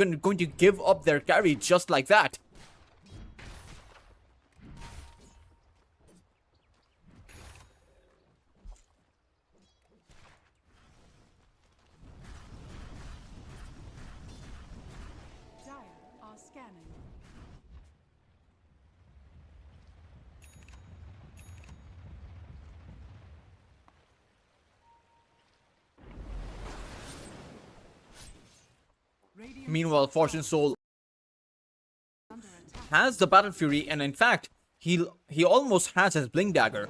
going to give up their carry just like that. Meanwhile, Fortune Soul has the Battle Fury, and in fact, he almost has his Blink Dagger.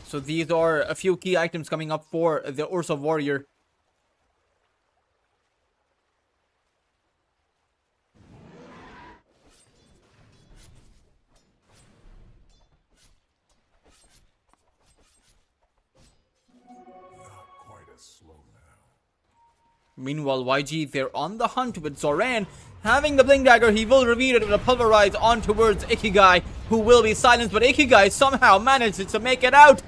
So these are a few key items coming up for the Ursa Warrior. Meanwhile, YG, they're on the hunt with Zoran. Having the Blink Dagger, he will reveal it with a Pulverize on towards Ikigai, who will be silenced, but Ikigai somehow manages to make it out.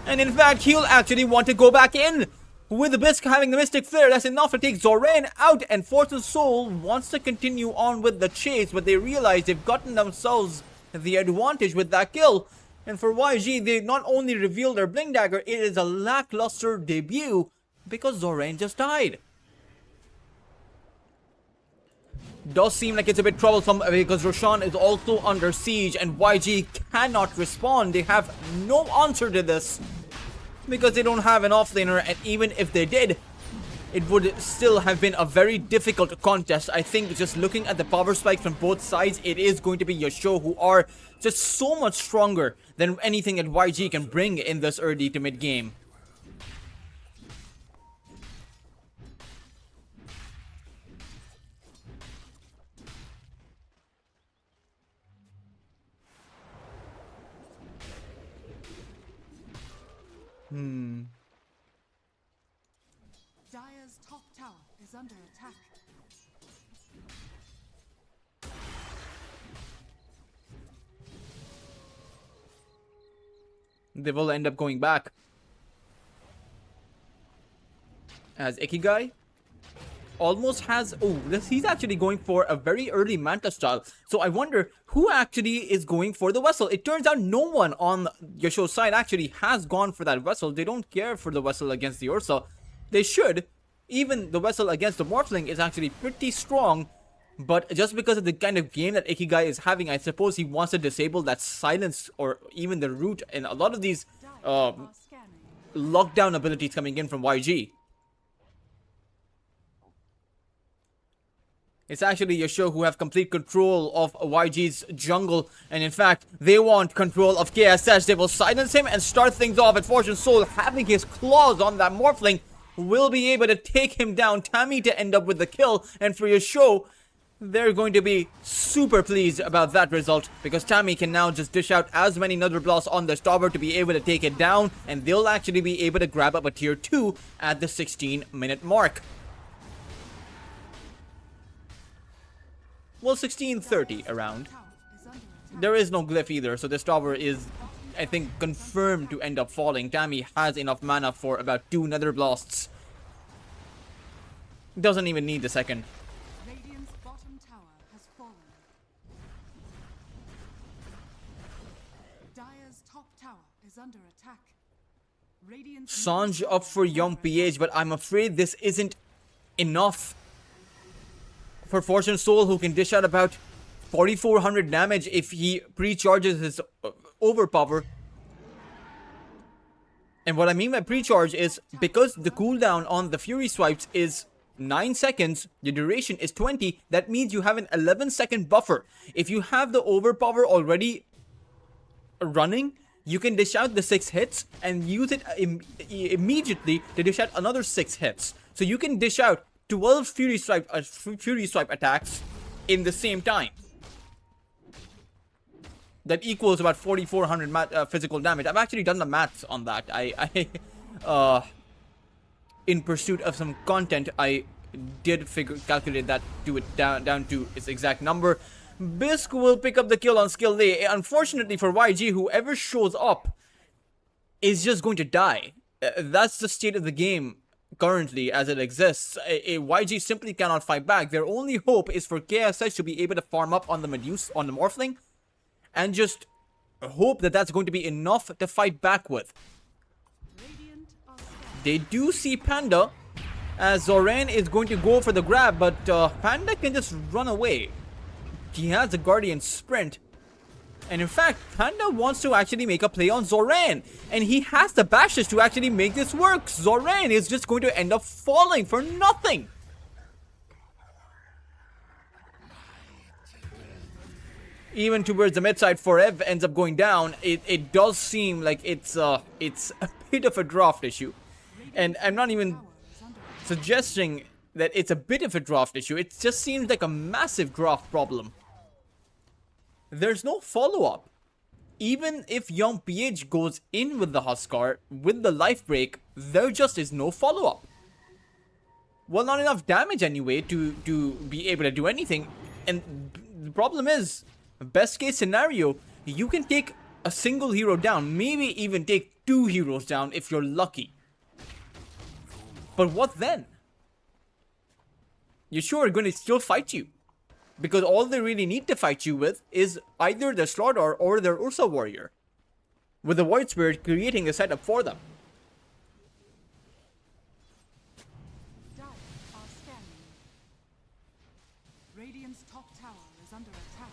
And in fact, he'll actually want to go back in. With the Bisque having the Mystic Flare, that's enough to take Zoran out, and Fortune Soul wants to continue on with the chase, but they realize they've gotten themselves the advantage with that kill. And for YG, they not only reveal their Blink Dagger, it is a lackluster debut because Zoran just died. Does seem like it's a bit troublesome because Roshan is also under siege and YG cannot respond. They have no answer to this because they don't have an offlaner, and even if they did, it would still have been a very difficult contest. I think just looking at the power spikes from both sides, it is going to be YACHE, who are just so much stronger than anything that YG can bring in this early to mid game. Dire's top tower is under attack. They will end up going back. As Ikigai almost has... Oh, he's actually going for a very early Manta style. So I wonder who actually is going for the Vessel. It turns out no one on YACHE's side actually has gone for that Vessel. They don't care for the Vessel against the Ursa. They should. Even the Vessel against the Morphling is actually pretty strong. But just because of the kind of game that Ikigai is having, I suppose he wants to disable that silence or even the root and a lot of these lockdown abilities coming in from YG. It's actually YACHE who have complete control of YG's jungle. And in fact, they want control of KSH. They will silence him and start things off. And Fortune Soul, having his claws on that Morphling, will be able to take him down. Tammy to end up with the kill. And for YACHE, they're going to be super pleased about that result, because Tammy can now just dish out as many Nether Blasts on this tower to be able to take it down. And they'll actually be able to grab up a tier 2 at the 16-minute mark. Well, 16:30 around. There is no glyph either, so this tower is, I think, confirmed to end up falling. Tammy has enough mana for about 2 Nether Blasts. Doesn't even need the second. Radiant's bottom tower has fallen. Dire's top tower is under attack. Radiant's Sanj up for young PH, but I'm afraid this isn't enough for Fortune Soul, who can dish out about 4,400 damage if he pre-charges his overpower. And what I mean by pre-charge is, because the cooldown on the Fury Swipes is 9 seconds, the duration is 20, that means you have an 11-second buffer. If you have the overpower already running, you can dish out the 6 hits and use it immediately to dish out another 6 hits. So you can dish out 12 Fury Swipe attacks in the same time. That equals about 4,400 physical damage. I've actually done the maths on that. In pursuit of some content, I did calculate that to it down to its exact number. Bisque will pick up the kill on skill A. Unfortunately for YG, whoever shows up is just going to die. That's the state of the game currently as it exists, YG simply cannot fight back. Their only hope is for KSH to be able to farm up on the Medusa, on the Morphling, and just hope that that's going to be enough to fight back with. They do see Panda, as Zoran is going to go for the grab, but Panda can just run away. He has a Guardian Sprint. And in fact, Panda wants to actually make a play on Zoran. And he has the bashes to actually make this work. Zoran is just going to end up falling for nothing. Even towards the mid side, Forev ends up going down. It does seem like it's a bit of a draft issue. And I'm not even suggesting that it's a bit of a draft issue. It just seems like a massive draft problem. There's no follow-up. Even if Young PH goes in with the Huskar, with the life break, there just is no follow-up. Well, not enough damage anyway to be able to do anything. And the problem is, best case scenario, you can take a single hero down, maybe even take 2 heroes down if you're lucky. But what then? Yeshua are going to still fight you. Because all they really need to fight you with is either their Slardar or their Ursa Warrior. With the Void Spirit creating a setup for them. Radiant's top tower is under attack.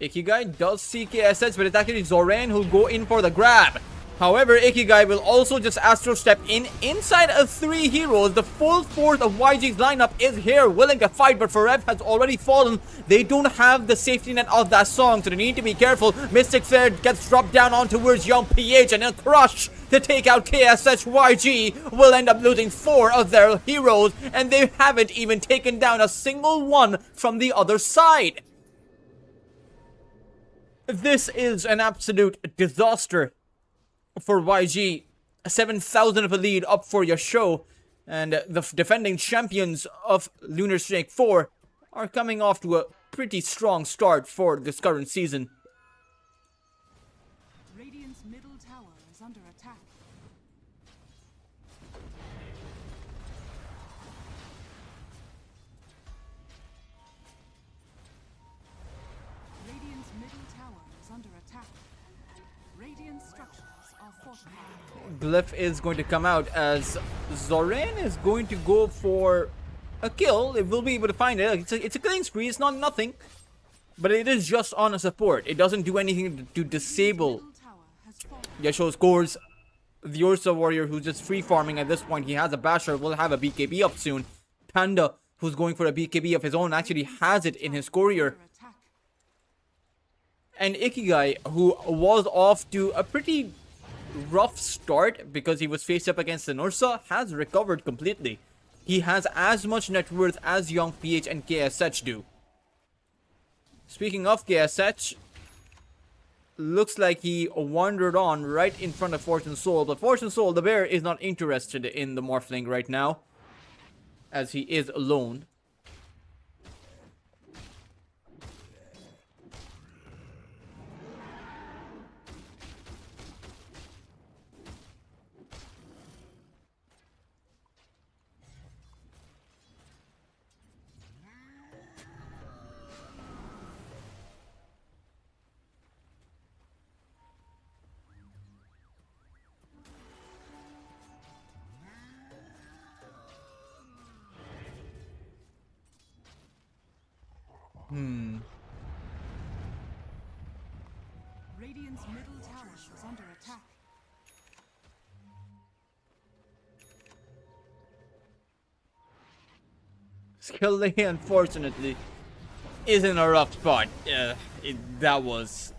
Ikigai does see KSH, but it's actually Zoran who'll go in for the grab. However, Ikigai will also just Astral Step in inside of 3 heroes. The full force of YG's lineup is here, willing to fight, but Forev has already fallen. They don't have the safety net of that song, so they need to be careful. Mystic Flare gets dropped down on towards Young PH, and a crush to take out KSH. YG will end up losing 4 of their heroes, and they haven't even taken down a single one from the other side. This is an absolute disaster for YG. 7,000 of a lead up for your show, and the defending champions of Lunar Snake 4 are coming off to a pretty strong start for this current season. Radiant's middle tower is under attack. Radiant's middle tower is under attack. Radiant structures are fortified. Glyph is going to come out as Zoran is going to go for a kill. It will be able to find it. It's a killing spree. It's not nothing, but it is just on a support. It doesn't do anything to disable Middle tower has fallen. Yasho's cores. The Ursa Warrior, who's just free farming at this point, he has a basher, will have a BKB up soon. Panda, who's going for a BKB of his own, actually has it in his courier. Under attack. And Ikigai, who was off to a pretty rough start because he was faced up against an Ursa, has recovered completely. He has as much net worth as Young PH and KSH do. Speaking of KSH, looks like he wandered on right in front of Fortune Soul, but Fortune Soul, the bear, is not interested in the Morphling right now, as he is alone. Radiant's middle tower is under attack. Skilly, unfortunately, is in a rough spot. That was...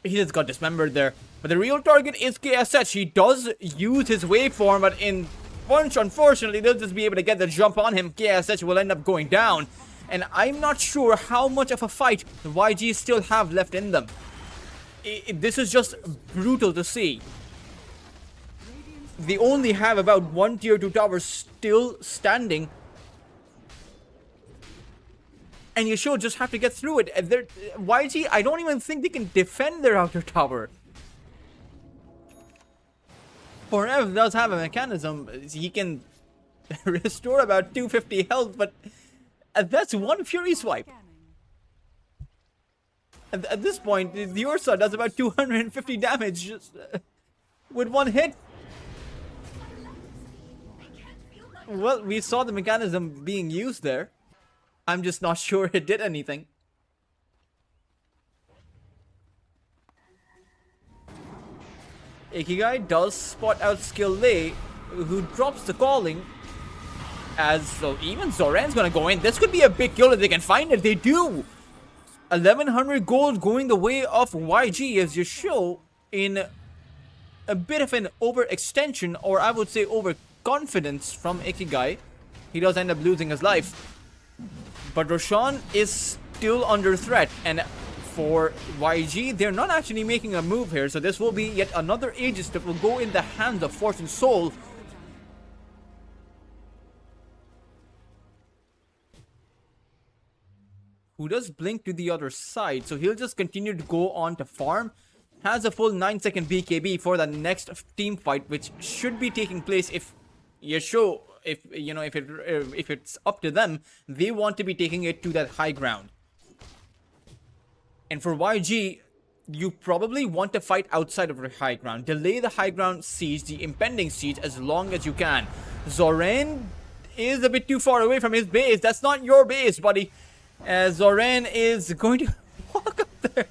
He just got dismembered there. But the real target is KSH. He does use his waveform, but in Punch, unfortunately, they'll just be able to get the jump on him. KSH will end up going down. And I'm not sure how much of a fight the YG still have left in them. This is just brutal to see. They only have about 1 tier 2 tower still standing. And you should just have to get through it. YG, I don't even think they can defend their outer tower. Forever does have a mechanism. He can restore about 250 health, but that's one Fury swipe. At this point, the Ursa does about 250 damage just with one hit. Well, we saw the mechanism being used there. I'm just not sure it did anything. Ikigai does spot out Skill Lei, who drops the calling. As so even Zoran's gonna go in. This could be a big kill if they can find it. They do. 1100 gold going the way of YG as you show in a bit of an overextension, or I would say overconfidence from Ikigai. He does end up losing his life. But Roshan is still under threat, and for YG, they're not actually making a move here, so this will be yet another Aegis that will go in the hands of Fortune Soul. Who does blink to the other side, so he'll just continue to go on to farm. Has a full 9-second BKB for the next team fight, which should be taking place if Yasho, if it's up to them, they want to be taking it to that high ground. And for YG, you probably want to fight outside of the high ground. Delay the high ground siege, the impending siege, as long as you can. Zoran is a bit too far away from his base. That's not your base, buddy. As Zoran is going to walk up there.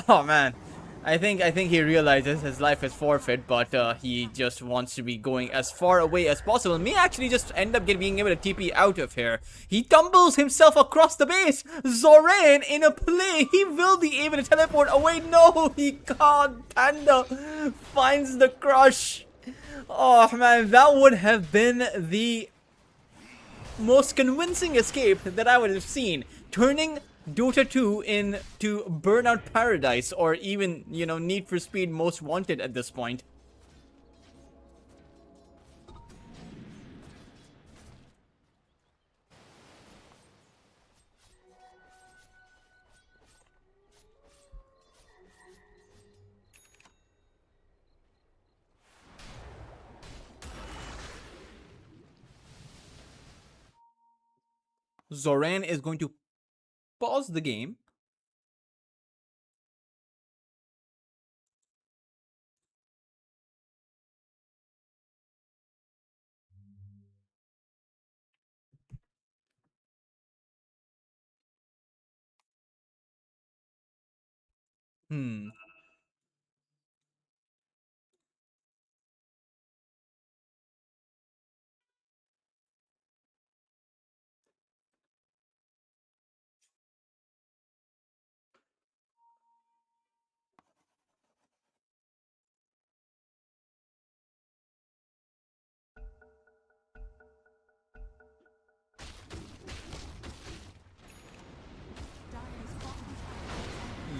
Oh man, I think he realizes his life is forfeit, but he just wants to be going as far away as possible. May actually just end up being able to TP out of here. He tumbles himself across the base. Zoran in a play. He will be able to teleport away. No, he can't. Panda finds the crush. Oh man, that would have been the most convincing escape that I would have seen, turning Dota 2 into Burnout Paradise, or even, Need for Speed Most Wanted at this point. Zoran is going to pause the game.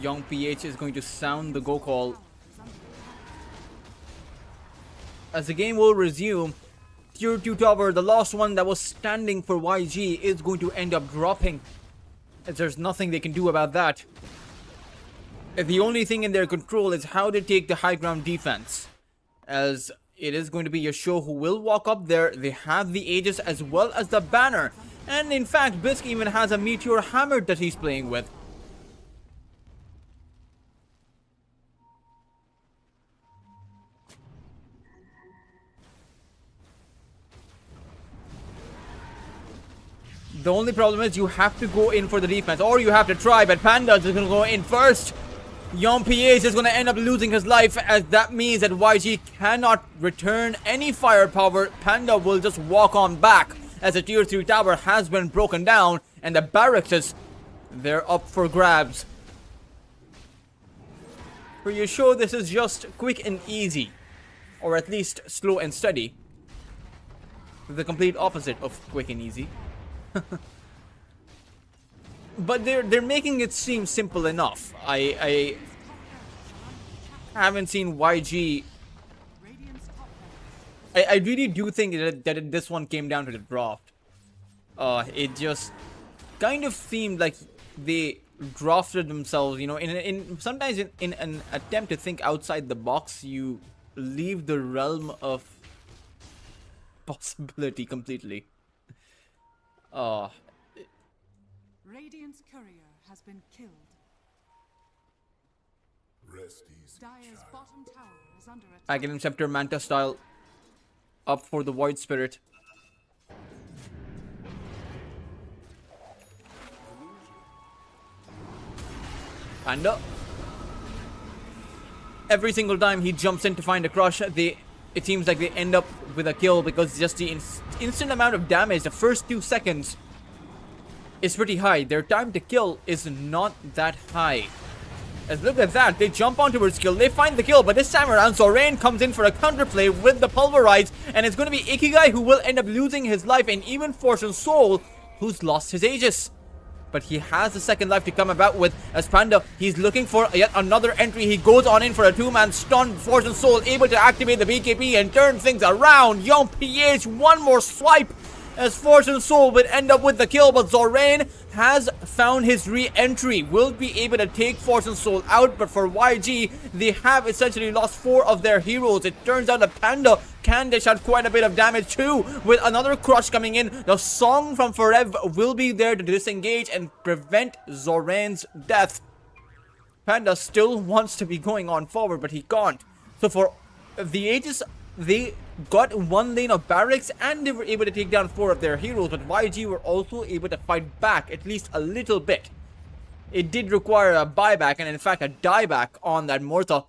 Young PH is going to sound the go call as the game will resume. Tier 2 tower, the last one that was standing for YG, is going to end up dropping, as there's nothing they can do about that. The only thing in their control is how to take the high ground defense, as it is going to be Yasho who will walk up there. They have the Aegis as well as the banner, and in fact Bisk even has a meteor hammer that he's playing with. The only problem is you have to go in for the defense, or you have to try, but Panda is going to go in first. Young PH is going to end up losing his life, as that means that YG cannot return any firepower. Panda will just walk on back, as the tier 3 tower has been broken down, and the barracks, they're up for grabs. For you sure this is just quick and easy, or at least slow and steady. The complete opposite of quick and easy. But they're making it seem simple enough. I haven't seen YG. I really do think that this one came down to the draft. It just kind of seemed like they drafted themselves, in sometimes in an attempt to think outside the box, you leave the realm of possibility completely. Radiant's courier has been killed. Rest easy, Dire's child. bottom tower is under attack. Aghanim Scepter Manta style. Up for the Void Spirit. Panda. Every single time he jumps in to find a crush, it seems like they end up with a kill because just the instant amount of damage, the first 2 seconds, is pretty high. Their time to kill is not that high. As look at that, they jump onto her skill, they find the kill, but this time around, Zorain comes in for a counterplay with the Pulverize, and it's going to be Ikigai who will end up losing his life, and even Fortune Soul, who's lost his Aegis. But he has a second life to come about with. As Panda, he's looking for yet another entry. He goes on in for a 2-man stun. Fortune Soul able to activate the BKB and turn things around. Young PH, one more swipe as Fortune Soul would end up with the kill, but Zorain has found his re-entry. Will be able to take Fortune Soul out, but for YG, they have essentially lost 4 of their heroes. It turns out that Panda can dish out quite a bit of damage too, with another crush coming in. The song from Forev will be there to disengage and prevent Zorain's death. Panda still wants to be going on forward, but he can't. So for the Aegis, they got 1 lane of barracks and they were able to take down 4 of their heroes, but YG were also able to fight back at least a little bit. It did require a buyback and in fact a dieback on that Morta,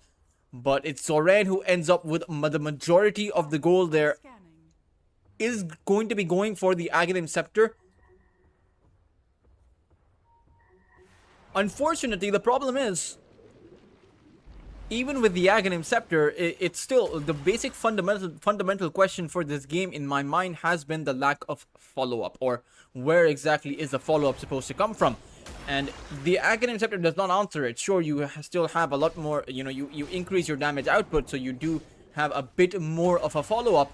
but it's Zorain who ends up with the majority of the goal there. Scanning. Is going to be going for the Aghanim Scepter. Unfortunately, the problem is, even with the Aghanim Scepter, it's still the basic fundamental question for this game in my mind has been the lack of follow-up, or where exactly is the follow-up supposed to come from. And the Aghanim Scepter does not answer it. Sure, you still have a lot more, you know, you increase your damage output, so you do have a bit more of a follow-up.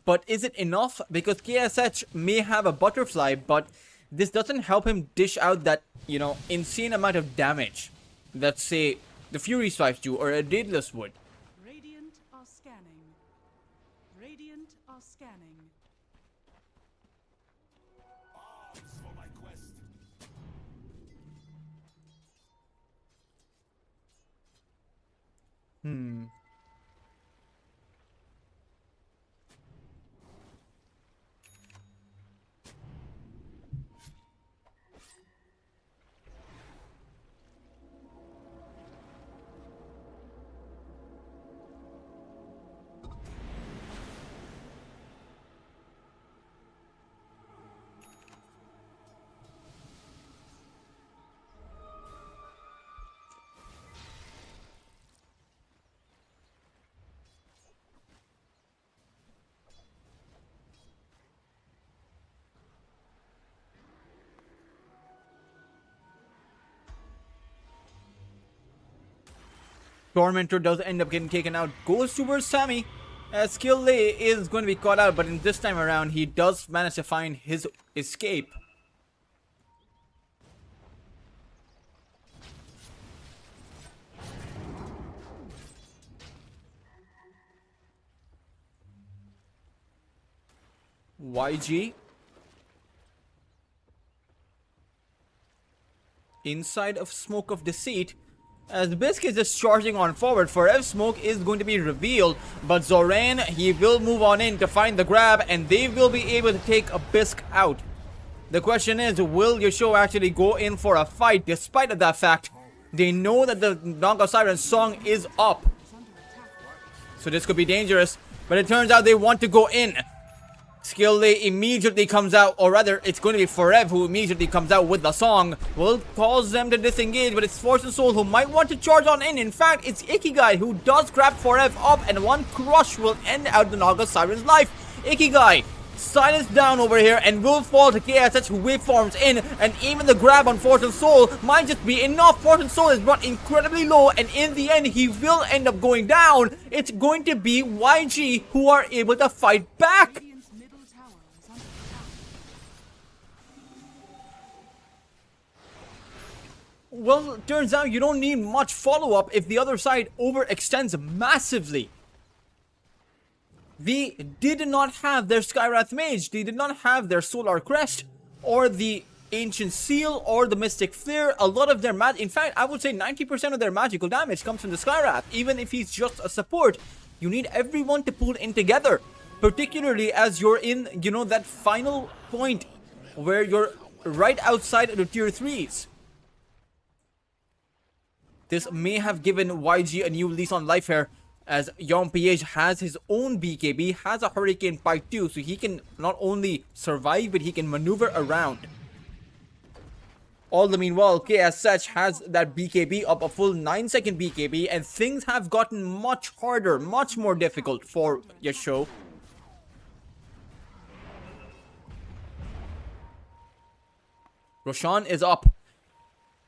But is it enough? Because KSH may have a butterfly, but this doesn't help him dish out that, you know, insane amount of damage that, say, the Fury Stripes do, or a Daedalus would. Radiant are scanning. Radiant are scanning. Arms for my quest. Tormentor does end up getting taken out. Goes towards Sammy. As Skillay is going to be caught out, but in this time around, he does manage to find his escape. YG. Inside of Smoke of Deceit. As Bisc is just charging on forward, Forev Smoke is going to be revealed, but Zorain, he will move on in to find the grab, and they will be able to take a Bisc out. The question is, will Yasho actually go in for a fight despite of that fact? They know that the Naga Siren song is up, so this could be dangerous, but it turns out they want to go in. Skillay immediately comes out, or rather, it's going to be Forev who immediately comes out with the song. Will cause them to disengage, but it's Fortune Soul who might want to charge on in. In fact, it's Ikigai who does grab Forev up, and one crush will end out the Naga Siren's life. Ikigai silenced down over here and will fall to KSH who waveforms in, and even the grab on Fortune Soul might just be enough. Fortune Soul is brought incredibly low, and in the end, he will end up going down. It's going to be YG who are able to fight back. Radiant's middle tower is under attack. Well, turns out you don't need much follow-up if the other side overextends massively. They did not have their Skywrath Mage, they did not have their Solar Crest, or the Ancient Seal, or the Mystic Flare. A lot of their in fact, I would say 90% of their magical damage comes from the Skywrath. Even if he's just a support, you need everyone to pull in together. Particularly as you're in, you know, that final point where you're right outside of the tier 3s. This may have given YG a new lease on life here, as YACHE has his own BKB, has a Hurricane Pike too, so he can not only survive, but he can maneuver around. All the meanwhile, KSH has that BKB up, a full 9-second BKB, and things have gotten much harder, much more difficult for YACHE. Roshan is up.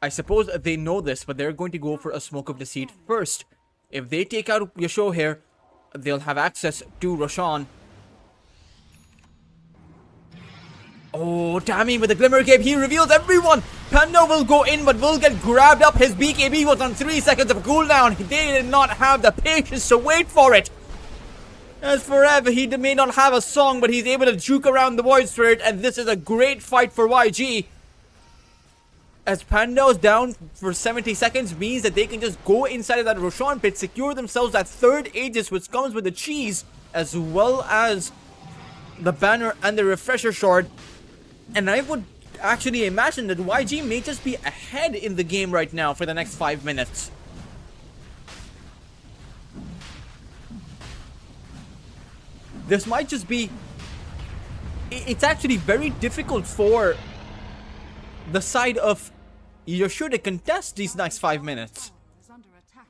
I suppose they know this, but they're going to go for a Smoke of Deceit first. If they take out YACHE here, they'll have access to Roshan. Oh, Tammy with the Glimmer Cape, he reveals everyone! Panda will go in, but will get grabbed up. His BKB was on 3 seconds of cooldown. They did not have the patience to wait for it. As for Ev, he may not have a song, but he's able to juke around the Void Spirit, and this is a great fight for YG. As Panda's down for 70 seconds means that they can just go inside of that Roshan pit, secure themselves that third Aegis, which comes with the cheese, as well as the banner and the refresher shard. And I would actually imagine that YG may just be ahead in the game right now for the next 5 minutes. This might just be... It's actually very difficult for the side of YACHE to contest these next 5 minutes. Is under attack.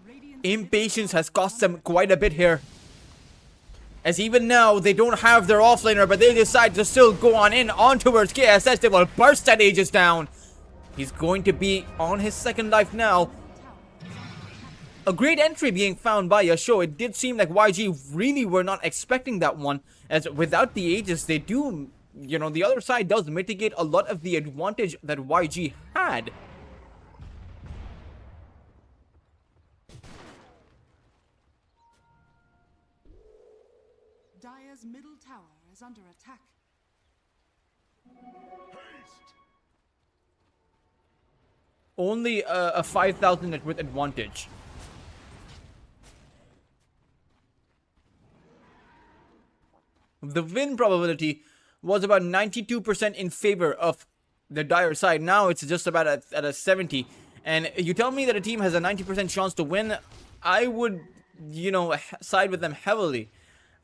Radiant's Impatience has cost them quite a bit here. As even now, they don't have their offlaner, but they decide to still go on towards KSS. They will burst that Aegis down. He's going to be on his second life now. A great entry being found by YACHE. It did seem like YG really were not expecting that one, as without the Aegis, they do, you know, the other side does mitigate a lot of the advantage that YG had. Dire's middle tower is under attack. Only a 5,000 net worth advantage. The win probability was about 92% in favor of the Dire side. Now it's just about at a 70. And you tell me that a team has a 90% chance to win, I would, you know, side with them heavily.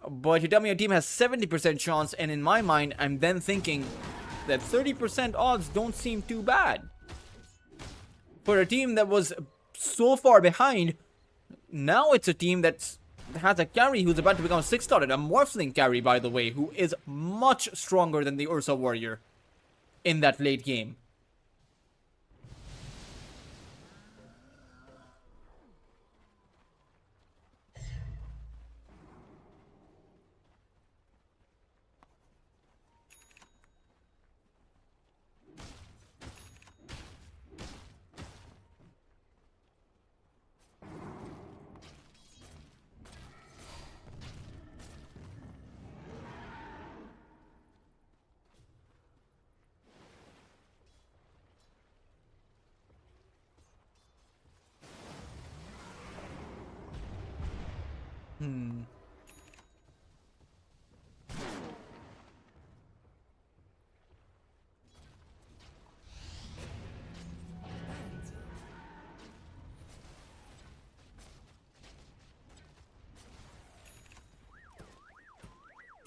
But you tell me a team has 70% chance, and in my mind, I'm then thinking that 30% odds don't seem too bad. For a team that was so far behind, now it's a team that has a carry who's about to become 6-starred, a Morphling carry, by the way, who is much stronger than the Ursa Warrior in that late game.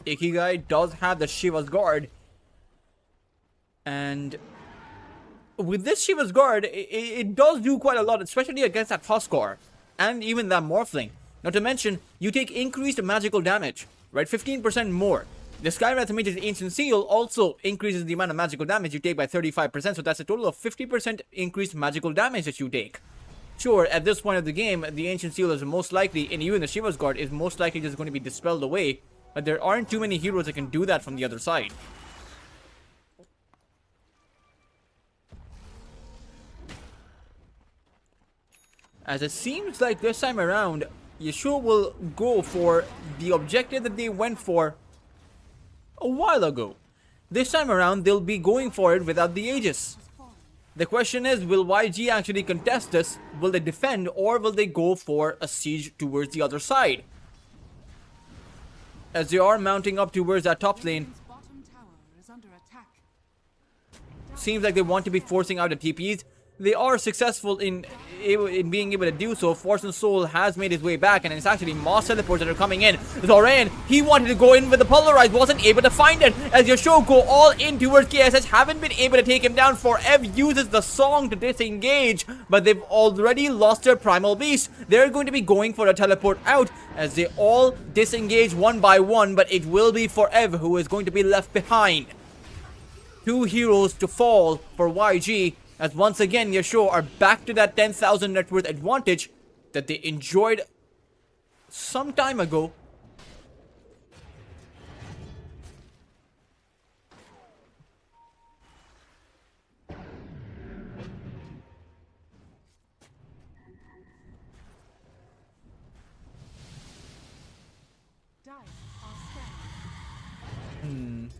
Ikigai does have the Shiva's Guard. And with this Shiva's Guard, it does do quite a lot, especially against that Huskar and even that Morphling. Not to mention, you take increased magical damage, right? 15% more. The Skywrath Mage's Ancient Seal also increases the amount of magical damage you take by 35%, so that's a total of 50% increased magical damage that you take. Sure, at this point of the game, the Ancient Seal is most likely, and even the Shiva's Guard is most likely just going to be dispelled away, but there aren't too many heroes that can do that from the other side. As it seems like this time around, Yeshua will go for the objective that they went for a while ago. This time around, they'll be going for it without the Aegis. The question is, will YG actually contest this? Will they defend, or will they go for a siege towards the other side? As they are mounting up towards that top lane, Radiant's bottom tower is under attack. seems like they want to be forcing out the TPs. They are successful in being able to do so. Force and Soul has made his way back, and it's actually Moss teleports that are coming in. Zoran, he wanted to go in with the Pulverize, wasn't able to find it. As Yasuo go all in towards KSH, haven't been able to take him down. Forev uses the song to disengage, but they've already lost their Primal Beast. They're going to be going for a teleport out as they all disengage one by one, but it will be Forev who is going to be left behind. 2 heroes to fall for YG, as once again Yasuo are back to that 10,000 net worth advantage that they enjoyed some time ago. Dire are scanning.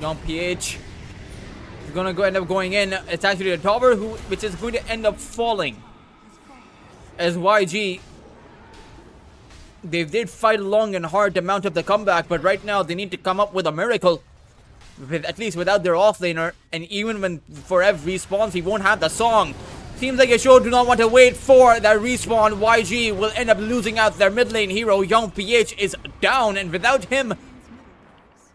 Young PH is gonna end up going in. It's actually a tower which is going to end up falling. As YG, they did fight long and hard to mount up the comeback, but right now they need to come up with a miracle. At least without their offlaner, and even when Forev respawns, he won't have the song. Seems like Yasuo do not want to wait for that respawn. YG will end up losing out their mid lane hero. Young PH is down, and without him,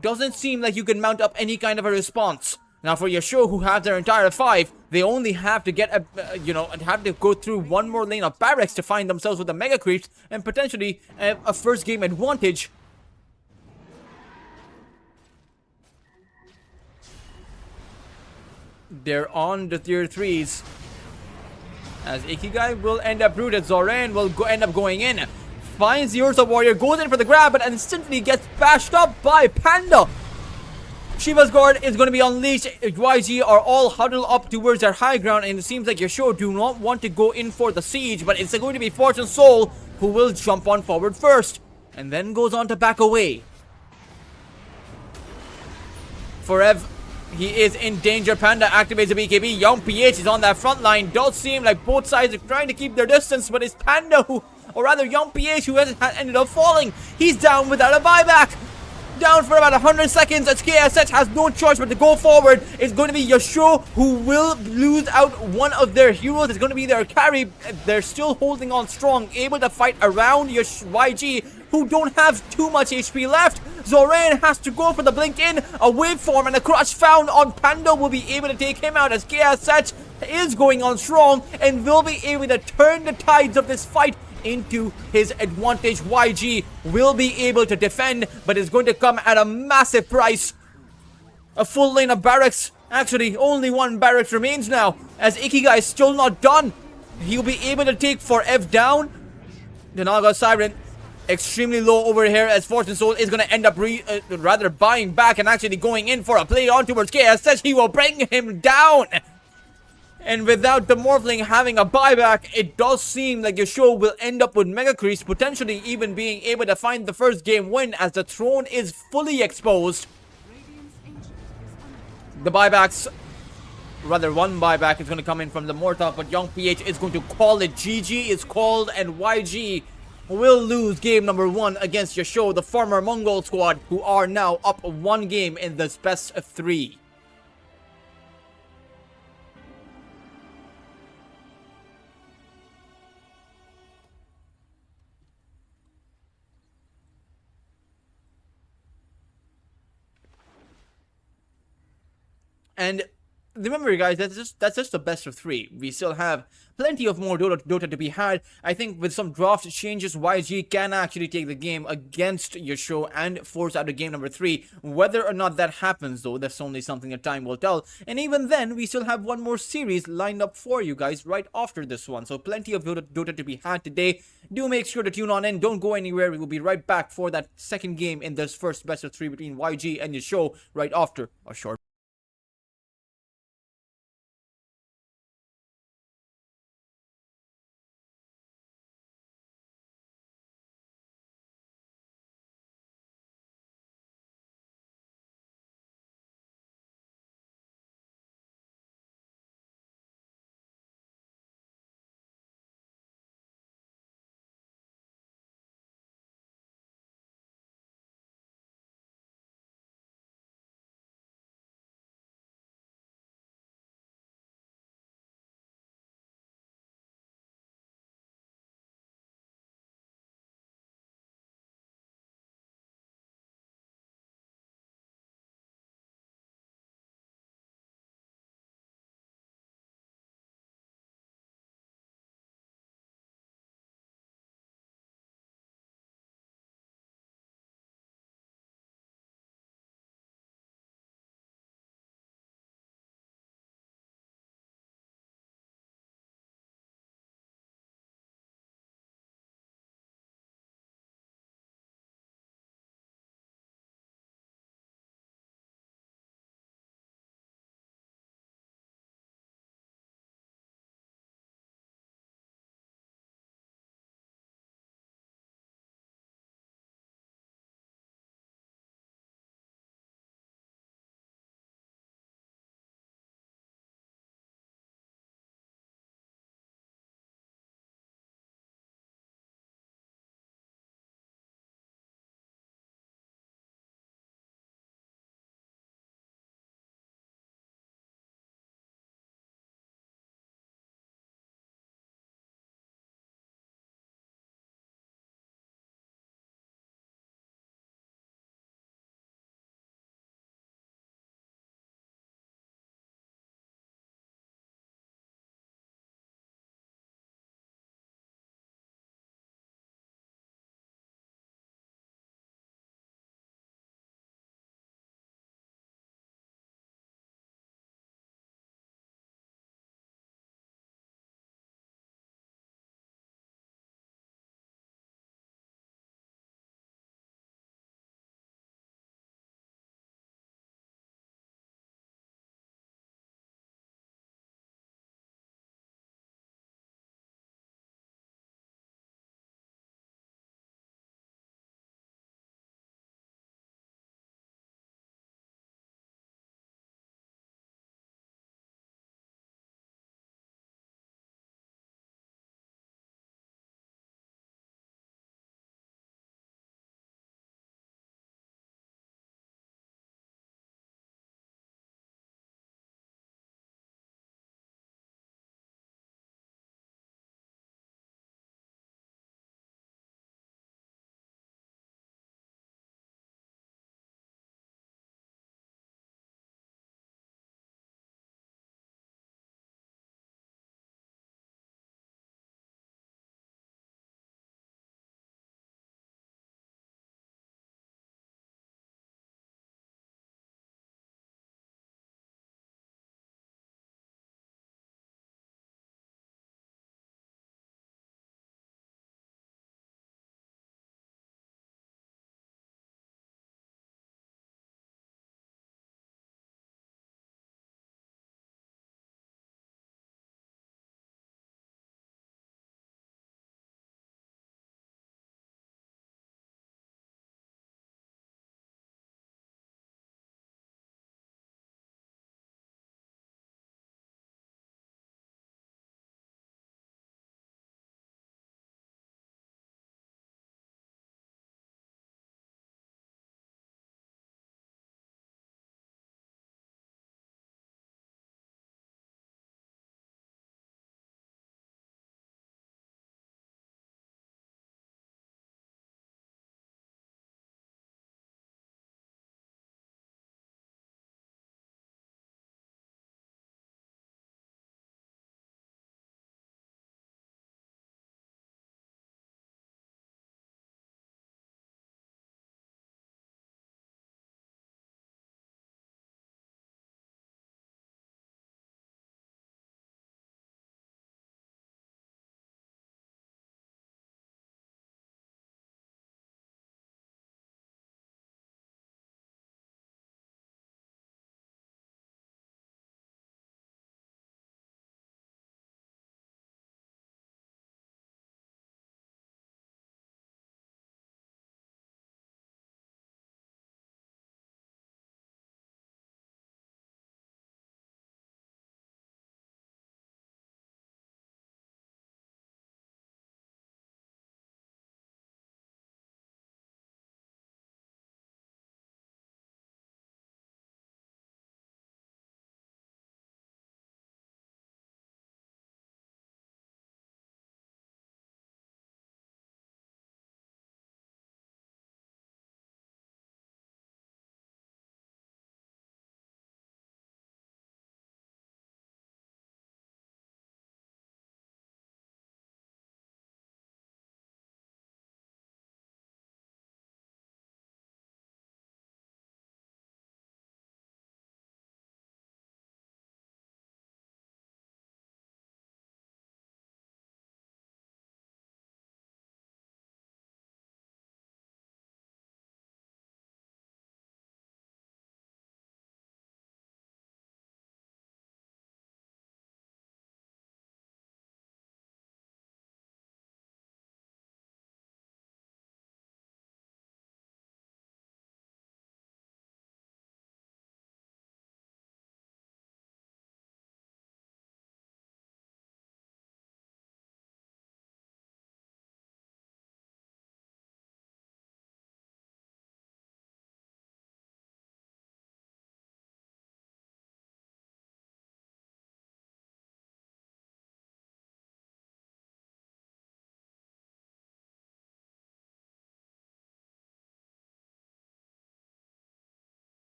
doesn't seem like you can mount up any kind of a response. Now for Yasuo, who have their entire 5, they only have to get have to go through one more lane of barracks to find themselves with the mega creeps and potentially a first game advantage. They're on the tier 3s. As Ikigai will end up rooted, Zoran will end up going in. Finds the Ursa Warrior, goes in for the grab, but instantly gets bashed up by Panda. Shiva's Guard is going to be unleashed. YG are all huddled up towards their high ground, and it seems like Yasuo do not want to go in for the siege, but it's going to be Fortune Soul who will jump on forward first, and then goes on to back away. Forev, he is in danger. Panda activates the BKB. Young PH is on that front line. Does seem like both sides are trying to keep their distance, but it's Panda who, or rather Young PH, who has ended up falling. He's down without a buyback. Down for about 100 seconds as KSH has no choice but to go forward. It's going to be Yasuo who will lose out one of their heroes. It's going to be their carry. They're still holding on strong, able to fight around YG, who don't have too much HP left. Zoran has to go for the blink in. A waveform and a crush found on Panda will be able to take him out as KSH is going on strong and will be able to turn the tides of this fight into his advantage. YG will be able to defend, but it's going to come at a massive price. A full lane of barracks. Actually, only one barracks remains now, as Ikigai is still not done. He'll be able to take Forev down. The Naga Siren extremely low over here, as Fortune Soul is going to end up rather buying back and actually going in for a play on towards KSH. He will bring him down. And without the Morphling having a buyback, it does seem like Yasuo will end up with Mega Crease, potentially even being able to find the first game win as the throne is fully exposed. Radiant's ancient is under The buybacks, rather one buyback is going to come in from the Mortar, but Young PH is going to call it. GG is called, and YG will lose game number 1 against Yasuo, the former Mongol squad, who are now up 1 game in this best of 3. And remember, guys, that's just the best of 3. We still have plenty of more Dota to be had. I think with some draft changes, YG can actually take the game against YACHE and force out a game number 3. Whether or not that happens, though, that's only something that time will tell. And even then, we still have one more series lined up for you guys right after this one. So plenty of Dota to be had today. Do make sure to tune on in. Don't go anywhere. We will be right back for that second game in this first best of 3 between YG and YACHE right after a short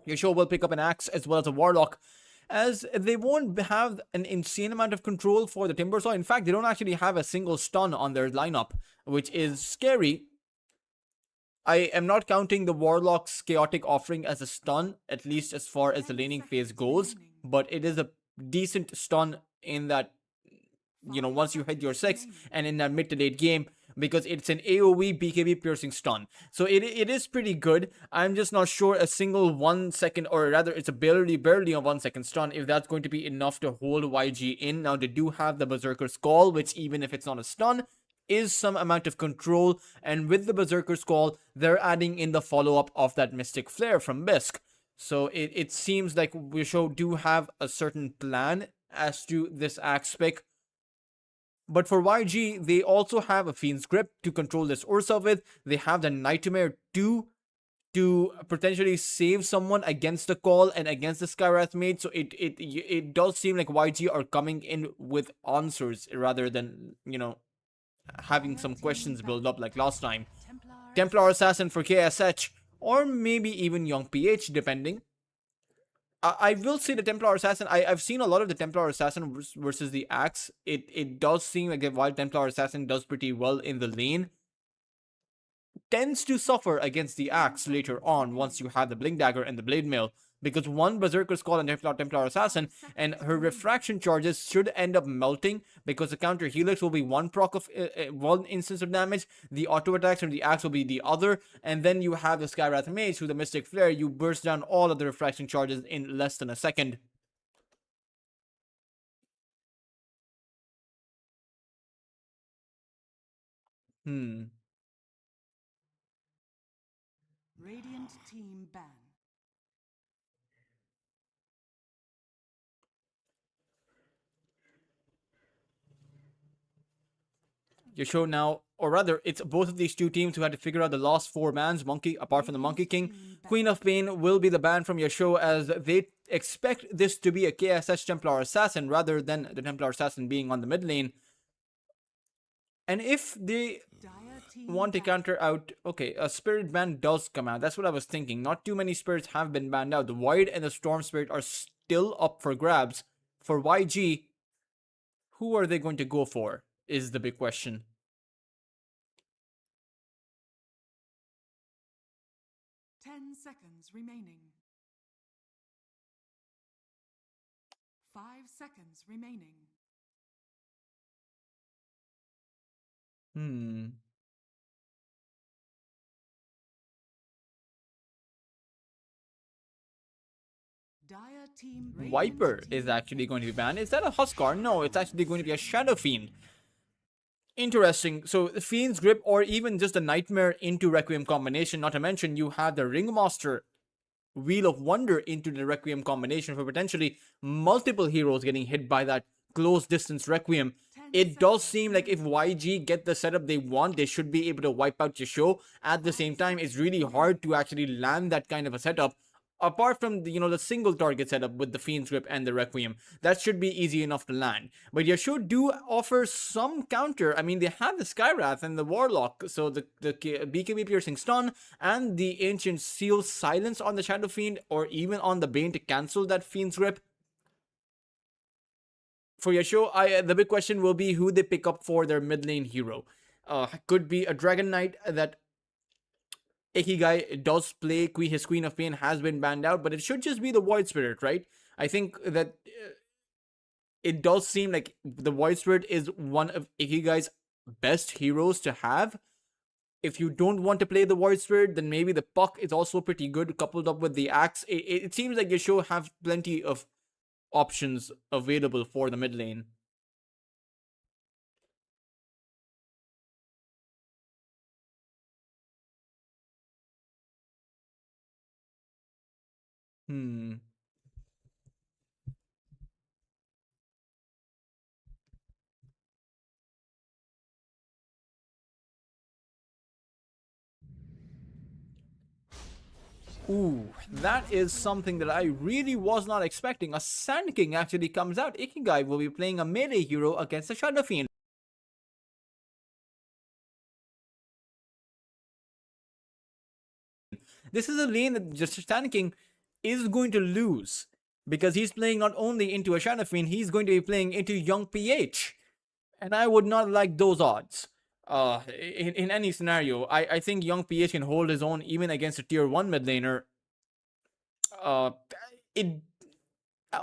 Yasho will pick up an axe as well as a warlock, as they won't have an insane amount of control for the Timbersaw. In fact, they don't actually have a single stun on their lineup, which is scary. I am not counting the Warlock's Chaotic Offering as a stun, at least as far as the laning phase goes, but it is a decent stun in that, once you hit your 6 and in that mid to late game, because it's an AoE BKB piercing stun. So it is pretty good. I'm just not sure a single 1 second, or rather it's a barely a 1 second stun, if that's going to be enough to hold YG in. Now they do have the Berserker's Call, which even if it's not a stun, is some amount of control, and with the Berserker's Call, they're adding in the follow-up of that Mystic Flare from Bisk. So it seems like Wisho do have a certain plan as to this axe pick. But for YG, they also have a Fiend's Grip to control this Ursa with. They have the Nightmare 2 to potentially save someone against the call and against the Skywrath Mage. So it does seem like YG are coming in with answers rather than, having some questions build up like last time. Templar Assassin for KSH, or maybe even Young PH, depending. I will say the Templar Assassin, I've seen a lot of the Templar Assassin versus the Axe. It does seem like while Templar Assassin does pretty well in the lane, tends to suffer against the Axe later on once you have the Blink Dagger and the Blade Mail. Because one Berserker's Call and Templar Assassin, and her refraction charges should end up melting, because the counter helix will be one proc of one instance of damage, the auto attacks from the axe will be the other, and then you have the Skywrath Mage through the Mystic Flare. You burst down all of the refraction charges in less than a second. Radiant team ban. Yasho now, or rather, it's both of these two teams who had to figure out the last 4 bans. Monkey, apart from the Monkey King, Queen of Pain will be the ban from Yasho, as they expect this to be a KSH Templar Assassin rather than the Templar Assassin being on the mid lane. And if they want to counter out, okay, a Spirit ban does come out. That's what I was thinking. Not too many Spirits have been banned out. The Void and the Storm Spirit are still up for grabs. For YG, who are they going to go for, is the big question. Seconds remaining. 5 seconds remaining. Dire team Viper is actually going to be banned. Is that a Huskar? No, it's actually going to be a Shadow Fiend. Interesting. So the Fiend's Grip, or even just a Nightmare into Requiem combination. Not to mention you have the Ringmaster Wheel of Wonder into the Requiem combination for potentially multiple heroes getting hit by that close distance Requiem. It does seem like if YG get the setup they want, they should be able to wipe out Yasho. At the same time, it's really hard to actually land that kind of a setup. Apart from the single target setup with the Fiend's Grip and the Requiem, that should be easy enough to land. But Yasho do offer some counter. I mean, they have the Skywrath and the Warlock, so the BKB piercing stun and the Ancient Seal silence on the Shadow Fiend, or even on the Bane to cancel that Fiend's Grip. For Yasho, the big question will be who they pick up for their mid lane hero. Could be a Dragon Knight that Ikigai does play. His Queen of Pain has been banned out, but it should just be the Void Spirit, right? I think that it does seem like the Void Spirit is one of Ikigai's best heroes to have. If you don't want to play the Void Spirit, then maybe the Puck is also pretty good, coupled up with the Axe. It seems like Yasho have plenty of options available for the mid lane. Ooh, that is something that I really was not expecting. A Sand King actually comes out. Ikigai will be playing a melee hero against a Shadow Fiend. This is a lane that just Sand King is going to lose because he's playing not only into a Shadow Fiend, he's going to be playing into young PH. And I would not like those odds. In any scenario, I think young PH can hold his own even against a tier 1 mid laner. Uh, it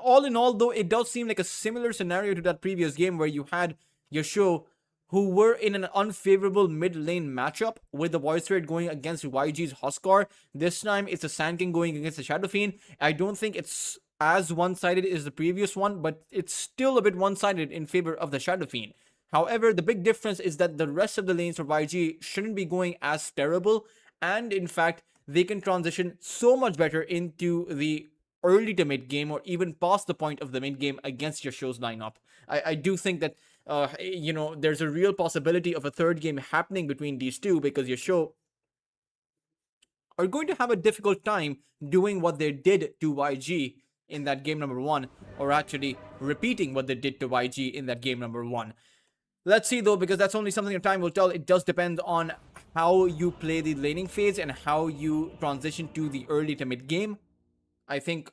all in all, though, it does seem like a similar scenario to that previous game where you had Yasho, who were in an unfavorable mid lane matchup with the Voice Raid going against YG's Huskar. This time, it's a Sand King going against the Shadow Fiend. I don't think it's as one-sided as the previous one, but it's still a bit one-sided in favor of the Shadow Fiend. However, the big difference is that the rest of the lanes for YG shouldn't be going as terrible, and in fact, they can transition so much better into the early to mid game or even past the point of the mid game against Yasho's lineup. I do think that there's a real possibility of a third game happening between these two because Yasho are going to have a difficult time doing what they did to YG in that game number 1, or actually repeating what they did to YG in that game number 1. Let's see though, because that's only something that time will tell. It does depend on how you play the laning phase and how you transition to the early to mid game. I think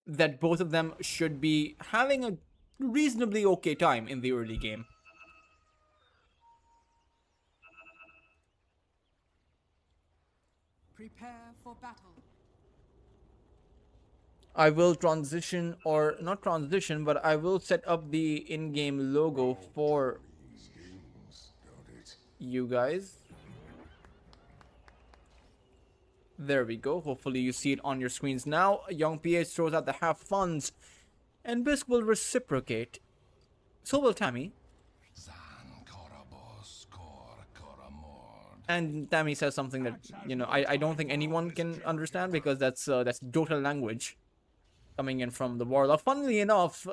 that both of them should be having a reasonably okay time in the early game. Prepare for battle. I will transition, or not transition, but I will set up the in-game logo for you guys. There we go. Hopefully you see it on your screens now. Young PH throws out the half funds, and Bisk will reciprocate. So will Tammy. And Tammy says something that, I don't think anyone can understand because that's Dota language coming in from the Warlock. Funnily enough,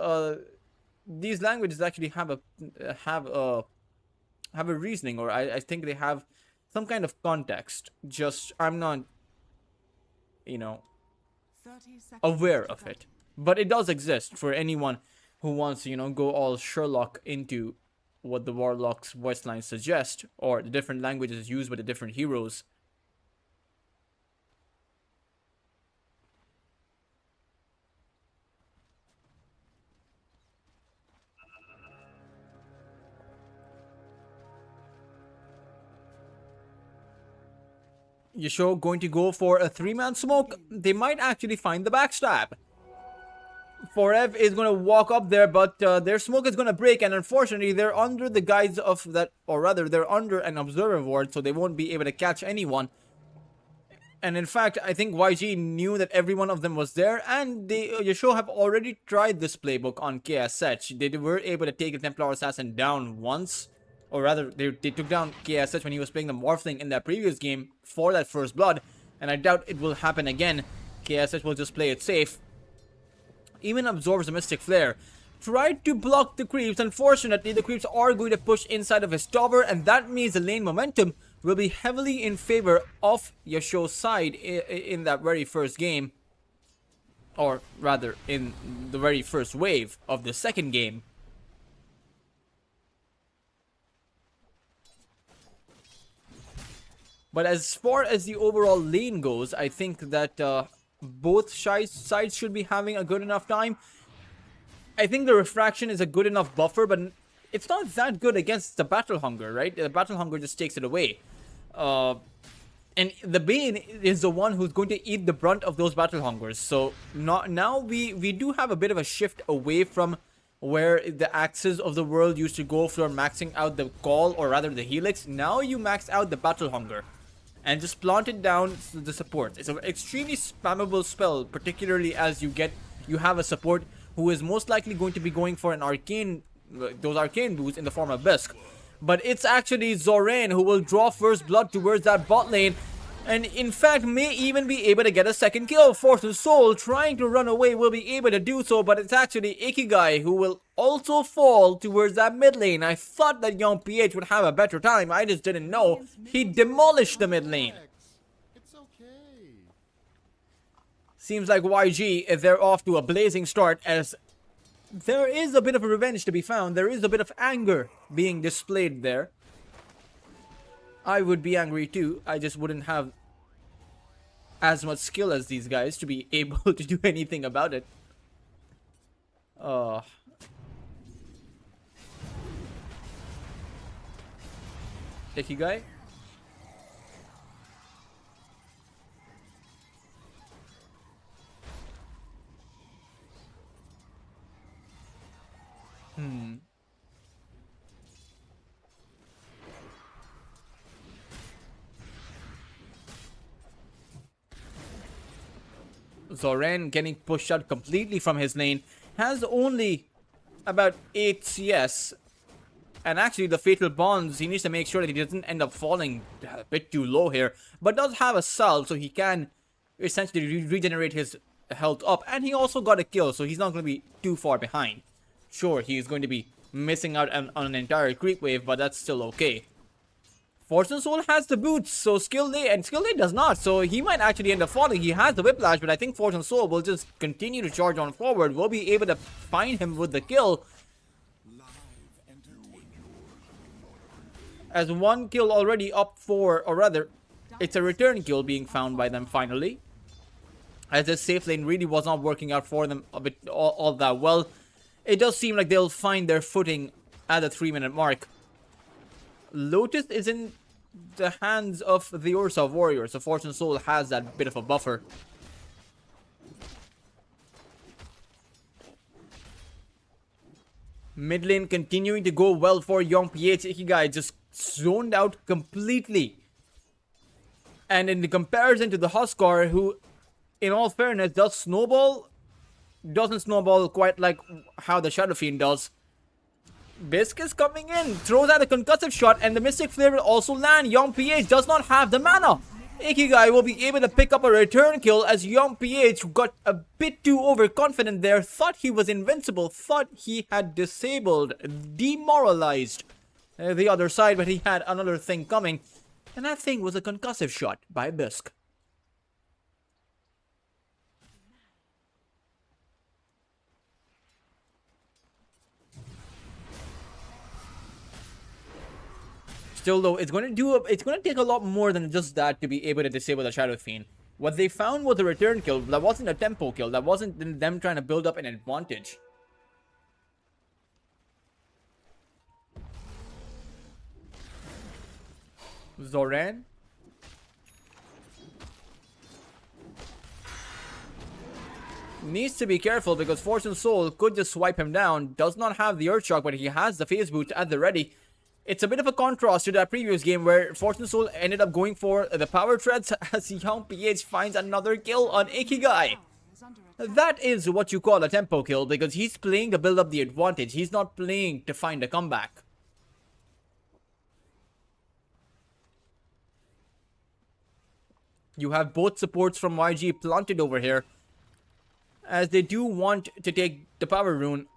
these languages actually have a reasoning, or I think they have some kind of context. Just I'm not, 30 seconds aware to of go. it. But it does exist for anyone who wants to, go all Sherlock into what the Warlock's voice lines suggest, or the different languages used by the different heroes. Yasho going to go for a 3-man smoke. They might actually find the backstab. Forev is going to walk up there, but their smoke is going to break, and unfortunately they're under the guise of that, or rather they're under an observer ward, so they won't be able to catch anyone. And in fact, I think YG knew that every one of them was there, and Yasho have already tried this playbook on KSH. They were able to take the Templar Assassin down once, or rather, they took down KSH when he was playing the Morphling in that previous game for that first blood, and I doubt it will happen again. KSH will just play it safe. Even absorbs the Mystic Flare. Tried to block the creeps. Unfortunately, the creeps are going to push inside of his tower, and that means the lane momentum will be heavily in favor of Yasho's side in that very first game. Or rather, in the very first wave of the second game. But as far as the overall lane goes, I think that both sides should be having a good enough time. I think the Refraction is a good enough buffer, but it's not that good against the Battle Hunger, right? The Battle Hunger just takes it away. And the Bane is the one who's going to eat the brunt of those Battle Hungers. So now we do have a bit of a shift away from where the Axes of the world used to go for maxing out the Call, or rather the Helix. Now you max out the Battle Hunger and just plant it down to the support. It's an extremely spammable spell, particularly as you have a support who is most likely going to be going for an arcane, those arcane boosts in the form of Bisk. But it's actually Zoran who will draw first blood towards that bot lane, and in fact may even be able to get a second kill. Force Soul trying to run away will be able to do so, but it's actually Ikigai who will also fall towards that mid lane. I thought that young PH would have a better time, I just didn't know. He demolished the mid lane. It's okay. Seems like YG, they're off to a blazing start, as there is a bit of a revenge to be found. There is a bit of anger being displayed there. I would be angry too. I just wouldn't have as much skill as these guys to be able to do anything about it. Ikigai. Zoran getting pushed out completely from his lane. Has only about 8 CS. And actually the fatal bonds, he needs to make sure that he doesn't end up falling a bit too low here. But does have a salve, so he can essentially regenerate his health up. And he also got a kill, so he's not going to be too far behind. Sure, he's going to be missing out on an entire creep wave, but that's still okay. Fortune Soul has the boots, so Skill Day does not, so he might actually end up falling. He has the Whiplash, but I think Fortune Soul will just continue to charge on forward. We'll be able to find him with the kill. As one kill already up for, or rather, it's a return kill being found by them finally. As this safe lane really was not working out for them a bit all that well. It does seem like they'll find their footing at the 3-minute mark. Lotus is in the hands of the Ursa warrior, so Fortune Soul has that bit of a buffer. Mid lane continuing to go well for Young PH. Ikigai just zoned out completely. And in the comparison to the Huskar, who, in all fairness, does snowball, doesn't snowball quite like how the Shadow Fiend does. Bisk is coming in, throws out a concussive shot, and the Mystic Flare will also land. Young PH does not have the mana. Ikigai will be able to pick up a return kill as Young PH got a bit too overconfident there, thought he was invincible, thought he had disabled, demoralized the other side, but he had another thing coming, and that thing was a concussive shot by Bisk. Still though, it's going to take a lot more than just that to be able to disable the Shadow Fiend. What they found was a return kill. That wasn't a tempo kill. That wasn't them trying to build up an advantage. Zoran. Needs to be careful because Fortune Soul could just swipe him down. Does not have the Earthshock, but he has the Phase Boot at the ready. It's a bit of a contrast to that previous game where Fortune Soul ended up going for the power treads as Young PH finds another kill on Ikigai. That is what you call a tempo kill because he's playing to build up the advantage. He's not playing to find a comeback. You have both supports from YG planted over here as they do want to take the power rune.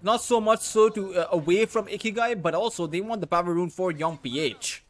Not so much so to away from Ikigai, but also they want the power rune for Young PH.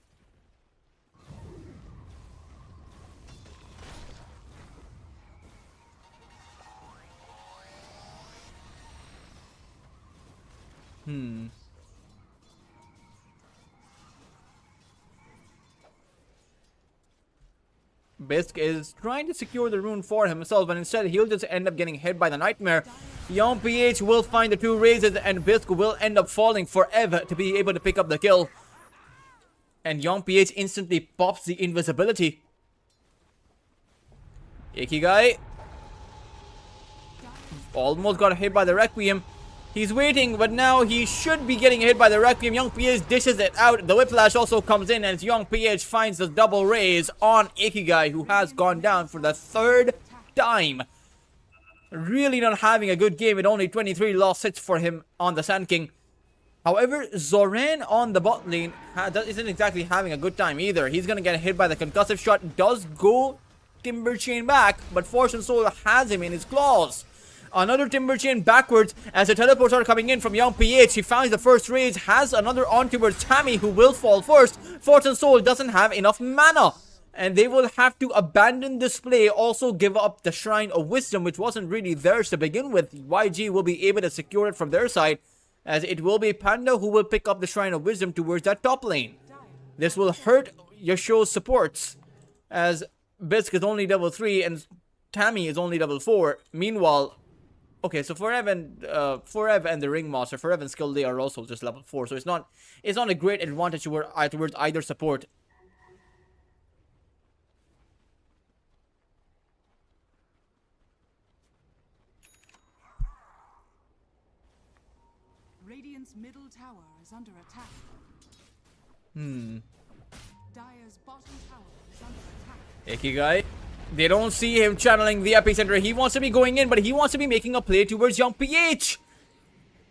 Bisk is trying to secure the rune for himself, but instead he'll just end up getting hit by the Nightmare. Young PH will find the two raises, and Bisk will end up falling forever to be able to pick up the kill. And Young PH instantly pops the invisibility. Ikigai almost got hit by the Requiem. He's waiting, but now he should be getting hit by the Requiem. Young PH dishes it out. The Whiplash also comes in as Young PH finds the double raise on Ikigai, who has gone down for the 3rd time. Really not having a good game with only 23 lost hits for him on the Sand King. However, Zoran on the bot lane isn't exactly having a good time either. He's going to get hit by the concussive shot. Does go Timber Chain back, but Fortune Soul has him in his claws. Another Timber Chain backwards as the teleports are coming in from Young PH. He finds the first raise, has another on towards Tammy, who will fall first. Fortune Soul doesn't have enough mana, and they will have to abandon this play, also give up the Shrine of Wisdom, which wasn't really theirs to begin with. YG will be able to secure it from their side, as it will be Panda who will pick up the Shrine of Wisdom towards that top lane. This will hurt Yasho's supports, as Bisque is only level 3 and Tammy is only level 4. Meanwhile, okay, so Forev and the Ringmaster, Forev and Skill, they are also just level 4, so it's not a great advantage towards either support. Radiant's middle tower is under attack. Dire's bottom tower is under attack. Ikigai, they don't see him channeling the epicenter. He wants to be going in, but he wants to be making a play towards young PH.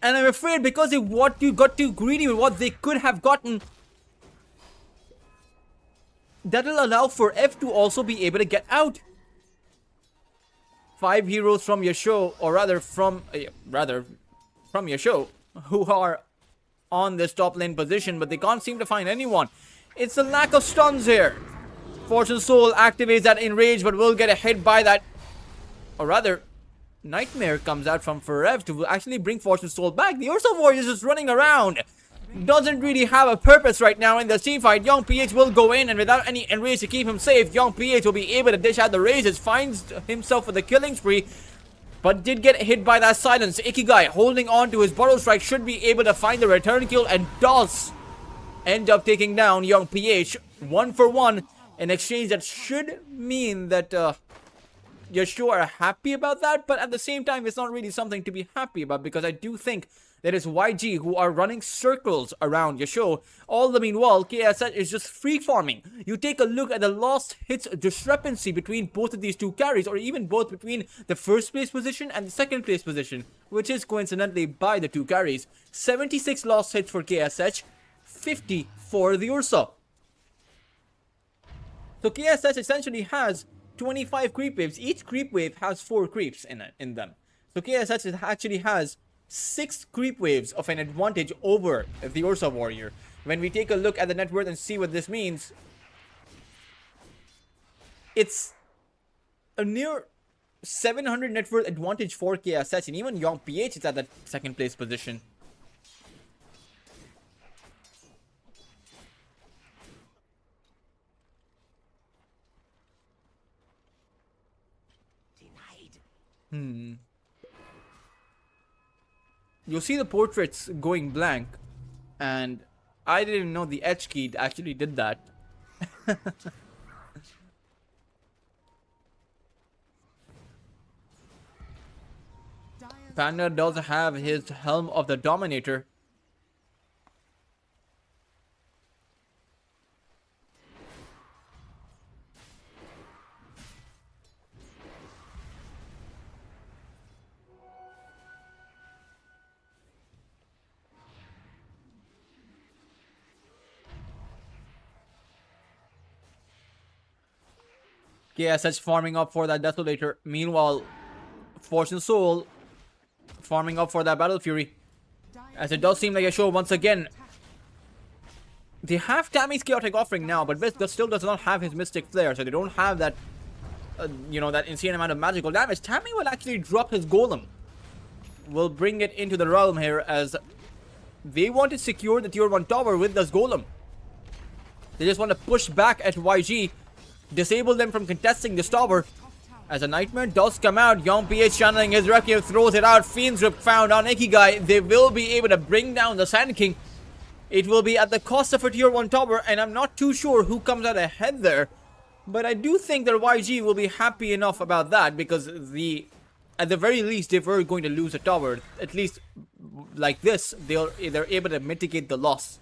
And I'm afraid because they got too greedy with what they could have gotten, that'll allow for F to also be able to get out. 5 heroes from your show, or rather from your show, who are on this top lane position, but they can't seem to find anyone. It's a lack of stuns here. Fortune Soul activates that Enrage, but will get hit by that. Or rather, Nightmare comes out from Forev to actually bring Fortune Soul back. The Ursa Warrior is just running around. Doesn't really have a purpose right now in the team fight. Young PH will go in, and without any Enrage to keep him safe, Young PH will be able to dish out the raises, finds himself with a killing spree, but did get hit by that silence. Ikigai, holding on to his Burrow Strike, should be able to find the return kill, and does end up taking down Young PH 1 for 1. An exchange that should mean that Yasuo are happy about that, but at the same time, it's not really something to be happy about, because I do think that it's YG who are running circles around Yasuo. All the meanwhile, KSH is just free farming. You take a look at the lost hits discrepancy between both of these two carries, or even both between the first place position and the second place position, which is coincidentally by the two carries. 76 lost hits for KSH, 50 for the Ursa. So KSH essentially has 25 creep waves. Each creep wave has 4 creeps in them. So KSH actually has 6 creep waves of an advantage over the Ursa Warrior. When we take a look at the net worth and see what this means, it's a near 700 net worth advantage for KSH, and even Young PH is at that second place position. You'll see the portraits going blank, and I didn't know the edge key actually did that. Panda does have his Helm of the Dominator. KSH farming up for that Desolator. Meanwhile, Fortune Soul farming up for that Battle Fury. As it does seem like a show once again. They have Tammy's Chaotic Offering now, but Bisque still does not have his Mystic Flare, so they don't have that, that insane amount of magical damage. Tammy will actually drop his Golem. Will bring it into the realm here, as they want to secure the tier 1 tower with this Golem. They just want to push back at YG. Disable them from contesting this tower. As a Nightmare does come out, Young PH channeling his Requiem, throws it out. Fiend's Grip found on Ikigai. They will be able to bring down the Sand King. It will be at the cost of a tier 1 tower, and I'm not too sure who comes out ahead there. But I do think that YG will be happy enough about that, because at the very least, if we're going to lose a tower, at least like this, they're able to mitigate the loss.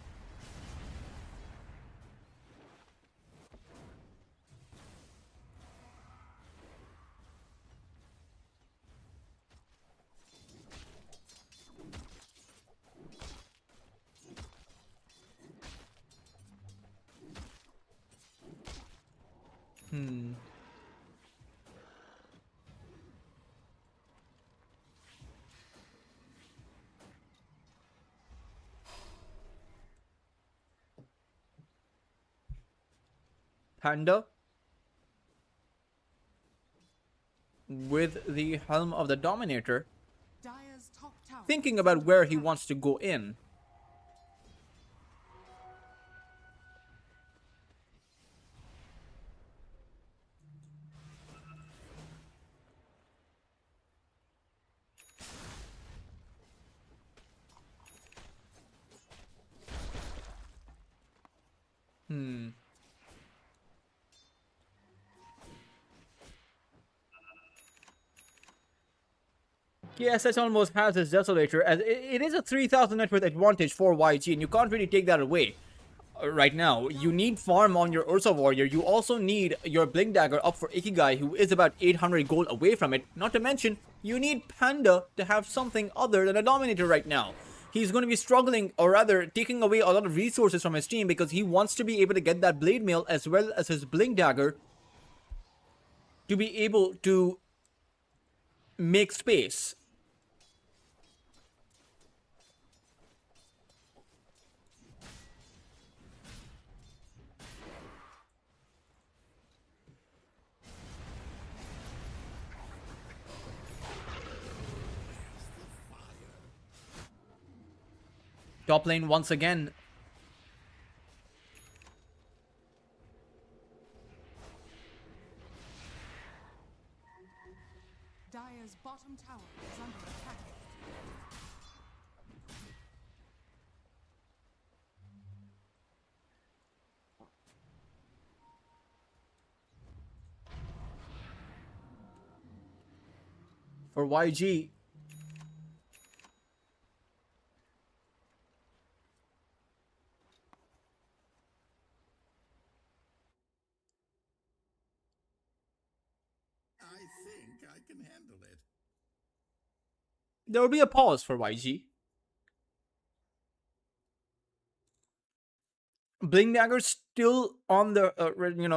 Panda with the Helm of the Dominator, Dire's top tower. thinking about where he wants to go in. KSH almost has his Desolator, as it is a 3000 net worth advantage for YG, and you can't really take that away right now. You need farm on your Ursa Warrior. You also need your Blink Dagger up for Ikigai, who is about 800 gold away from it. Not to mention, you need Panda to have something other than a Dominator right now. He's going to be struggling, or rather taking away a lot of resources from his team, because he wants to be able to get that Blade Mail as well as his Blink Dagger to be able to make space. Top lane once again. Dire's bottom tower is under attack. For YG, I think I can handle it. there will be a pause for YG. Blink Dagger's still on the,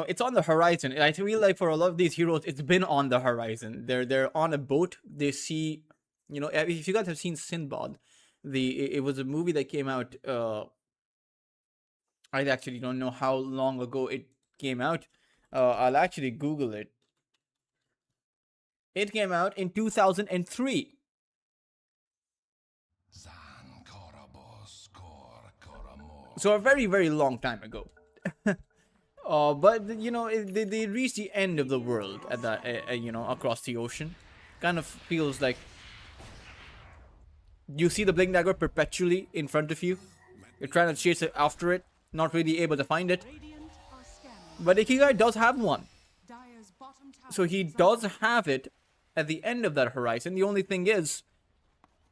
it's on the horizon. I feel like for a lot of these heroes, it's been on the horizon. They're on a boat. They see, if you guys have seen Sinbad, it was a movie that came out. I actually don't know how long ago it came out. I'll actually Google it. It came out in 2003. So a very, very long time ago. But, they reached the end of the world at that, across the ocean. Kind of feels like you see the Blink Dagger perpetually in front of you. You're trying to chase it after it, not really able to find it. Radiant are scanning. But Ikigai does have one. Dire's bottom tower So he is does under have it at the end of that horizon. The only thing is,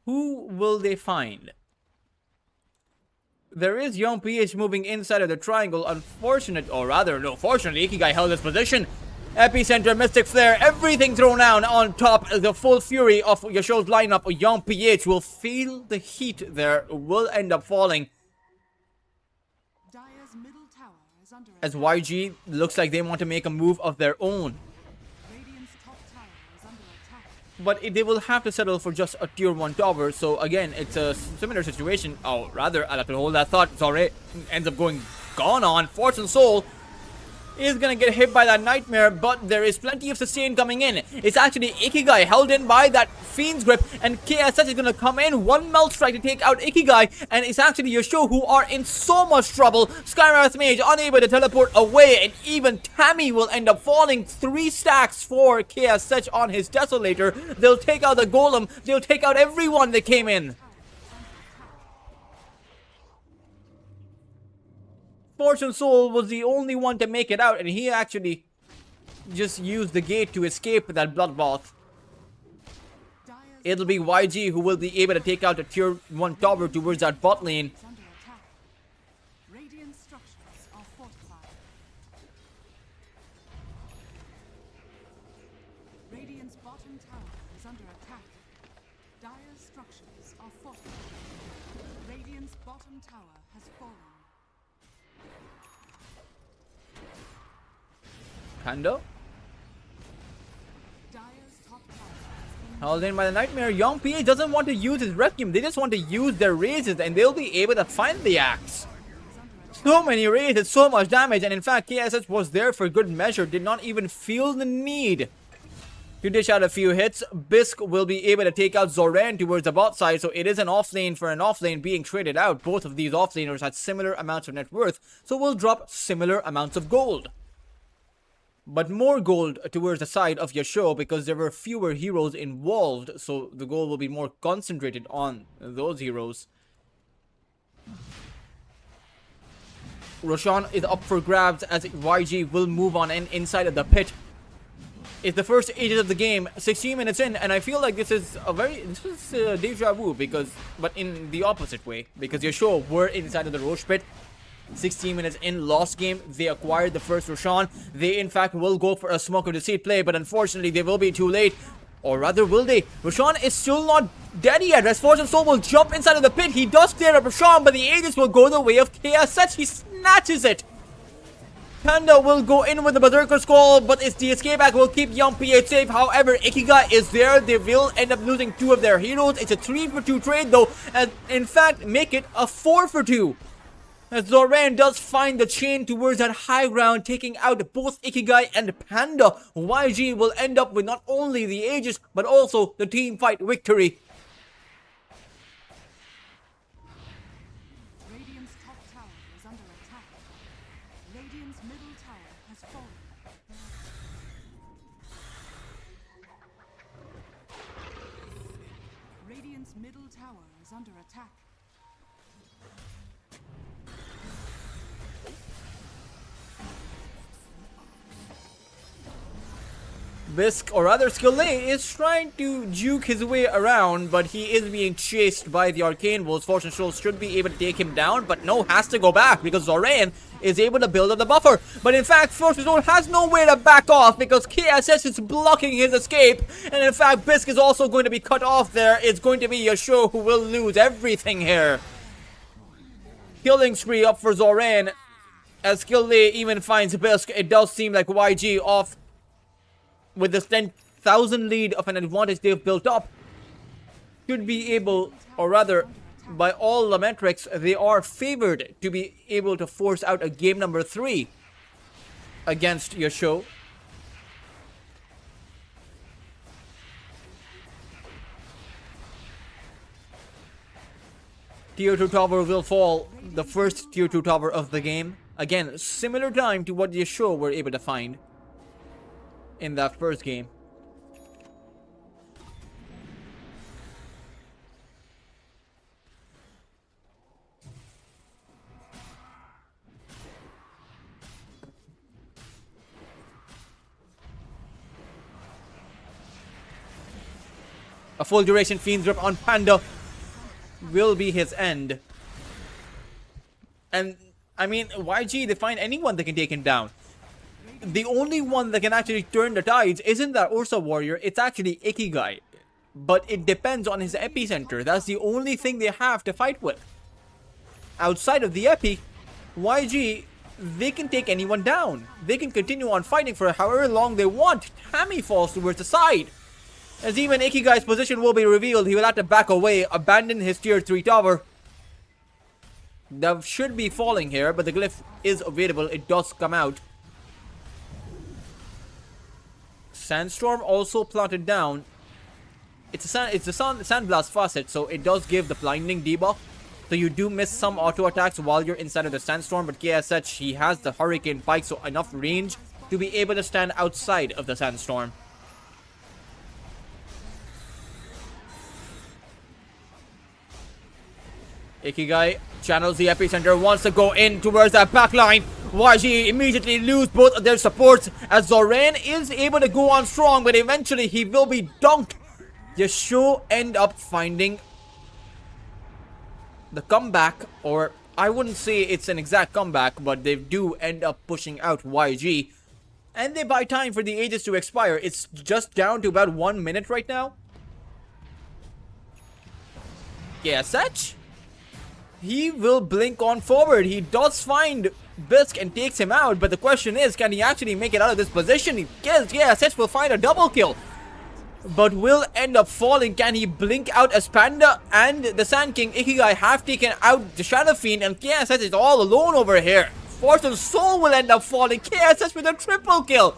who will they find? There is young PH moving inside of the triangle. Fortunately, Ikigai held his position. Epicenter, Mystic Flare, everything thrown down on top. The full fury of Yasho's lineup. Young PH will feel the heat there, will end up falling. Dire's middle tower is under As attack. YG looks like they want to make a move of their own. Radiant's top tower is under attack. But they will have to settle for just a tier 1 tower. So again, it's a similar situation. Oh, rather, I'll have to hold that thought. Sorry, ends up going gone on. Fortune Soul is gonna get hit by that nightmare, but there is plenty of sustain coming in. It's actually Ikigai held in by that Fiend's Grip, and KSH is gonna come in. One Melt Strike to take out Ikigai, and it's actually Yasho who are in so much trouble. Skywrath Mage unable to teleport away, and even Tammy will end up falling. 3 stacks for KSH on his Desolator. They'll take out the Golem. They'll take out everyone that came in. Fortune Soul was the only one to make it out, and he actually just used the gate to escape that bloodbath. Dire's It'll be YG who will be able to take out the tier 1 tower towards that bot lane. is under attack. Radiant structures are fortified. Radiant's bottom tower is under attack. Dire's structures are fortified. Radiant's bottom tower has fallen. Panda Dire's top tower has been held in by the nightmare. Young PH doesn't want to use his Requiem. They just want to use their raises, and they'll be able to find the axe. So many raises, so much damage, and in fact, KSH was there for good measure. Did not even feel the need to dish out a few hits. Bisque will be able to take out Zoran towards the bot side, so it is an offlane for an offlane being traded out. Both of these offlaners had similar amounts of net worth, so will drop similar amounts of gold. But more gold towards the side of Yasho because there were fewer heroes involved, so the gold will be more concentrated on those heroes. Roshan is up for grabs as YG will move on in inside of the pit. It's the first ages of the game, 16 minutes in, and I feel like this is deja vu but in the opposite way, because YACHE were inside of the Roche pit. 16 minutes in, lost game. They acquired the first Roshan. They in fact will go for a smoke of deceit play, but unfortunately they will be too late. Or rather, will they? Roshan is still not dead yet. As Force and Soul will jump inside of the pit. He does clear up Roshan, but the Aegis will go the way of KSH. He snatches it. Panda will go in with the Berserker Skull, but it's the escape back will keep Young PH safe. However, Ikigai is there. They will end up losing 2 of their heroes. It's a 3-for-2 trade though, and in fact make it a 4-for-2. As Zoran does find the chain towards that high ground, taking out both Ikigai and Panda. YG will end up with not only the Aegis, but also the team fight victory. Radiant's top tower is under attack. Radiant's middle tower has fallen. Radiant's middle tower is under attack. Bisk, or rather Skillay, is trying to juke his way around, but he is being chased by the Arcane Wolves. Fortune Show should be able to take him down, but no, has to go back because Zoran is able to build up the buffer. But in fact, Fortune Show has nowhere to back off because KSS is blocking his escape. And in fact, Bisk is also going to be cut off there. It's going to be YACHE who will lose everything here. Killing spree up for Zoran. As Skillay even finds Bisk, it does seem like YG off with this 10,000 lead of an advantage they've built up, should be able, or rather, by all the metrics, they are favored to be able to force out a game number 3 against YACHE. Tier 2 tower will fall, the first tier 2 tower of the game. Again, similar time to what YACHE were able to find in that first game. A full duration Fiend's Grip on Panda will be his end. And I mean, YG, they find anyone that can take him down. The only one that can actually turn the tides isn't that Ursa warrior, it's actually Ikigai. But it depends on his epicenter. That's the only thing they have to fight with. Outside of the epi, YG, they can take anyone down. They can continue on fighting for however long they want. Tammy falls towards the side. As even Ikigai's position will be revealed, he will have to back away, abandon his tier 3 tower. That should be falling here, but the glyph is available. It does come out. Sandstorm also planted down. It's a Sandblast facet, so it does give the blinding debuff. So you do miss some auto attacks while you're inside of the Sandstorm, but KSH, he has the Hurricane Pike, so enough range to be able to stand outside of the Sandstorm. Ikigai channels the epicenter, wants to go in towards that backline. YG immediately lose both of their supports as Zoran is able to go on strong, but eventually he will be dunked. YACHE end up finding the comeback, or I wouldn't say it's an exact comeback, but they do end up pushing out YG. And they buy time for the Aegis to expire. It's just down to about 1 minute right now. KSH? He will blink on forward. He does find Bisk and takes him out, but the question is, can he actually make it out of this position? He kills, KSH will find a double kill, but will end up falling. Can he blink out as Panda and the Sand King Ikigai have taken out the Shadow Fiend, and KSH is all alone over here. Fortune Soul will end up falling. KSH with a triple kill,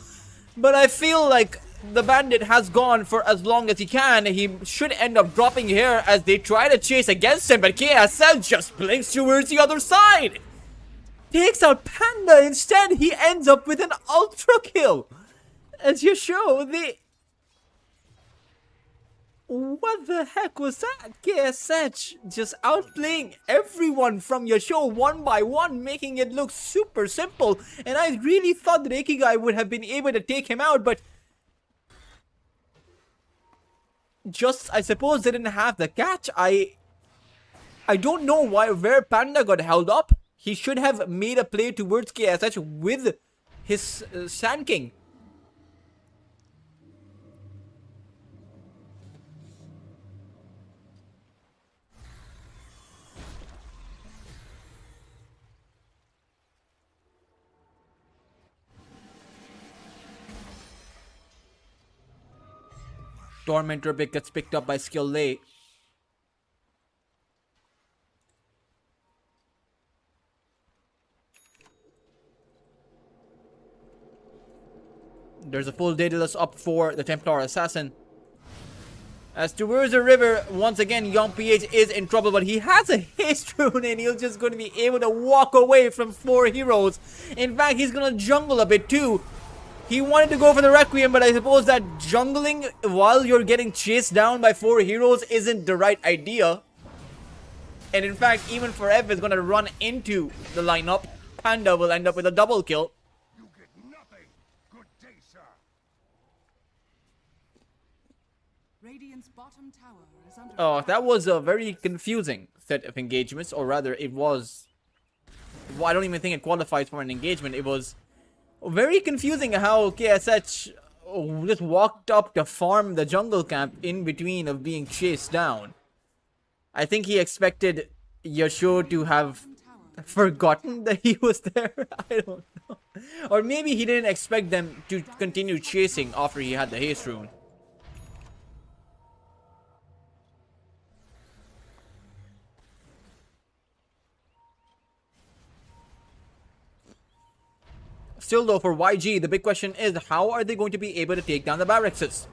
but I feel like the bandit has gone for as long as he can. He should end up dropping here as they try to chase against him, but KSL just blinks towards the other side. Takes out Panda instead. He ends up with an ultra kill. As YACHE, What the heck was that? KSH just outplaying everyone from your show one by one, making it look super simple. And I really thought that Ikigai would have been able to take him out, but just, I suppose, didn't have the catch. I don't know where Panda got held up. He should have made a play towards KSH with his Sand King. Tormentor pick gets picked up by Skill Lay. There's a full Daedalus up for the Templar Assassin. As towards the river, once again, Young PH is in trouble, but he has a haste rune and he's just going to be able to walk away from 4 heroes. In fact, he's going to jungle a bit too. He wanted to go for the Requiem, but I suppose that jungling while you're getting chased down by 4 heroes isn't the right idea. And in fact, even for F is going to run into the lineup. Panda will end up with a double kill. You get nothing. Good day, sir. Radiant's bottom tower is under Oh, attack. that was a very confusing set of engagements, or rather it was... Well, I don't even think it qualifies for an engagement. It was very confusing how KSH just walked up to farm the jungle camp in between of being chased down. I think he expected Yasuo to have forgotten that he was there. I don't know. Or maybe he didn't expect them to continue chasing after he had the haste rune. Still though, for YG, the big question is, how are they going to be able to take down the barracks?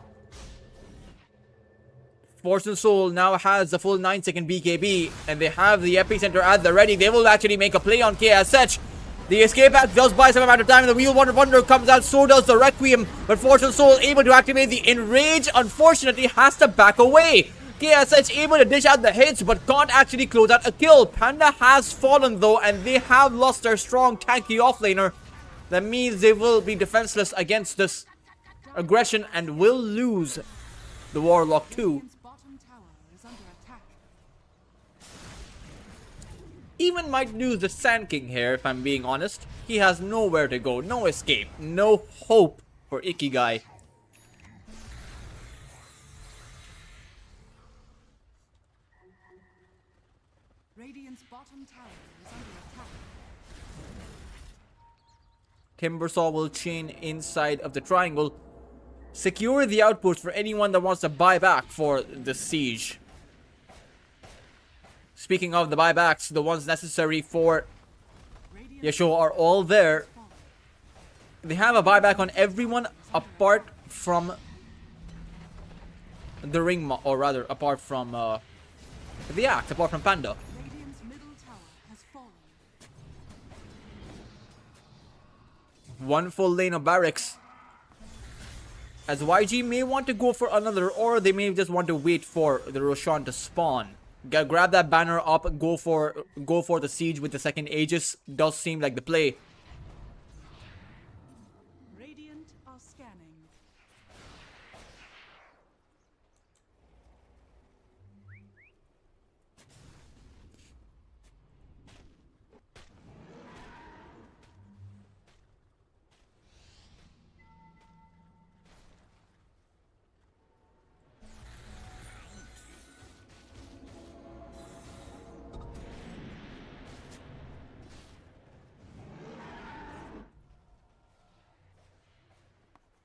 Fortune Soul now has the full 9-second BKB, and they have the epicenter at the ready. They will actually make a play on KSH. The escape act does buy some amount of time, and the Wheel Wonder comes out, so does the Requiem. But Fortune Soul able to activate the Enrage, unfortunately has to back away. KSH able to dish out the hits, but can't actually close out a kill. Panda has fallen though, and they have lost their strong tanky offlaner. That means they will be defenseless against this aggression and will lose the Warlock too. Radiant's bottom tower is under attack. Even might lose the Sand King here, if I'm being honest. He has nowhere to go, no escape, no hope for Ikigai. Radiant's bottom tower is under attack. Timbersaw will chain inside of the triangle. Secure the outpost for anyone that wants to buy back for the siege. Speaking of the buybacks, the ones necessary for Yasuo are all there. They have a buyback on everyone apart from the ring, or rather apart from the act, apart from Panda. Radiant's middle tower has fallen. One full lane of barracks. As YG may want to go for another, or they may just want to wait for the Roshan to spawn. Grab that banner up, go for the siege with the second Aegis. Does seem like the play. Radiant are scanning.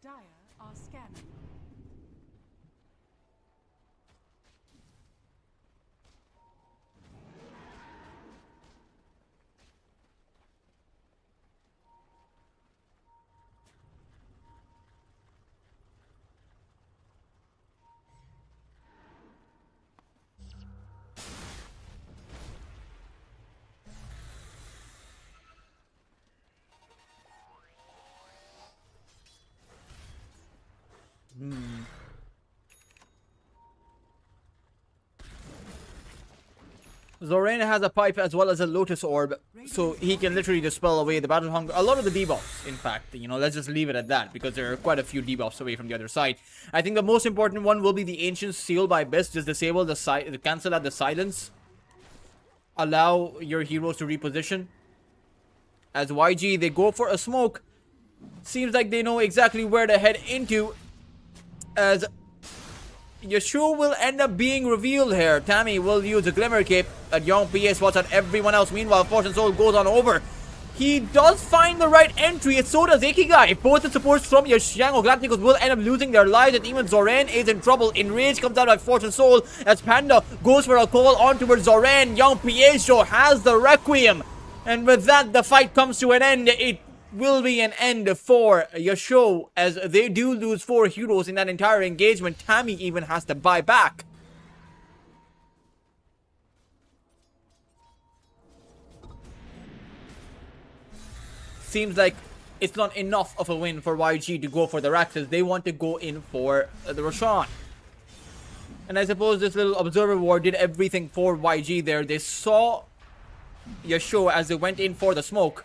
Dire are scanning. Zoran has a pipe as well as a lotus orb, so he can literally dispel away the battle hunger. A lot of the debuffs, in fact. You know, let's just leave it at that, because there are quite a few debuffs away from the other side. I think the most important one will be the Ancient Seal by Abyss. Just disable the cancel out the silence. Allow your heroes to reposition. As YG, they go for a smoke. Seems like they know exactly where to head into. As Yasuo will end up being revealed here. Tammy will use a Glimmer Cape. At Young PA spots out everyone else. Meanwhile, Fortune Soul goes on over. He does find the right entry, and so does Ikigai. Both the supports from Yango Galacticos will end up losing their lives, and even Zoran is in trouble. Enrage comes out by Fortune Soul as Panda goes for a call on towards Zoran. Young Pietro has the Requiem. And with that, the fight comes to an end. It will be an end for Yasuo, as they do lose 4 heroes in that entire engagement. Tammy even has to buy back. Seems like it's not enough of a win for YG to go for the Raxus. They want to go in for the Roshan. And I suppose this little Observer War did everything for YG there. They saw Yasuo as they went in for the smoke.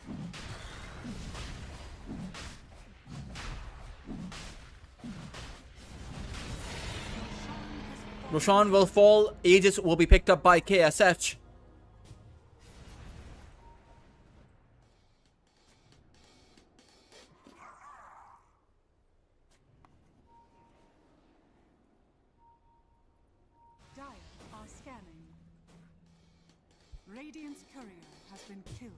Roshan will fall. Aegis will be picked up by KSH. Dire are scanning. Radiant's courier has been killed.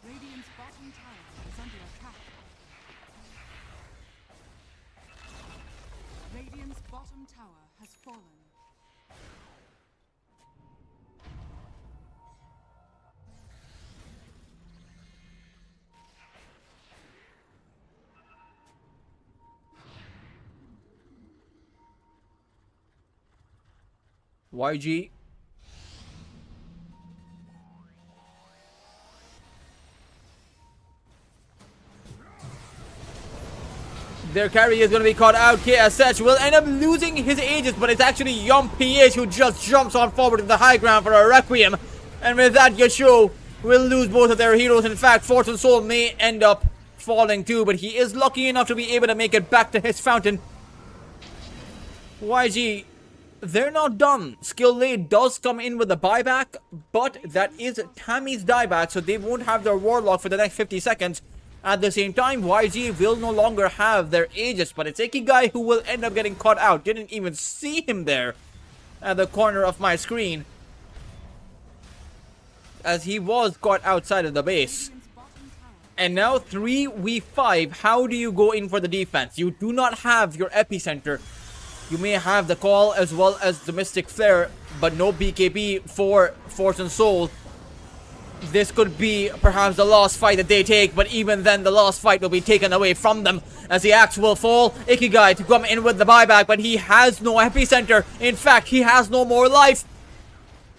Radiant's bottom tower is under attack. Radiant's bottom tower has fallen. YG. Their carry is going to be caught out. KSH will end up losing his Aegis, but it's actually Yum PH who just jumps on forward to the high ground for a Requiem. And with that, Yasuo will lose both of their heroes. In fact, Fortune Soul may end up falling too, but he is lucky enough to be able to make it back to his fountain. YG, they're not done. Skill Lane does come in with the buyback, but that is Tammy's dieback, so they won't have their Warlock for the next 50 seconds. At the same time, YG will no longer have their Aegis, but it's Ikigai who will end up getting caught out. Didn't even see him there at the corner of my screen, as he was caught outside of the base. And now 3v5. How do you go in for the defense? You do not have your epicenter. You may have the call as well as the Mystic Flare, but no BKB for Fortune Soul. This could be perhaps the last fight that they take, but even then the last fight will be taken away from them, as the axe will fall. Ikigai to come in with the buyback, but he has no epicenter. In fact, he has no more life.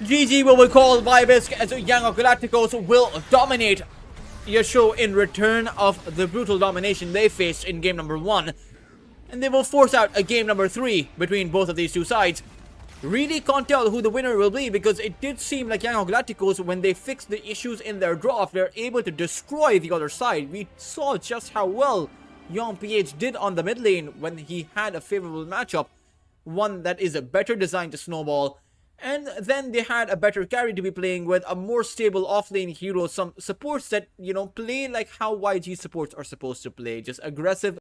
GG will be called by Bisk, as Yango Galacticos will dominate Yasuo in return of the brutal domination they faced in game number 1. And they will force out a game number 3 between both of these two sides. Really can't tell who the winner will be, because it did seem like Yango Galacticos, when they fixed the issues in their draft, they're able to destroy the other side. We saw just how well Young PH did on the mid lane when he had a favorable matchup. One that is a better designed to snowball. And then they had a better carry to be playing with, a more stable offlane hero, some supports that, you know, play like how YG supports are supposed to play. Just aggressive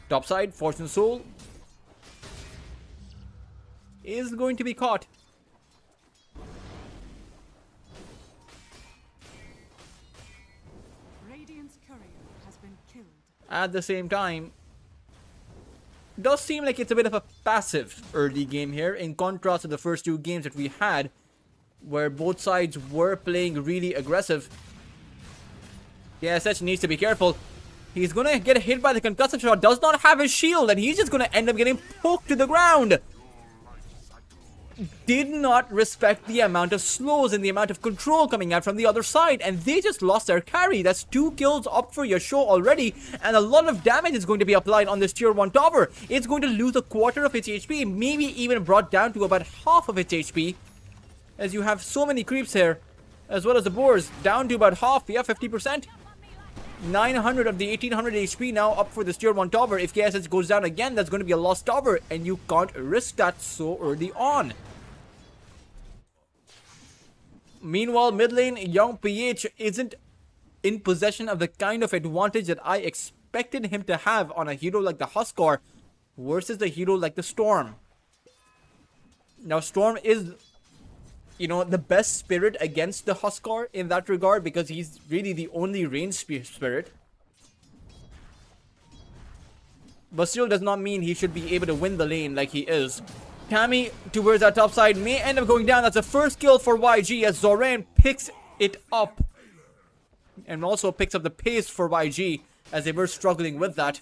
Top side, Fortune Soul is going to be caught. Radiant's courier has been killed. At the same time, does seem like it's a bit of a passive early game here in contrast to the first two games that we had, where both sides were playing really aggressive. YACHE needs to be careful. He's gonna get hit by the concussive shot, does not have his shield, and he's just gonna end up getting poked to the ground. Did not respect the amount of slows and the amount of control coming out from the other side, and they just lost their carry. That's 2 kills up for your show already, and a lot of damage is going to be applied on this tier 1 tower. It's going to lose a quarter of its HP, maybe even brought down to about half of its HP, as you have so many creeps here, as well as the boars, down to about half, yeah, 50%. 900 of the 1800 HP now up for this tier 1 tower. If YACHE goes down again, that's going to be a lost tower, and you can't risk that so early on. Meanwhile, mid lane, young PH isn't in possession of the kind of advantage that I expected him to have on a hero like the Huskar versus the hero like the Storm. Now, Storm is, you know, the best spirit against the Huskar in that regard, because he's really the only ranged spirit. But still does not mean he should be able to win the lane like he is. Cammy towards our top side may end up going down. That's the first kill for YG as Zoran picks it up. And also picks up the pace for YG as they were struggling with that.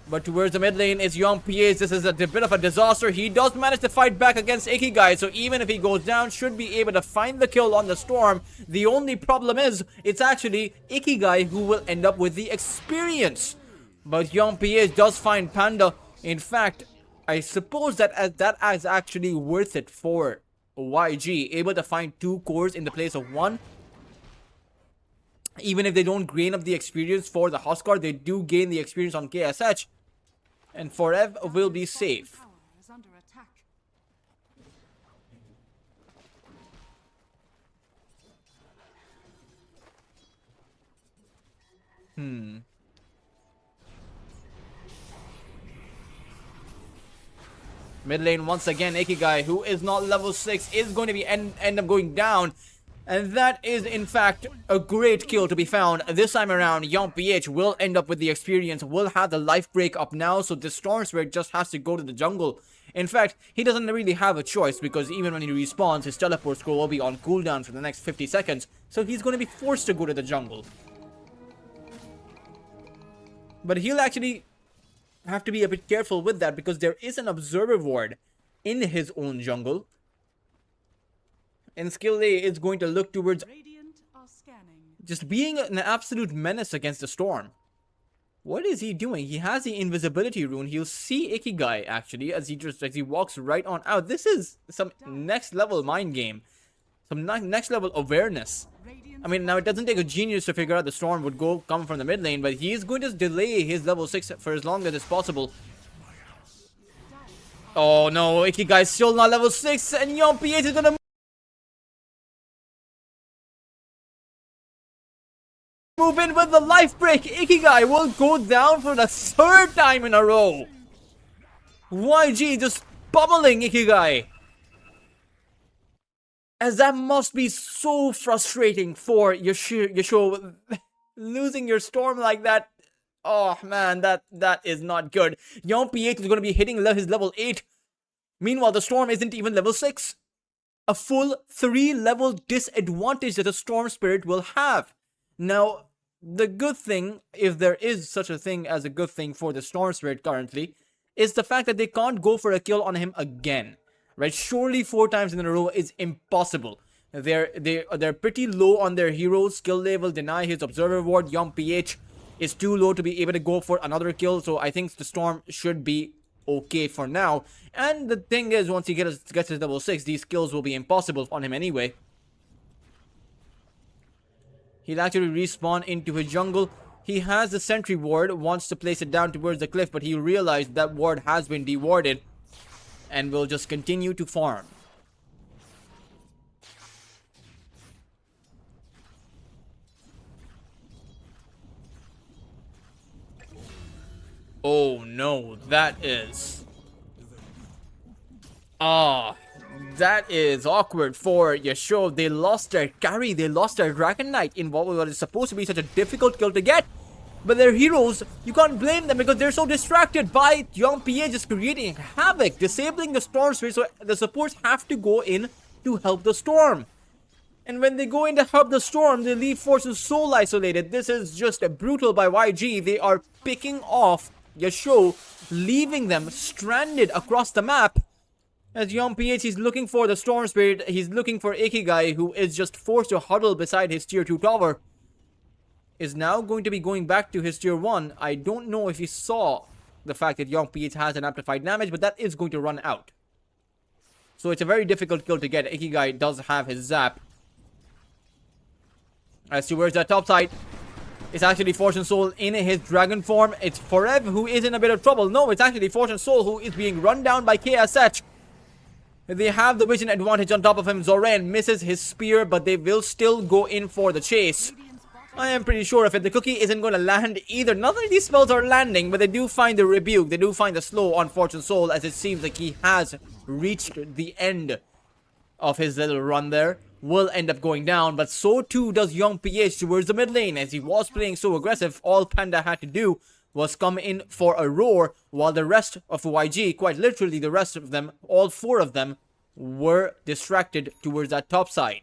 But towards the mid lane is young PH. This is a bit of a disaster. He does manage to fight back against Ikigai, so even if he goes down, should be able to find the kill on the Storm. The only problem is, it's actually Ikigai who will end up with the experience. But young PH does find Panda. In fact, I suppose that that is actually worth it for YG. Able to find 2 cores in the place of 1. Even if they don't gain up the experience for the Huskar, they do gain the experience on KSH. And Forev will be safe. Tower is under attack. Mid lane once again, Ikigai, who is not level 6, is going to be end up going down. And that is in fact a great kill to be found. This time around, young PH will end up with the experience, will have the life break up now, so this Storm Spirit just has to go to the jungle. In fact, he doesn't really have a choice, because even when he respawns, his teleport scroll will be on cooldown for the next 50 seconds. So he's going to be forced to go to the jungle. But he'll actually have to be a bit careful with that, because there is an observer ward in his own jungle. And skill A is going to look towards Radiant are scanning. just being an absolute menace against the Storm. What is he doing? He has the invisibility rune. He'll see Ikigai actually as he walks right on out. This is some next level mind game. Some next level awareness. I mean, now it doesn't take a genius to figure out the Storm would come from the mid lane, but he is going to delay his level 6 for as long as is possible. Oh no, Ikigai's still not level 6, and young PH is gonna move in with the life break. Ikigai will go down for the 3rd time in a row. YG just pummeling Ikigai. As that must be so frustrating for your show. Losing your Storm like that. Oh man, that is not good. Young PH is going to be hitting his level 8. Meanwhile, the Storm isn't even level 6. A full 3 level disadvantage that the Storm Spirit will have. Now, the good thing, if there is such a thing as a good thing for the Storm Spirit currently, is the fact that they can't go for a kill on him again. Right? Surely 4 times in a row is impossible. They're pretty low on their hero skill level. Deny his observer ward. Young PH is too low to be able to go for another kill. So I think the Storm should be okay for now. And the thing is, once he gets his level 6, these kills will be impossible on him anyway. He'll actually respawn into his jungle. He has the sentry ward, wants to place it down towards the cliff, but he realized that ward has been dewarded and will just continue to farm. Oh no, that is... Ah, that is awkward for YACHE. They lost their carry, they lost their Dragon Knight in what is supposed to be such a difficult kill to get. But their heroes, you can't blame them because they're so distracted by YACHE just creating havoc, disabling the Storm Spirit, so the supports have to go in to help the Storm. And when they go in to help the Storm, they leave Fortune Soul isolated. This is just brutal by YG. They are picking off YACHE, leaving them stranded across the map. As YACHE, he's looking for the Storm Spirit. He's looking for Ikigai, who is just forced to huddle beside his tier 2 tower. Is now going to be going back to his tier 1. I don't know if he saw the fact that YACHE has an amplified damage, but that is going to run out. So it's a very difficult kill to get. Ikigai does have his zap. As to where's that top side, it's actually Fortune Soul in his dragon form. It's Forev who is in a bit of trouble. No, it's actually Fortune Soul who is being run down by KSH. They have the vision advantage on top of him. Zoran misses his spear, but they will still go in for the chase. I am pretty sure if the cookie isn't going to land either. None of these spells are landing, but they do find the rebuke. They do find the slow on Fortune Soul, as it seems like he has reached the end of his little run there. Will end up going down, but so too does YACHE towards the mid lane. As he was playing so aggressive, all Panda had to do was come in for a roar, while the rest of YG, quite literally the rest of them, all 4 of them, were distracted towards that top side.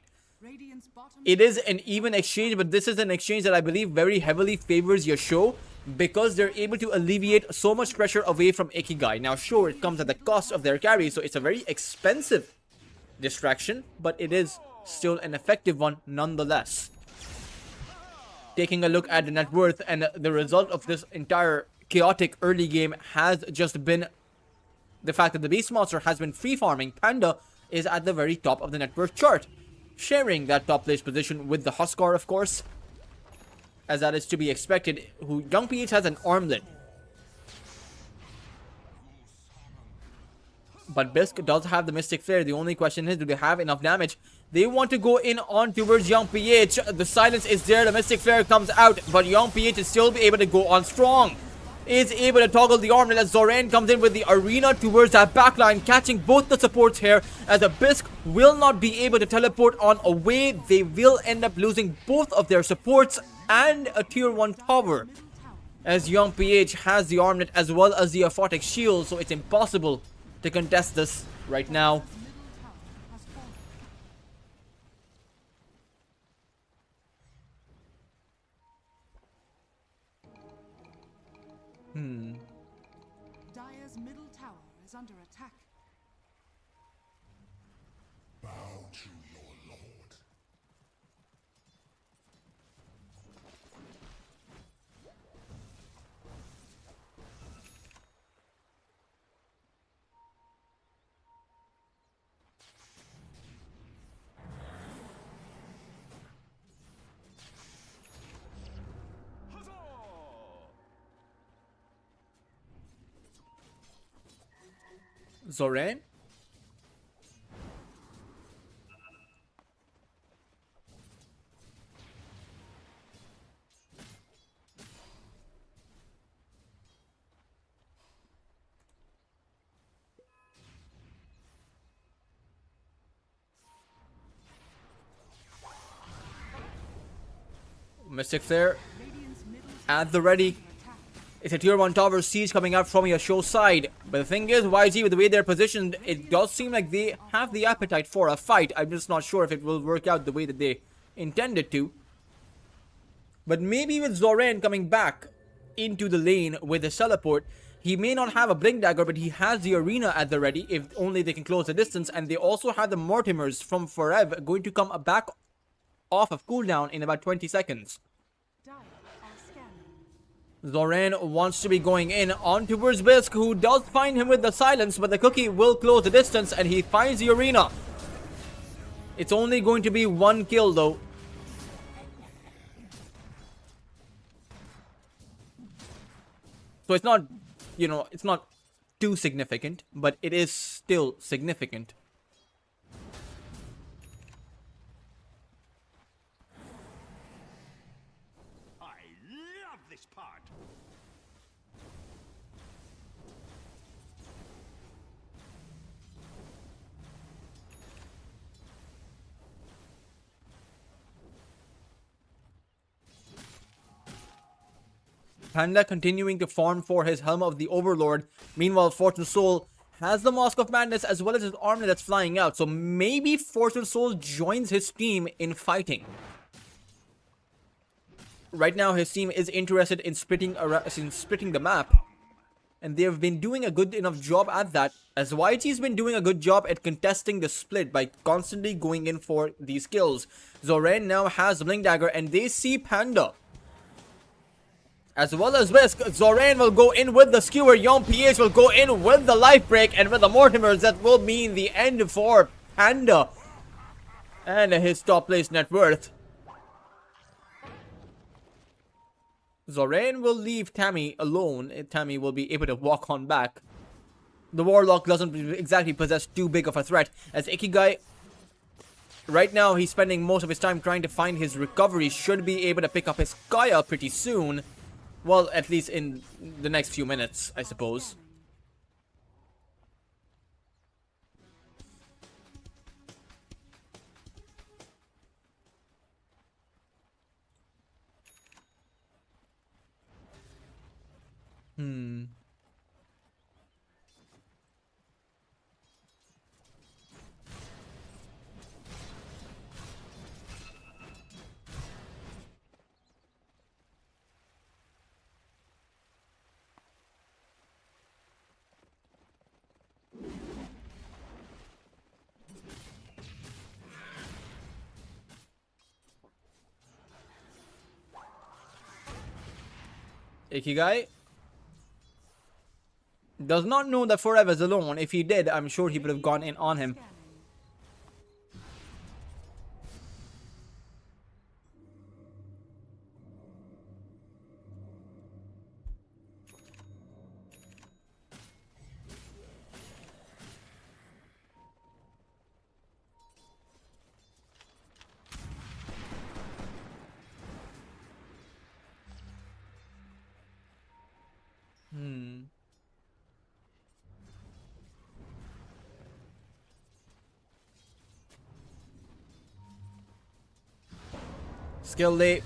It is an even exchange, but this is an exchange that I believe very heavily favors YACHE, because they're able to alleviate so much pressure away from Ikigai. Now sure, it comes at the cost of their carry, so it's a very expensive distraction, but it is still an effective one nonetheless. Taking a look at the net worth, and the result of this entire chaotic early game has just been the fact that the beast monster has been free farming. Panda is at the very top of the net worth chart, sharing that top place position with the Huskar, of course, as that is to be expected. Who YACHE has an armlet, but Bisk does have the Mystic Flare. The only question is, do they have enough damage? They want to go in on towards YACHE. The silence is there. The Mystic Flare comes out, but YACHE is still be able to go on strong. Is able to toggle the armlet as Zoran comes in with the arena towards that backline, catching both the supports here, as the Bisk will not be able to teleport on away. They will end up losing both of their supports and a tier 1 tower, as YACHE has the armlet as well as the aphotic shield, so it's impossible to contest this right now. Dire's middle tower is under attack. Bow to your lord. Zoran? Mystic Flare at the ready. It's a tier 1 tower siege coming out from YACHE side. But the thing is, YG, with the way they're positioned, it does seem like they have the appetite for a fight. I'm just not sure if it will work out the way that they intended to. But maybe with Zoran coming back into the lane with the teleport, he may not have a Blink Dagger, but he has the arena at the ready, if only they can close the distance. And they also have the Mortimers from Forev going to come back off of cooldown in about 20 seconds. Zoran wants to be going in on towards Bisk, who does find him with the silence, but the cookie will close the distance and he finds the arena. It's only going to be 1 kill though. So it's not, you know, it's not too significant, but it is still significant. I love this part. Panda continuing to farm for his Helm of the Overlord. Meanwhile, Fortune Soul has the Mask of Madness as well as his armlet that's flying out. So maybe Fortune Soul joins his team in fighting. Right now, his team is interested in splitting the map. And they've been doing a good enough job at that. As YG's been doing a good job at contesting the split by constantly going in for these kills. Zoran now has Blink Dagger and they see Panda. As well as Whisk, Zoran will go in with the skewer. YACHE will go in with the life break. And with the Mortimers, that will mean the end for Panda. And his top place net worth. Zoran will leave Tammy alone. Tammy will be able to walk on back. The Warlock doesn't exactly possess too big of a threat. As Ikigai, right now, he's spending most of his time trying to find his recovery. Should be able to pick up his Kaya pretty soon. Well, at least in the next few minutes, I suppose. Ikigai does not know that Forever is alone. If he did, I'm sure he would have gone in on him. Skilly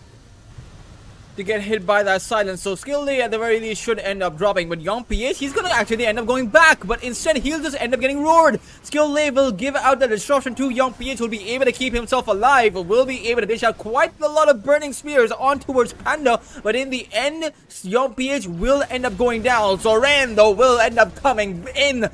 to get hit by that silence. So Skilly at the very least should end up dropping. But YACHE, he's gonna actually end up going back. But instead he'll just end up getting roared. Skilly will give out the disruption to YACHE, who'll be able to keep himself alive. Will be able to dish out quite a lot of burning spears on towards Panda. But in the end, YACHE will end up going down. Zoran though will end up coming in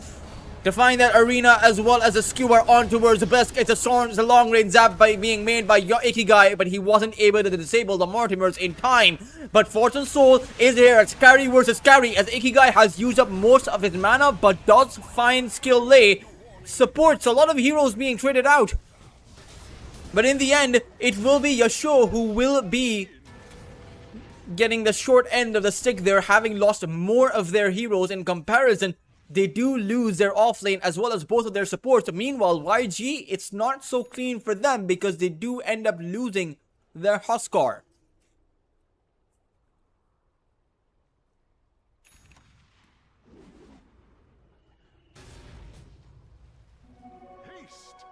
to find that arena as well as a skewer on towards the best. It's a long range zap by being made by Ikigai, but he wasn't able to disable the Mortimers in time. But Fortune Soul is here. It's carry versus carry as Ikigai has used up most of his mana but does find Skill Lay supports a lot of heroes being traded out. But in the end, it will be YACHE who will be getting the short end of the stick there, having lost more of their heroes in comparison. They do lose their offlane as well as both of their supports. Meanwhile, YG, it's not so clean for them because they do end up losing their Huskar. Haste.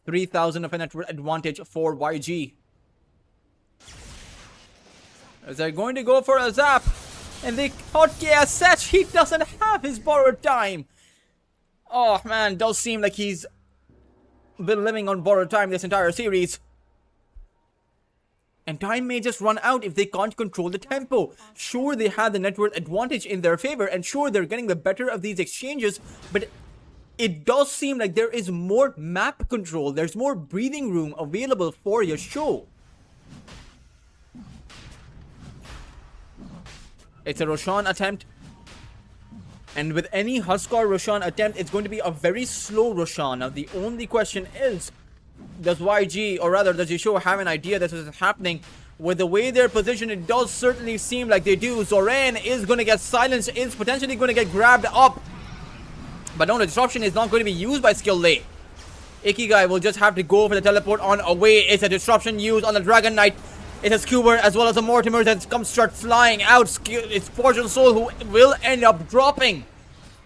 3,000 of a network advantage for YG. As they're going to go for a zap. And they thought, yeah, Seth, he doesn't have his borrowed time. Oh man, does seem like he's been living on borrowed time this entire series. And time may just run out if they can't control the tempo. Sure, they have the network advantage in their favor, and sure, they're getting the better of these exchanges, but it does seem like there is more map control. There's more breathing room available for YACHE. It's a Roshan attempt. And with any Huskar Roshan attempt, it's going to be a very slow Roshan. Now, the only question is, does YG, or rather, does YACHE have an idea that this is happening? With the way they're positioned, it does certainly seem like they do. Zoran is going to get silenced, is potentially going to get grabbed up. But no, the disruption is not going to be used by Skill Lay. Ikigai will just have to go for the teleport on away. It's a disruption used on the Dragon Knight. It's a skewer as well as a Mortimer that comes start flying out. It's Fortune Soul who will end up dropping.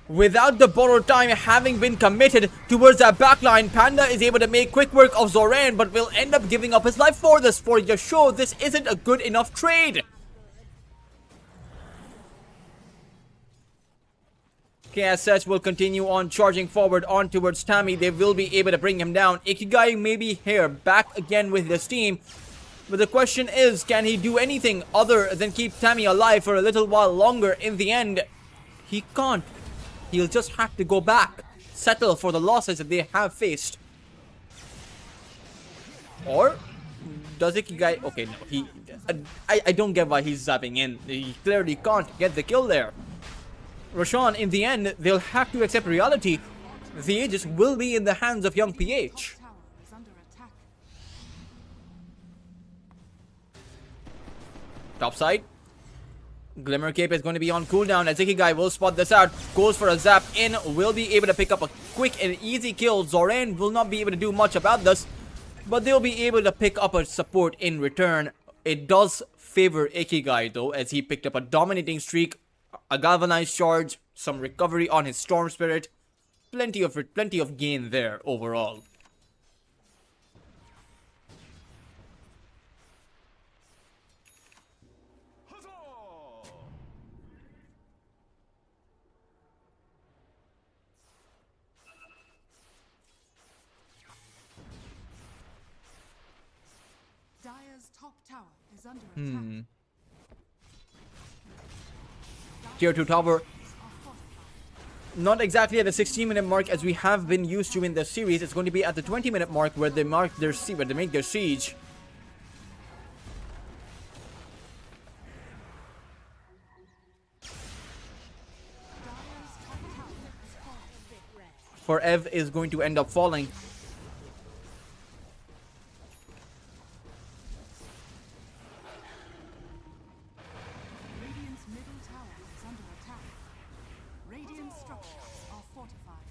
Without the borrowed time having been committed towards that backline, Panda is able to make quick work of Zoran, but will end up giving up his life for this. For Yasho, this isn't a good enough trade. KSS will continue on charging forward on towards Tammy. They will be able to bring him down. Ikigai may be here, back again with his team. But the question is, can he do anything other than keep Tammy alive for a little while longer? In the end, he can't. He'll just have to go back, settle for the losses that they have faced. Or does Ikigai... Okay, no, he... I don't get why he's zapping in. He clearly can't get the kill there. Roshan, in the end, they'll have to accept reality. The Aegis will be in the hands of young PH. Tower is under attack. Top side. Glimmer Cape is going to be on cooldown as Ikigai will spot this out. Goes for a zap in. Will be able to pick up a quick and easy kill. Zoran will not be able to do much about this, but they'll be able to pick up a support in return. It does favor Ikigai though, as he picked up a dominating streak, a galvanized charge, some recovery on his Storm Spirit. Plenty of gain there overall. Dire's top tower is under attack. Tier 2 tower, Are fortified. not exactly at the 16-minute mark as we have been used to in the series. It's going to be at the 20-minute mark where they make their siege. Dire's top tower is falling. For Ev is going to end up falling. Radiant's middle tower is under attack. Radiant structures are fortified.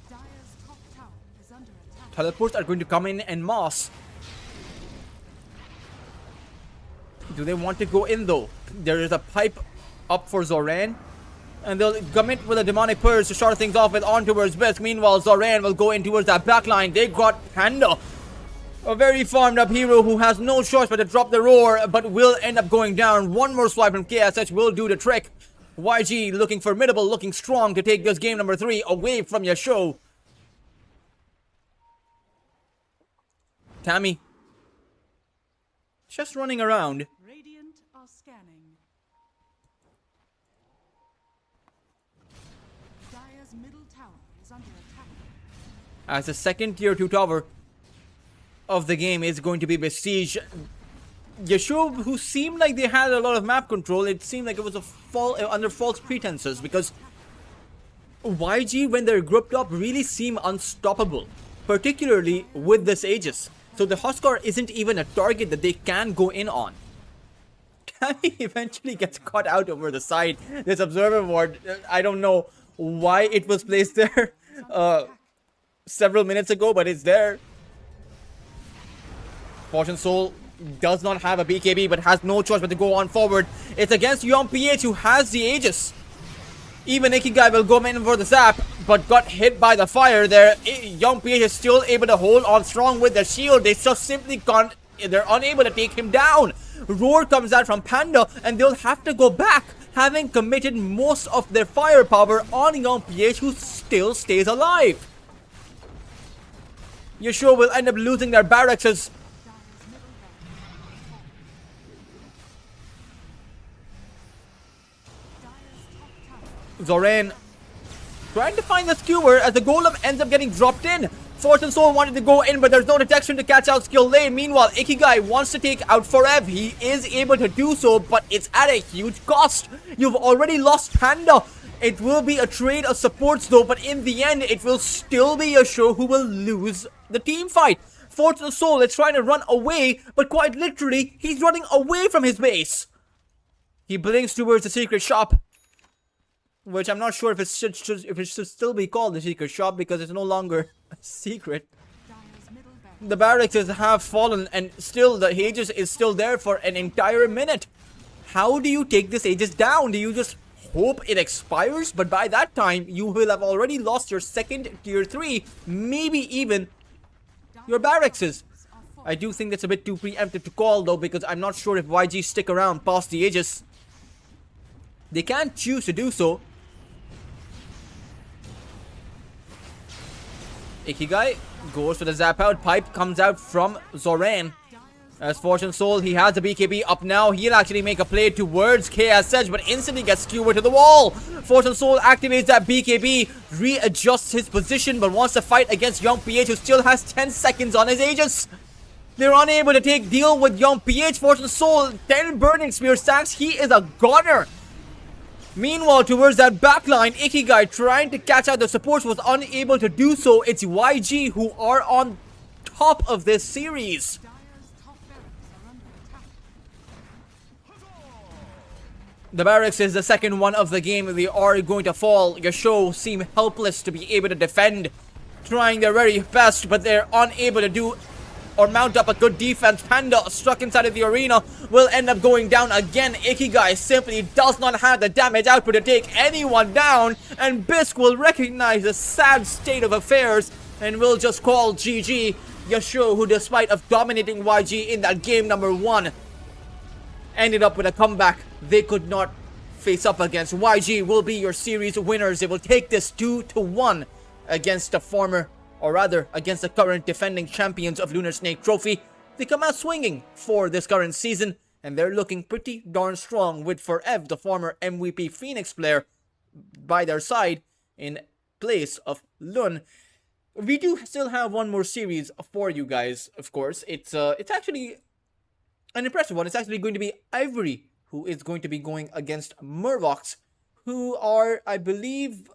Dire's top tower is under attack. Teleports are going to come in en masse. Do they want to go in though? There is a pipe up for Zoran, and they'll commit with a demonic purge to start things off with on towards Bisk. Meanwhile, Zoran will go in towards that backline. They got Panda, a very farmed up hero who has no choice but to drop the roar, but will end up going down. One more swipe from KSH will do the trick. YG looking formidable, looking strong to take this game number 3 away from Yasho. Tammy, just running around. Radiant are scanning. Dire's middle tower is under attack. As the second tier 2 tower of the game is going to be besieged. Yasho, who seemed like they had a lot of map control, it seemed like it was under false pretenses, because YG, when they're grouped up, really seem unstoppable, particularly with this Aegis. So the Huskar isn't even a target that they can go in on. Tammy eventually gets caught out over the side. This observer ward, I don't know why it was placed there several minutes ago, but it's there. Fortune Soul does not have a BKB, but has no choice but to go on forward. It's against Young PH, who has the Aegis. Even Ikigai will go in for the zap, but got hit by the fire there. Young PH is still able to hold on strong with the shield. They just simply can't, they're unable to take him down. Roar comes out from Panda, and they'll have to go back, having committed most of their firepower on Young PH, who still stays alive. Yasho will end up losing their barracks as Zoran trying to find the skewer as the golem ends up getting dropped in. Fortune Soul wanted to go in, but there's no detection to catch out skill lane. Meanwhile, Ikigai wants to take out Forev. He is able to do so, but it's at a huge cost. You've already lost Panda. It will be a trade of supports though, but in the end, it will still be Yasho who will lose the team fight. Fortune Soul is trying to run away, but quite literally, he's running away from his base. He blinks towards the secret shop, which I'm not sure if it should still be called the secret shop, because it's no longer a secret. Dire's middle barracks. The barracks have fallen, and still the Aegis is still there for an entire minute. How do you take this Aegis down? Do you just hope it expires, but by that time, you will have already lost your second tier 3, maybe even your barracks. I do think that's a bit too preemptive to call though, because I'm not sure if YG stick around past the Aegis. They can choose to do so. Ikigai goes for the zap out. Pipe comes out from Zoran. As Fortune Soul, he has the BKB up now. He'll actually make a play towards KSH, but instantly gets skewered to the wall. Fortune Soul activates that BKB, readjusts his position, but wants to fight against Young PH, who still has 10 seconds on his Aegis. They're unable to deal with Young PH. Fortune Soul, 10 burning spear stacks. He is a gunner. Meanwhile, towards that backline, Ikigai trying to catch out the supports was unable to do so. It's YG who are on top of this series. The barracks is the second one of the game. They are going to fall. YACHE seem helpless to be able to defend. Trying their very best, but they're unable to do or mount up a good defense. Panda stuck inside of the arena will end up going down again. Ikigai simply does not have the damage output to take anyone down, and Bisque will recognize the sad state of affairs and will just call GG. YACHE, who despite of dominating YG in that game number 1, ended up with a comeback they could not face up against. YG will be your series winners. They will take this 2-1 against the former, or rather against the current defending champions of Lunar Snake Trophy. They come out swinging for this current season, and they're looking pretty darn strong with Forev, the former MVP Phoenix player, by their side in place of Lun. We do still have one more series for you guys, of course. It's actually an impressive one. It's actually going to be Ivory, who is going to be going against Murvox, who are, I believe,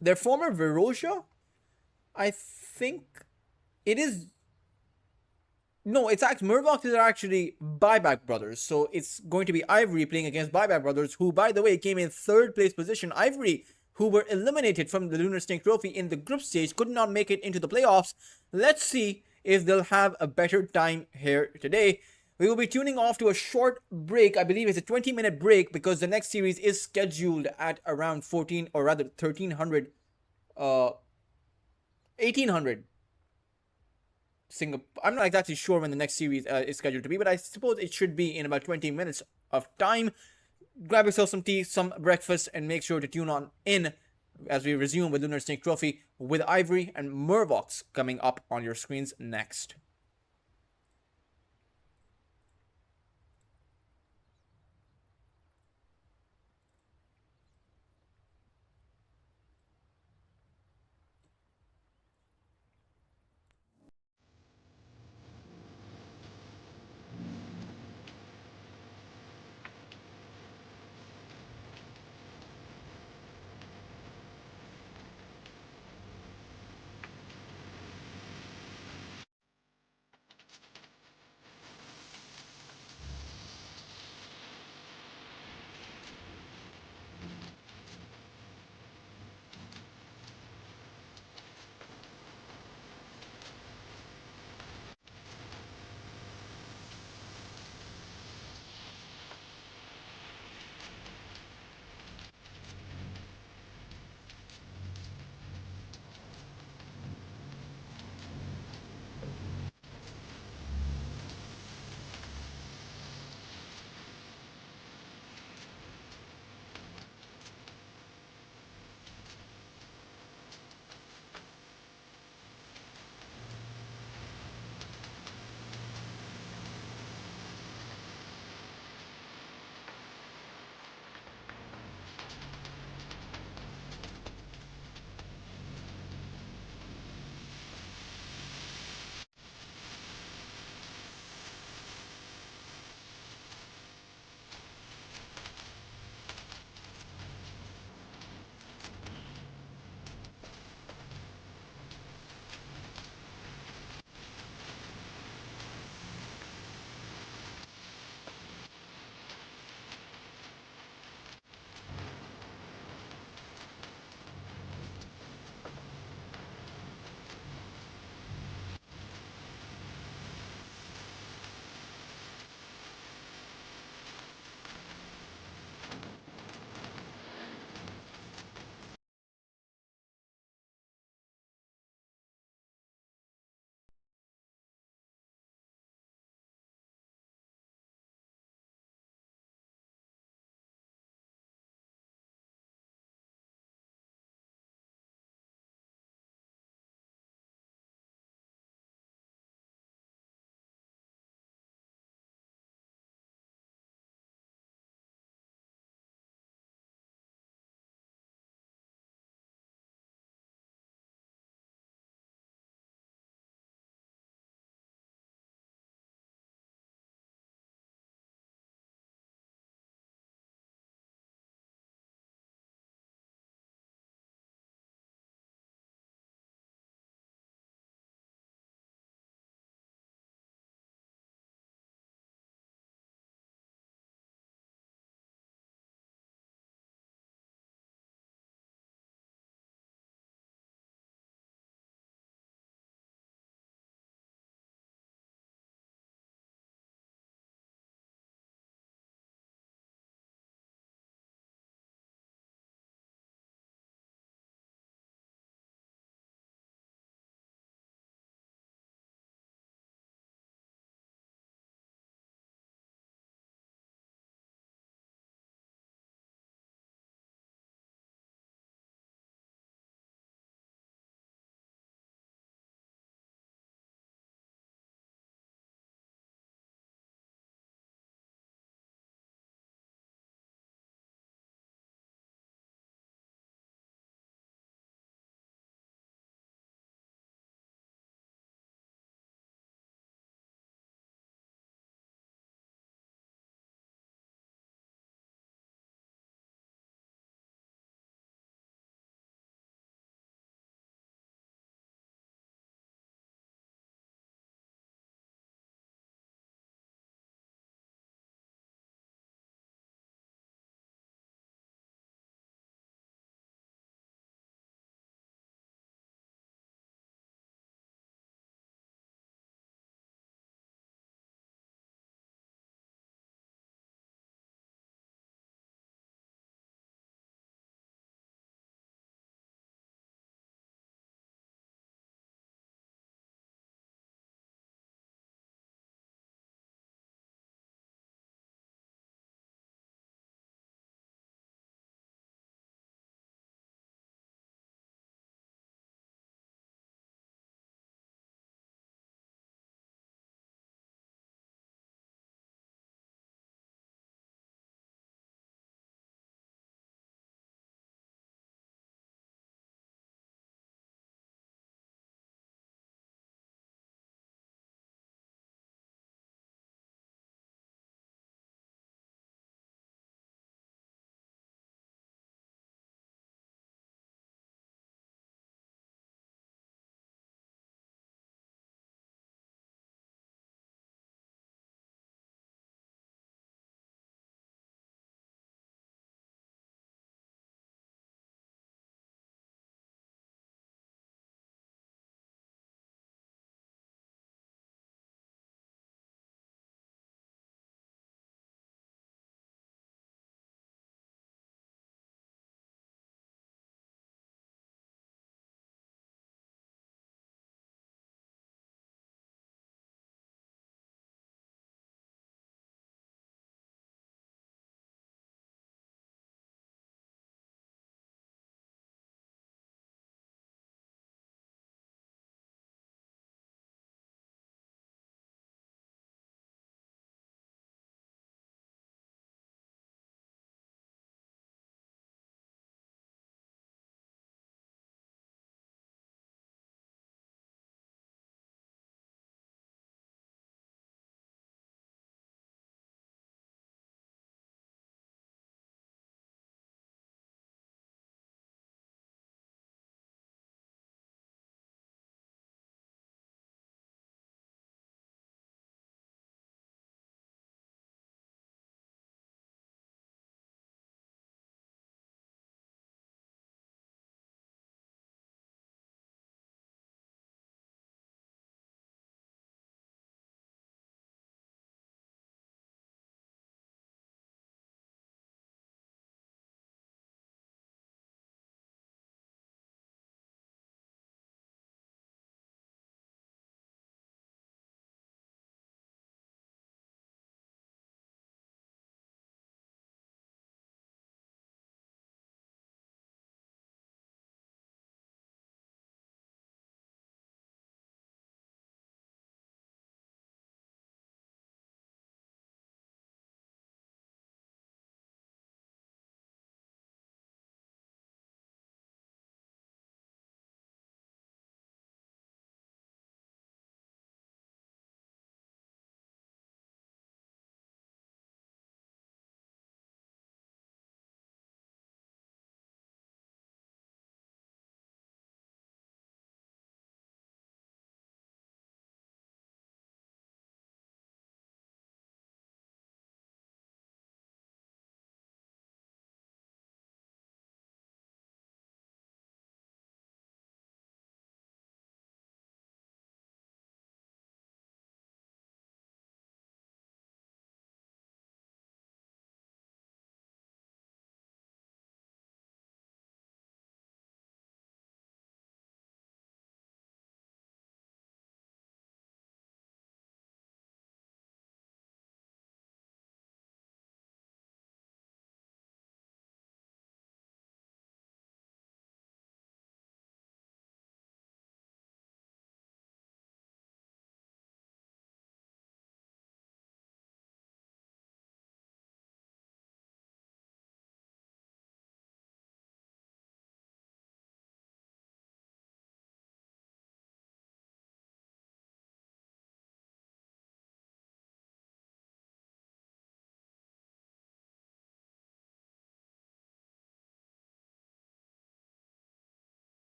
their former Verosia. I think it is. No, it's actually Murvox are actually Buyback Brothers. So it's going to be Ivory playing against Buyback Brothers, who, by the way, came in 3rd place position. Ivory, who were eliminated from the Lunar Snake Trophy in the group stage, could not make it into the playoffs. Let's see if they'll have a better time here today. We will be tuning off to a short break. I believe it's a 20-minute break, because the next series is scheduled at around 14, or rather 1300, 1800 Singapore. I'm not exactly sure when the next series is scheduled to be, but I suppose it should be in about 20 minutes of time. Grab yourself some tea, some breakfast, and make sure to tune on in as we resume with Lunar Snake Trophy with Ivory and Murvox coming up on your screens next.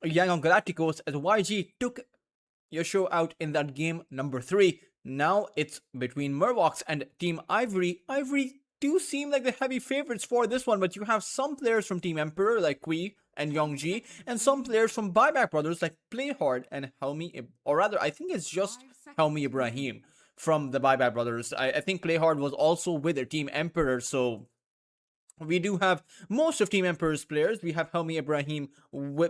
Young Galacticos as YG took YACHE out in that game number 3. Now it's between Murlocs and Team Ivory. Ivory do seem like the heavy favorites for this one, but you have some players from Team Emperor like Kui and Youngji, and some players from Buyback Brothers like Playhard and Helmi, or rather, I think it's just Helmi Ibrahim from the Buyback Brothers. I think Playhard was also with their Team Emperor, so we do have most of Team Emperor's players. We have Helmi Ibrahim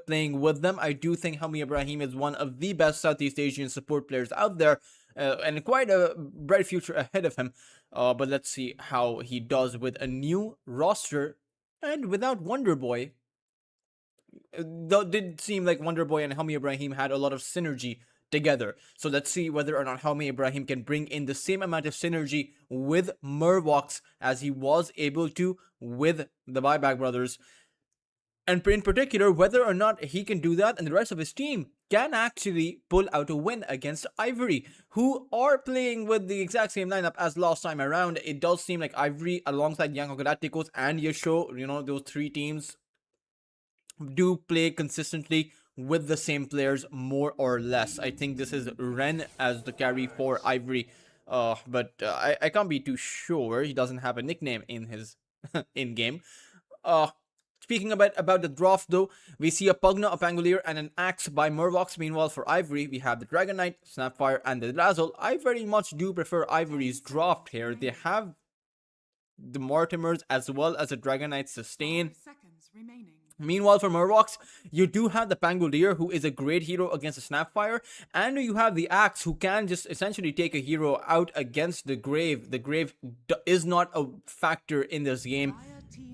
playing with them. I do think Helmi Ibrahim is one of the best Southeast Asian support players out there, and quite a bright future ahead of him. But let's see how he does with a new roster and without Wonder Boy. Though it did seem like Wonder Boy and Helmi Ibrahim had a lot of synergy together. So let's see whether or not Helmi Ibrahim can bring in the same amount of synergy with Murlocs as he was able to with the Buyback Brothers. And in particular, whether or not he can do that and the rest of his team can actually pull out a win against Ivory, who are playing with the exact same lineup as last time around. It does seem like Ivory, alongside Young Galacticos and YACHE, those 3 teams do play consistently with the same players more or less. I think this is Ren as the carry for Ivory, but I can't be too sure. He doesn't have a nickname in his in-game. Speaking about the draft though, we see a Pugna, a Pangolier, and an Axe by Murlocs. Meanwhile, for Ivory, we have the Dragon Knight, Snapfire, and the Dazzle. I very much do prefer Ivory's draft here. They have the Mortimers as well as the Dragon Knight sustain. 5 seconds remaining. Meanwhile, for Murlocs, you do have the Pangolier, who is a great hero against the Snapfire, and you have the Axe, who can just essentially take a hero out against the Grave. The Grave is not a factor in this game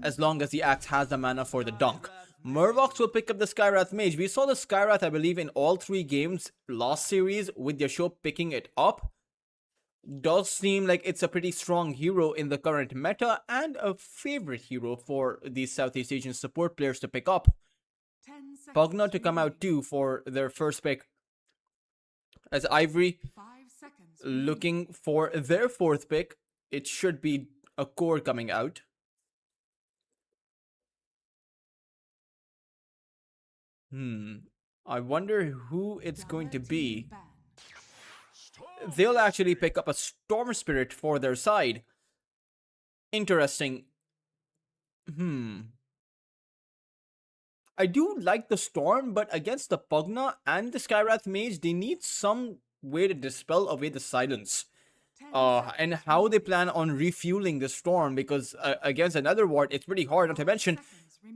as long as the Axe has the mana for the dunk. Murlocs will pick up the Skywrath Mage. We saw the Skywrath, I believe, in all 3 games last series, with YACHE picking it up. Does seem like it's a pretty strong hero in the current meta and a favorite hero for these Southeast Asian support players to pick up. 10 seconds Pugna to come out too for their first pick, as Ivory 5 seconds. looking for their 4th pick. It should be a core coming out. I wonder who it's going to be. Ban. They'll actually pick up a Storm Spirit for their side. Interesting. I do like the Storm, but against the Pugna and the Skywrath Mage, they need some way to dispel away the silence. And how they plan on refueling the Storm, because against another ward, it's pretty hard. Not to mention,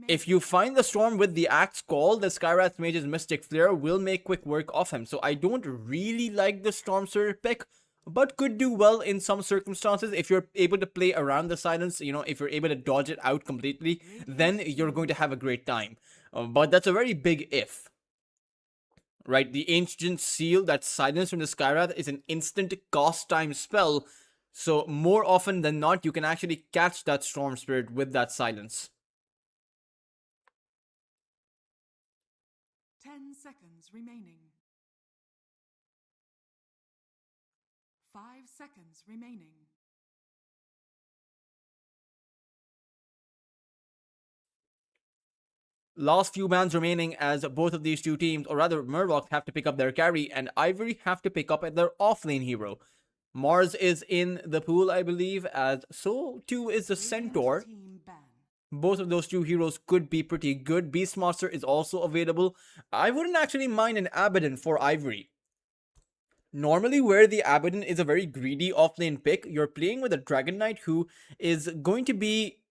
if you find the Storm with the Axe Call, the Skywrath Mage's Mystic Flare will make quick work of him. So I don't really like the Storm Spirit pick, but could do well in some circumstances. If you're able to play around the silence, if you're able to dodge it out completely, then you're going to have a great time. But that's a very big if. Right, the Ancient Seal, that silence from the Skywrath, is an instant cost time spell. So more often than not, you can actually catch that Storm Spirit with that silence. 10 seconds remaining. 5 seconds remaining. Last few bans remaining as both of these 2 teams, or rather Murlocs, have to pick up their carry, and Ivory have to pick up their offlane hero. Mars is in the pool, I believe, as so too is the Centaur. Team ban. Both of those 2 heroes could be pretty good. Beastmaster is also available. I wouldn't actually mind an Abaddon for Ivory. Normally, where the Abaddon is a very greedy offlane pick, you're playing with a Dragon Knight who is going to be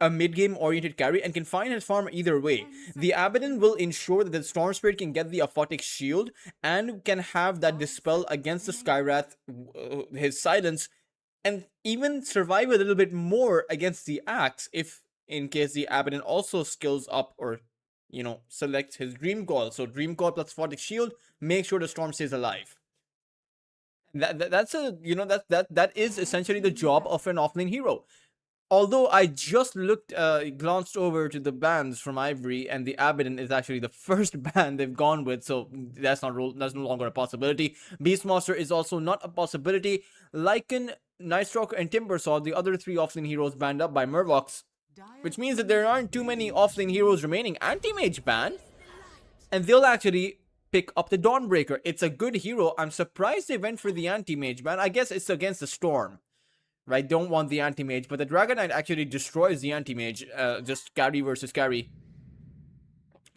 a mid-game oriented carry and can find his farm either way. The Abaddon will ensure that the Storm Spirit can get the Aphotic Shield and can have that dispel against the Skywrath, his silence, and even survive a little bit more against the Axe if in case the Abaddon also skills up or selects his Dream Call. So Dream Call plus Aphotic Shield, make sure the Storm stays alive. That is essentially the job of an offlane hero. Although I just glanced over to the bans from Ivory, and the Abaddon is actually the first ban they've gone with, so that's no longer a possibility. Beastmaster is also not a possibility. Lycan, Nightstalker, and Timbersaw, the other 3 offlane heroes banned up by Murlocs, which means that there aren't too many offlane heroes remaining. Anti-Mage ban? And they'll actually pick up the Dawnbreaker. It's a good hero. I'm surprised they went for the Anti-Mage, man. I guess it's against the Storm. Right? Don't want the Anti-Mage. But the Dragon Knight actually destroys the Anti-Mage. Just carry versus carry.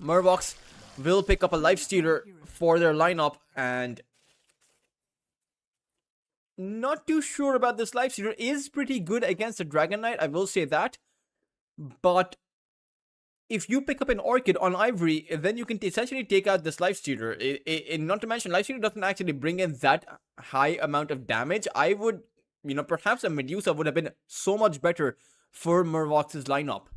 Murvox will pick up a Lifestealer for their lineup. And not too sure about this Lifestealer. Is pretty good against the Dragon Knight. I will say that. But if you pick up an Orchid on Ivory, then you can essentially take out this Lifestealer. Not to mention, Lifestealer doesn't actually bring in that high amount of damage. I would, perhaps a Medusa would have been so much better for Murvox's lineup.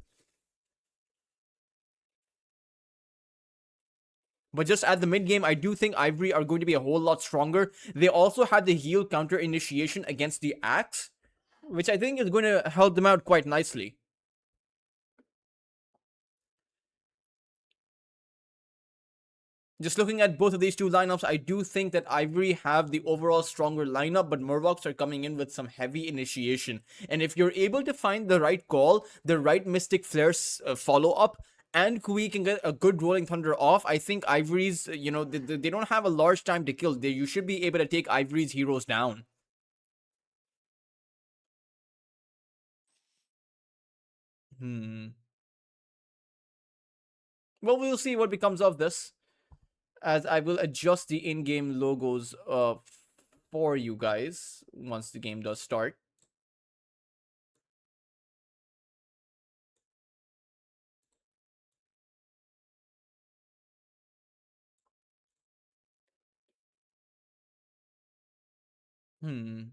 But just at the mid game, I do think Ivory are going to be a whole lot stronger. They also had the heal counter initiation against the Axe, which I think is going to help them out quite nicely. Just looking at both of these two lineups, I do think that Ivory have the overall stronger lineup, but Murvox are coming in with some heavy initiation. And if you're able to find the right call, the right Mystic Flare follow-up, and Kui can get a good Rolling Thunder off, I think Ivory's, they don't have a large time to kill. You should be able to take Ivory's heroes down. Well, we'll see what becomes of this, as I will adjust the in-game logos for you guys once the game does start. You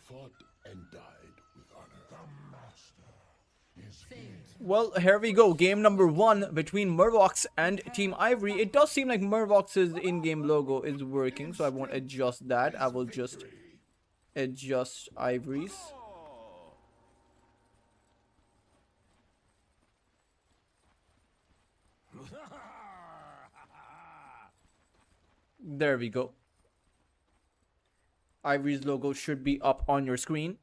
fought and died with honor. The master is here. Well, here we go. Game number 1 between Murvox and Team Ivory. It does seem like Murvox's in-game logo is working, so I won't adjust that. I will just adjust Ivory's. There we go. Ivory's logo should be up on your screen.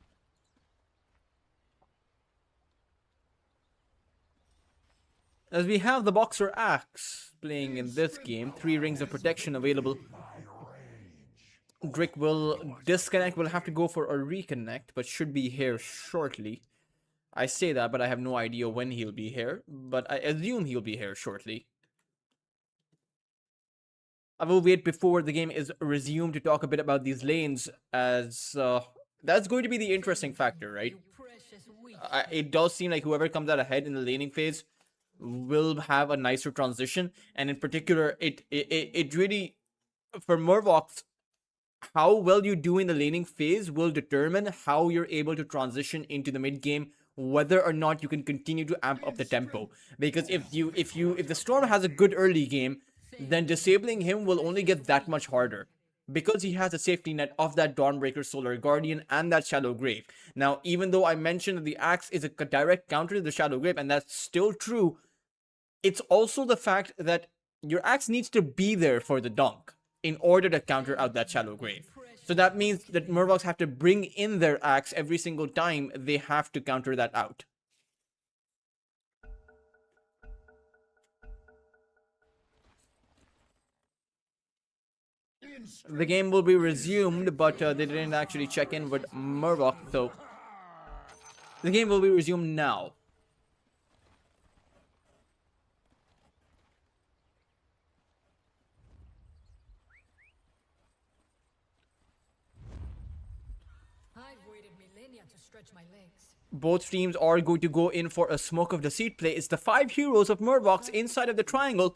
As we have the Boxer Axe playing in this game, 3 rings of protection available. Drick will disconnect, will have to go for a reconnect, but should be here shortly. I say that, but I have no idea when he'll be here, but I assume he'll be here shortly. I will wait before the game is resumed to talk a bit about these lanes, as that's going to be the interesting factor, right? It does seem like whoever comes out ahead in the laning phase will have a nicer transition, and in particular, it really, for Murvox, how well you do in the laning phase will determine how you're able to transition into the mid game, whether or not you can continue to amp up the tempo. Because if the Storm has a good early game, then disabling him will only get that much harder, because he has a safety net of that Dawnbreaker, Solar Guardian, and that Shadow Grave. Now, even though I mentioned that the Axe is a direct counter to the Shadow Grave, and that's still true, it's also the fact that your Axe needs to be there for the dunk in order to counter out that Shadow Grave. So that means that Murvox have to bring in their Axe every single time they have to counter that out. The game will be resumed, but they didn't actually check in with Murvox, so the game will be resumed now. Both teams are going to go in for a Smoke of Deceit play. It's the 5 heroes of Murvox inside of the triangle,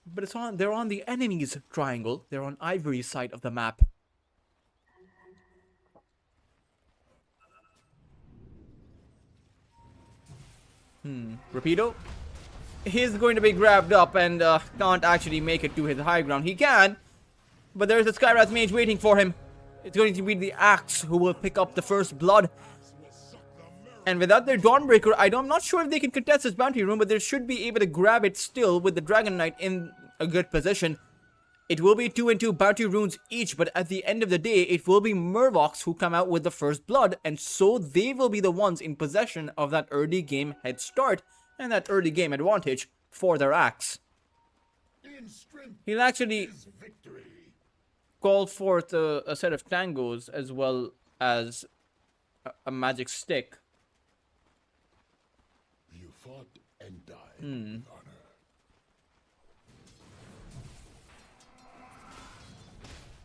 but they're on the enemy's triangle. They're on Ivory's side of the map. Rapido? He's going to be grabbed up and can't actually make it to his high ground. He can, but there's a Skywrath Mage waiting for him. It's going to be the Axe who will pick up the first blood. And without their Dawnbreaker, I'm not sure if they can contest this bounty room, but they should be able to grab it still with the Dragon Knight in a good position. It will be 2 and 2 bounty runes each, but at the end of the day, it will be Murlocs who come out with the first blood, and so they will be the ones in possession of that early game head start and that early game advantage for their axe. He'll actually call forth a set of tangos as well as a magic stick. You fought and died with honor.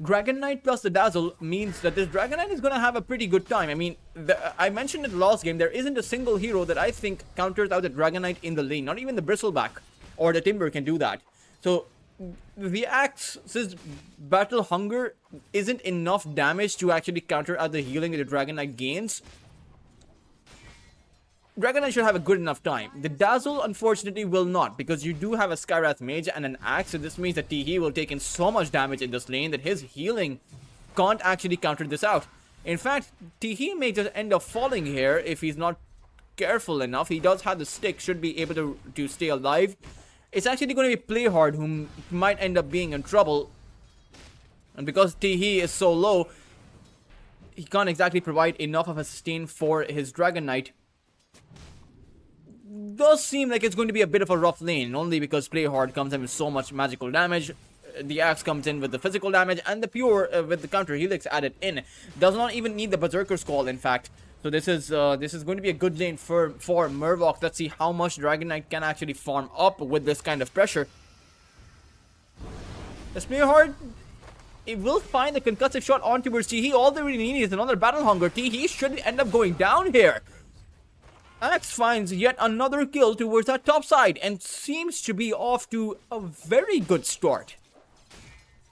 Dragon Knight plus the Dazzle means that this Dragon Knight is going to have a pretty good time. I mean, I mentioned in the last game, there isn't a single hero that I think counters out the Dragon Knight in the lane. Not even the Bristleback or the Timber can do that. So, the Axe's Battle Hunger isn't enough damage to actually counter out the healing that the Dragon Knight gains. Dragon Knight should have a good enough time. The Dazzle, unfortunately, will not, because you do have a Skywrath Mage and an Axe, so this means that Teehee will take in so much damage in this lane that his healing can't actually counter this out. In fact, Teehee may just end up falling here if he's not careful enough. He does have the stick, should be able to stay alive. It's actually going to be Playhard who might end up being in trouble. And because Teehee is so low, he can't exactly provide enough of a sustain for his Dragon Knight. Does seem like it's going to be a bit of a rough lane, only because Playhard comes in with so much magical damage. The Axe comes in with the physical damage, and the Pure with the counter helix added in. Does not even need the Berserker's Call, in fact. So this is going to be a good lane for Murloc. Let's see how much Dragon Knight can actually farm up with this kind of pressure. This Playhard, it will find the concussive shot on towards Teehee. All they really need is another Battle Hunger. Teehee should end up going down here. Axe finds yet another kill towards that top side and seems to be off to a very good start.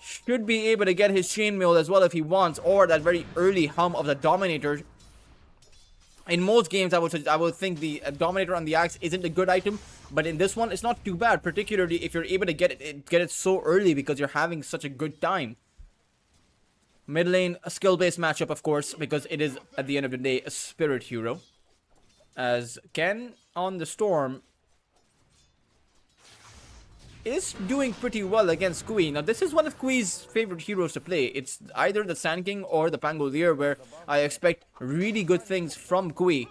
Should be able to get his chainmail as well if he wants, or that very early hum of the Dominator. In most games, I would think the Dominator on the Axe isn't a good item, but in this one, it's not too bad, particularly if you're able to get it so early because you're having such a good time. Mid lane, a skill-based matchup, of course, because it is, at the end of the day, a spirit hero. As Ken on the Storm is doing pretty well against Kui. Now, this is one of Kui's favorite heroes to play. It's either the Sand King or the Pangolier, where I expect really good things from Kui.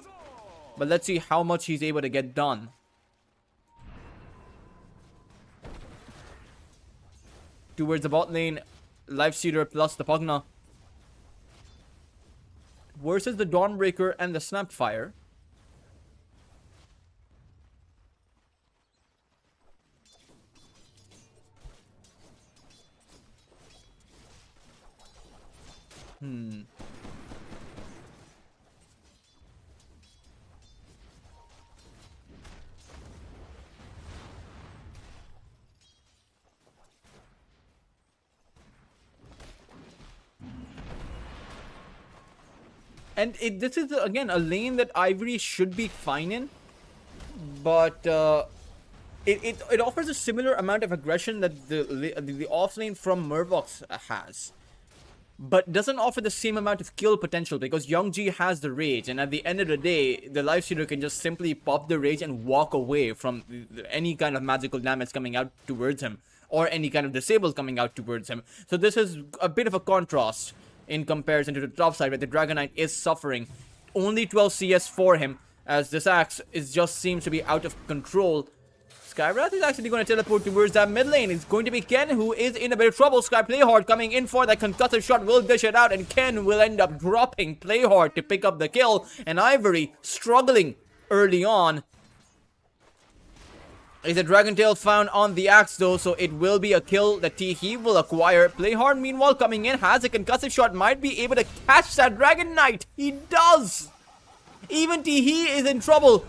But let's see how much he's able to get done. Towards the bot lane, Lifestealer plus the Pugna versus the Dawnbreaker and the Snapfire. And this is, again, a lane that Ivory should be fine in. But it offers a similar amount of aggression that the off lane from Murloc has. But doesn't offer the same amount of kill potential because Youngji has the rage, and at the end of the day, the Lifestealer can just simply pop the rage and walk away from any kind of magical damage coming out towards him, or any kind of disable coming out towards him. So this is a bit of a contrast in comparison to the top side, where the Dragon Knight is suffering. Only 12 CS for him, as this Axe just seems to be out of control. Skywrath is actually going to teleport towards that mid lane. It's going to be Ken who is in a bit of trouble. Sky Playhard coming in for that concussive shot will dish it out, and Ken will end up dropping Playhard to pick up the kill. And Ivory struggling early on. Is a Dragon Tail found on the Axe though, so it will be a kill that Teehee will acquire. Playhard meanwhile coming in, has a concussive shot, might be able to catch that Dragon Knight. He does! Even Teehee is in trouble.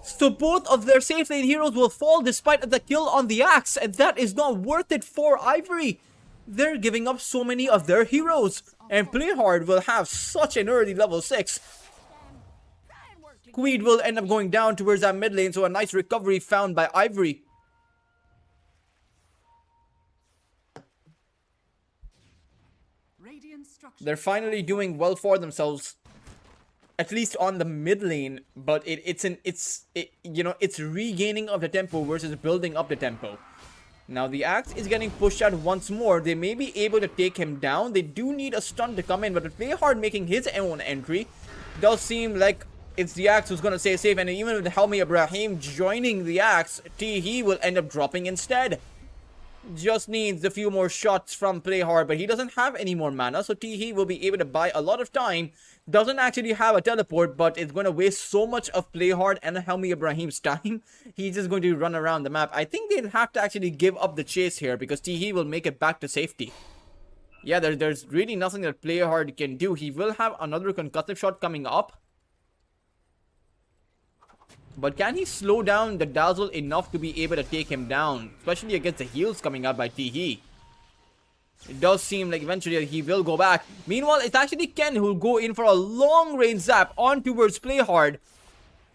So both of their safe lane heroes will fall despite the kill on the Axe, and that is not worth it for Ivory. They're giving up so many of their heroes, and Playhard will have such an early level 6. Queed will end up going down towards that mid lane, so a nice recovery found by Ivory. They're finally doing well for themselves. at least on the mid lane, but it's regaining of the tempo versus building up the tempo. Now the axe is getting pushed out once more. They may be able to take him down. They do need a stun to come in, but with Playhard making his own entry, does seem like it's the axe who's gonna stay safe. And even with Helmi Ibrahim joining the axe, he will end up dropping instead. Just needs a few more shots from Playhard, but he doesn't have any more mana, so he will be able to buy a lot of time. Doesn't actually have a teleport, but it's going to waste so much of Playhard and Helmi Ibrahim's time. He's just going to run around the map. I think they'll have to actually give up the chase here, because he will make it back to safety. Yeah, there's really nothing that Playhard can do. He will have another concussive shot coming up. But can he slow down the Dazzle enough to be able to take him down? Especially against the heals coming out by It does seem like eventually he will go back. Meanwhile, it's actually Ken who will go in for a long range zap on towards Playhard.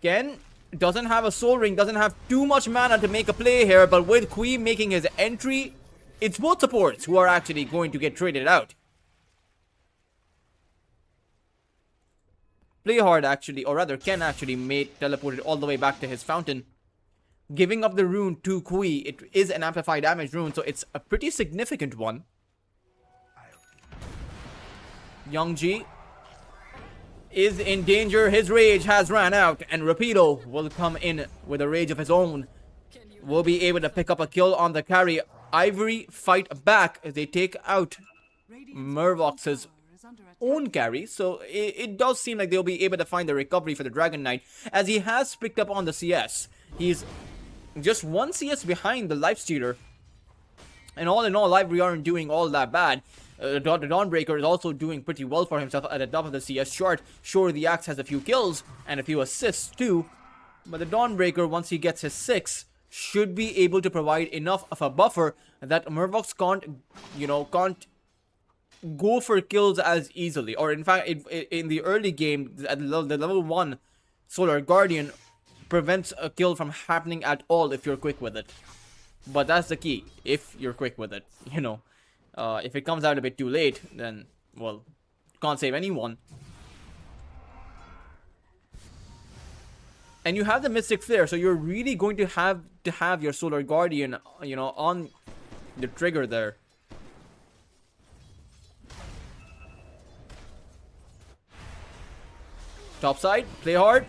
Ken doesn't have a soul ring, doesn't have too much mana to make a play here. But with Kui making his entry, it's both supports who are actually going to get traded out. Playhard actually, or rather Ken actually teleported all the way back to his fountain, giving up the rune to Kui. It is an amplified damage rune, so it's a pretty significant one. Youngji is in danger. His rage has ran out, and Rapido will come in with a rage of his own. Will be able to pick up a kill on the carry. Ivory fight back as they take out Murvox's own carry, so it does seem like they'll be able to find the recovery for the Dragon Knight, as he has picked up on the CS. He's just one CS behind the Lifestealer, and all in all, Ivory aren't doing all that bad. The Dawnbreaker is also doing pretty well for himself at the top of the CS chart. Sure, the Axe has a few kills and a few assists too, but the Dawnbreaker, once he gets his 6, should be able to provide enough of a buffer that Murvox can't go for kills as easily. Or in fact, in the early game, at the level 1 Solar Guardian prevents a kill from happening at all if you're quick with it. But that's the key, if you're quick with it, if it comes out a bit too late, then, well, can't save anyone. And you have the Mystic Flare, so you're really going to have your Solar Guardian, on the trigger there. Topside, Playhard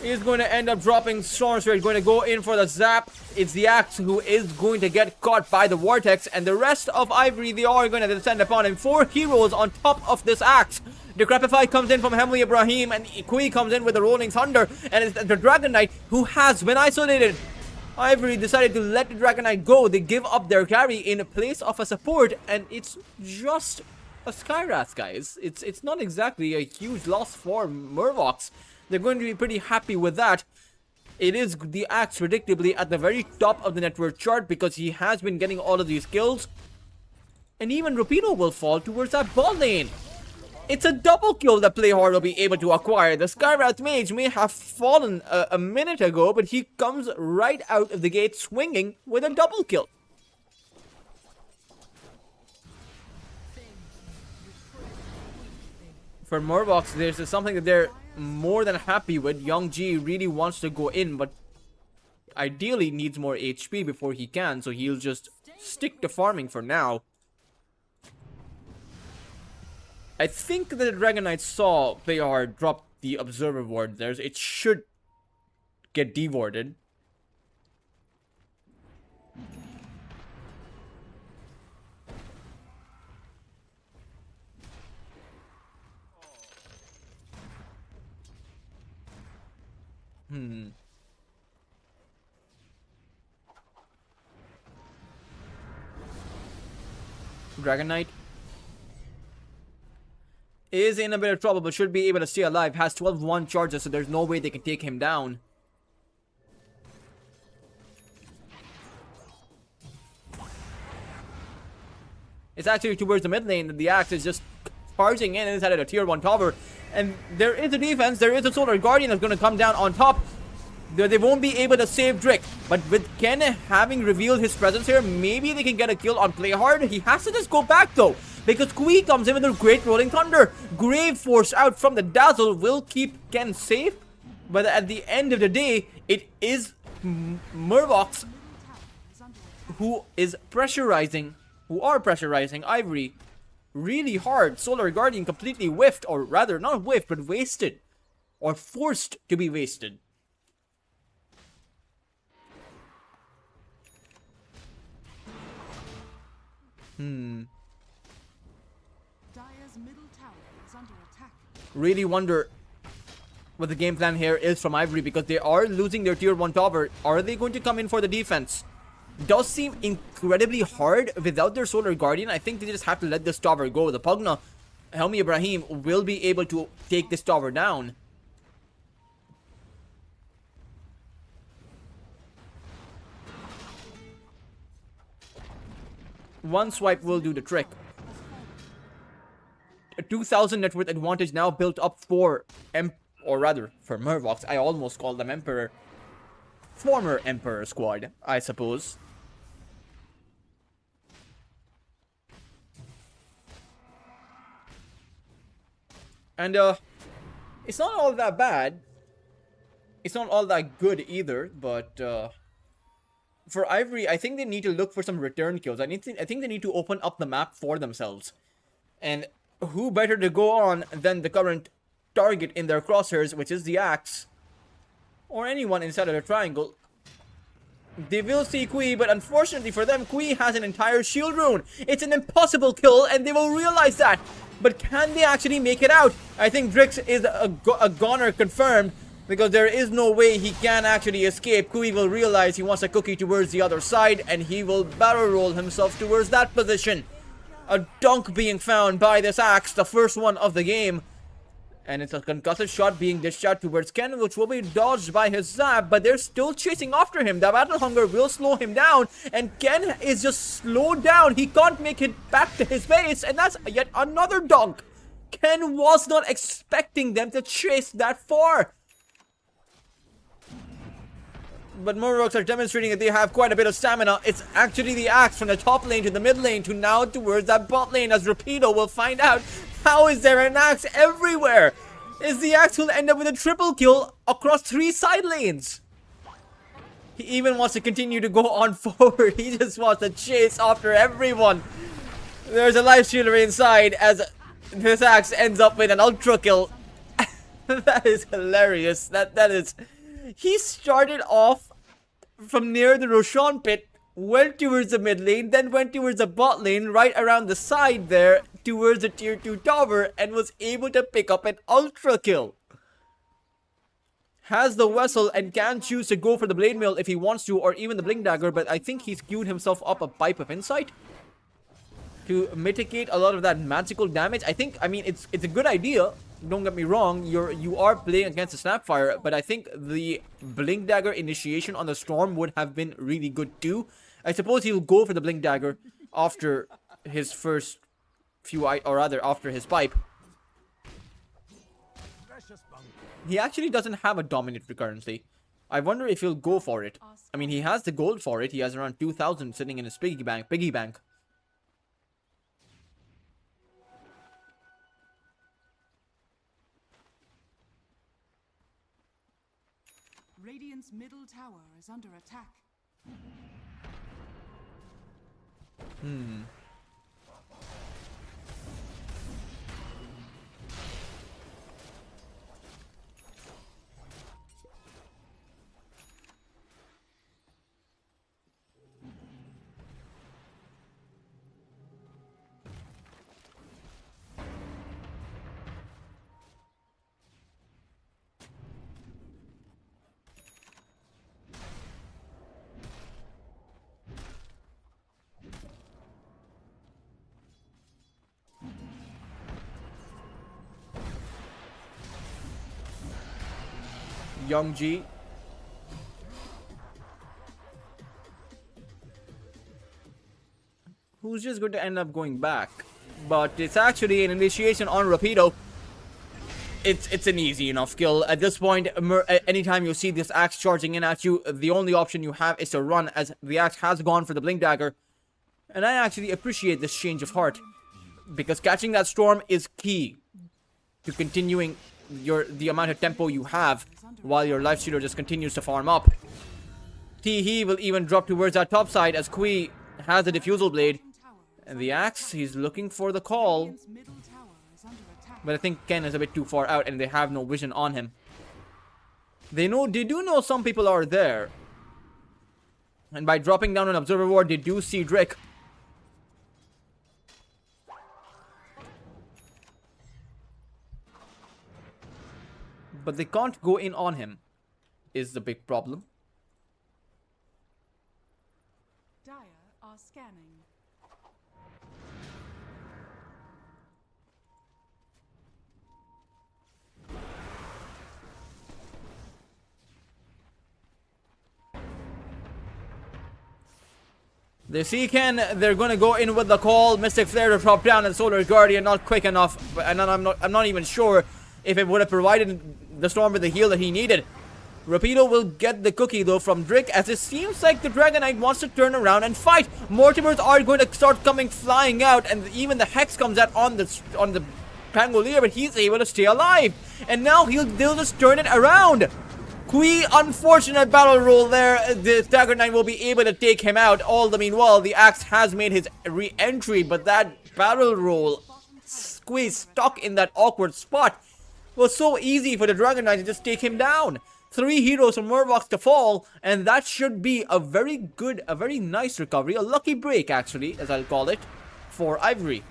is going to end up dropping Storm Spirit, going to go in for the zap. It's the Axe who is going to get caught by the Vortex, and the rest of Ivory, they are going to descend upon him. 4 heroes on top of this Axe. Decrepify comes in from Helmi Ibrahim, and Kui comes in with the Rolling Thunder, and it's the Dragon Knight who has been isolated. Ivory decided to let the Dragon Knight go. They give up their carry in place of a support, and it's just a Skywrath, guys. It's not exactly a huge loss for Murvox. They're going to be pretty happy with that. It is the Axe predictably at the very top of the network chart, because he has been getting all of these kills. And even Rapido will fall towards that bot lane. It's a double kill that Playhard will be able to acquire. The Skywrath Mage may have fallen a minute ago, but he comes right out of the gate swinging with a double kill. For Murvox, there's something that they're more than happy with. Youngji really wants to go in, but ideally needs more HP before he can, so he'll just stick to farming for now. I think that the Dragon Knight saw Playhard drop the Observer Ward there. It should get dewarded. Dragon Knight is in a bit of trouble, but should be able to stay alive. Has 12-1 charges, so there's no way they can take him down. It's actually towards the mid lane that the Axe is just charging in inside of a tier 1 tower. And there is a defense, there is a Solar Guardian that's going to come down on top. They won't be able to save Drick, but with Ken having revealed his presence here, maybe they can get a kill on Playhard. He has to just go back though. because Kui comes in with a great rolling thunder. Grave Force out from the Dazzle will keep Ken safe, but at the end of the day, it is Murlocs who are pressurizing Ivory really hard. Solar Guardian completely whiffed, or rather not whiffed, but wasted, or forced to be wasted. Dire's middle tower is under attack. Really wonder what the game plan here is from Ivory, because they are losing their tier 1 tower. Are they going to come in for the defense? Does seem incredibly hard without their Solar Guardian. I think they just have to let this tower go. The Pugna, Helmi Ibrahim, will be able to take this tower down. One swipe will do the trick. A 2,000 net worth advantage now built up for for Murlocs. I almost called them Emperor. Former Emperor squad, I suppose. And it's not all that bad. It's not all that good either, but for Ivory, I think they need to look for some return kills. I think they need to open up the map for themselves. And who better to go on than the current target in their crosshairs, which is the Axe, or anyone inside of the triangle. They will see Kui, but unfortunately for them, Kui has an entire shield rune. It's an impossible kill, and they will realize that. But can they actually make it out? I think Drix is a goner confirmed, because there is no way he can actually escape. Kui will realize he wants a cookie towards the other side, and he will barrel roll himself towards that position. A dunk being found by this Axe, the first one of the game. And it's a concussive shot being dished out towards Ken, which will be dodged by his zap, but they're still chasing after him. The Battle Hunger will slow him down, and Ken is just slowed down. He can't make it back to his base, and that's yet another dunk. Ken was not expecting them to chase that far. But Murlocs are demonstrating that they have quite a bit of stamina. It's actually the Axe from the top lane to the mid lane to now towards that bot lane, as Rapido will find out. How is there an Axe everywhere? Is the Axe will end up with a triple kill across 3 side lanes? He even wants to continue to go on forward. He just wants to chase after everyone. There's a life stealer inside as this Axe ends up with an ultra kill. That is hilarious. That is... He started off from near the Roshan pit, went towards the mid lane, then went towards the bot lane, right around the side there, towards the tier 2 tower, and was able to pick up an ultra kill. Has the vessel and can choose to go for the blade mail if he wants to, or even the blink dagger, but I think he's queued himself up a pipe of insight to mitigate a lot of that magical damage. I mean, it's a good idea. Don't get me wrong, you are playing against a Snapfire, but I think the Blink Dagger initiation on the Storm would have been really good too. I suppose he'll go for the Blink Dagger after his first few, or rather after his pipe. He actually doesn't have a Dominator currently. I wonder if he'll go for it. I mean, he has the gold for it. He has around 2,000 sitting in his piggy bank. Radiant's middle tower is under attack. Young G. Who's just going to end up going back. But it's actually an initiation on Rapido. It's an easy enough kill. At this point, anytime you see this Axe charging in at you, the only option you have is to run, as the Axe has gone for the Blink Dagger. And I actually appreciate this change of heart. Because catching that storm is key to continuing the amount of tempo you have while your life stealer just continues to farm up. He will even drop towards our top side as Kui has the diffusal blade. And the axe, he's looking for the call. Radiant's middle tower is under attack. But I think Ken is a bit too far out and they have no vision on him. They do know some people are there. And by dropping down an observer ward, they do see Drake. But they can't go in on him, is the big problem. Dire are scanning. They see Ken, they're gonna go in with the call. Mystic Flare to drop down and Solar Guardian not quick enough. And I'm not even sure if it would have provided the Storm with the heal that he needed. Rapido will get the cookie though from Drake, as it seems like the Dragon Knight wants to turn around and fight. Mortimers are going to start coming flying out, and even the Hex comes out on the Pangolier, but he's able to stay alive. And now they'll just turn it around. Kui, unfortunate battle roll there. The Dagger Knight will be able to take him out. All the meanwhile, the Axe has made his re-entry, but that barrel roll, Kui stuck in that awkward spot, was so easy for the Dragon Knight to just take him down. 3 heroes from Murvox to fall, and that should be a very good, a very nice recovery. A lucky break, actually, as I'll call it, for Ivory.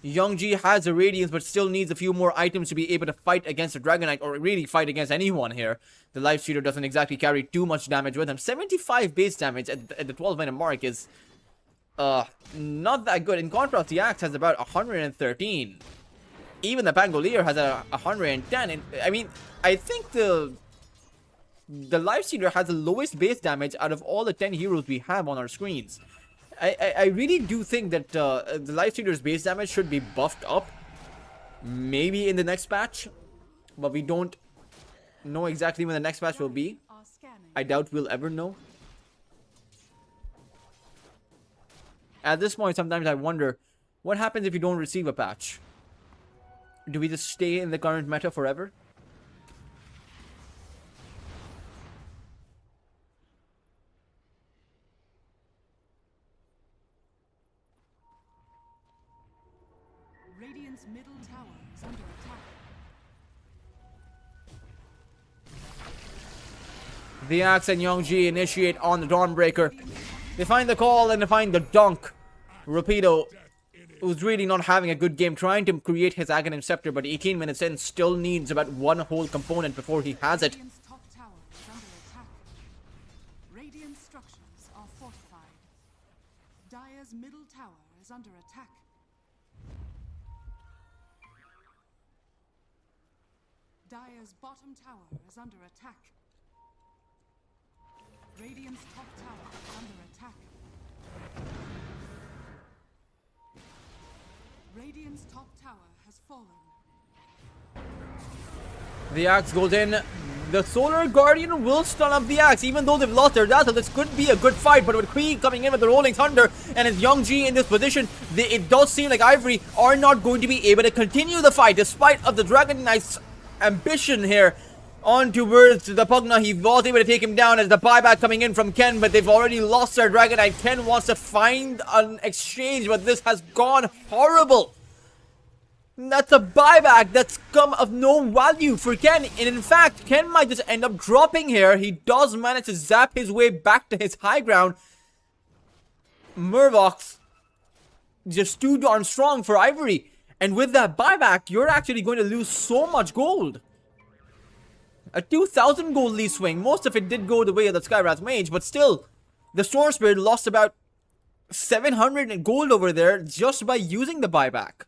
Youngji has the Radiance, but still needs a few more items to be able to fight against the Dragon Knight, or really fight against anyone here. The Life Stealer doesn't exactly carry too much damage with him. 75 base damage at the 12-minute mark is not that good. In contrast, the Axe has about 113. Even the Pangolier has a 110. And, I mean, I think the Life Stealer has the lowest base damage out of all the 10 heroes we have on our screens. I really do think that the Life Stealer's base damage should be buffed up. Maybe in the next patch. But we don't know exactly when the next patch will be. Are scanning. I doubt we'll ever know. At this point, sometimes I wonder, what happens if you don't receive a patch? Do we just stay in the current meta forever? Radiant's middle tower is under attack. The Axe and Youngji initiate on the Dawnbreaker. They find the call and they find the dunk. Rapido, who's really not having a good game, trying to create his Aghanim Scepter, but 18 minutes in, still needs about one whole component before he has it. Radiant's top tower is under attack. Radiant structures are fortified. Dire's middle tower is under attack. Dire's bottom tower is under attack. Radiant's top tower is under attack. Radiant's top tower has fallen. The Axe goes in. The Solar Guardian will stun up the Axe, even though they've lost their Dazzle. This could be a good fight, but with Kui coming in with the Rolling Thunder and his Youngji in this position, it does seem like Ivory are not going to be able to continue the fight, despite of the Dragon Knight's ambition here. On towards the Pugna, he was able to take him down as the buyback coming in from Ken, but they've already lost their Dragon Knight. Ken wants to find an exchange, but this has gone horrible. That's a buyback that's come of no value for Ken. And in fact, Ken might just end up dropping here. He does manage to zap his way back to his high ground. Murvox just too darn strong for Ivory. And with that buyback, you're actually going to lose so much gold. A 2,000 gold lead swing. Most of it did go the way of the Skywrath Mage, but still, the Storm Spirit lost about 700 gold over there just by using the buyback.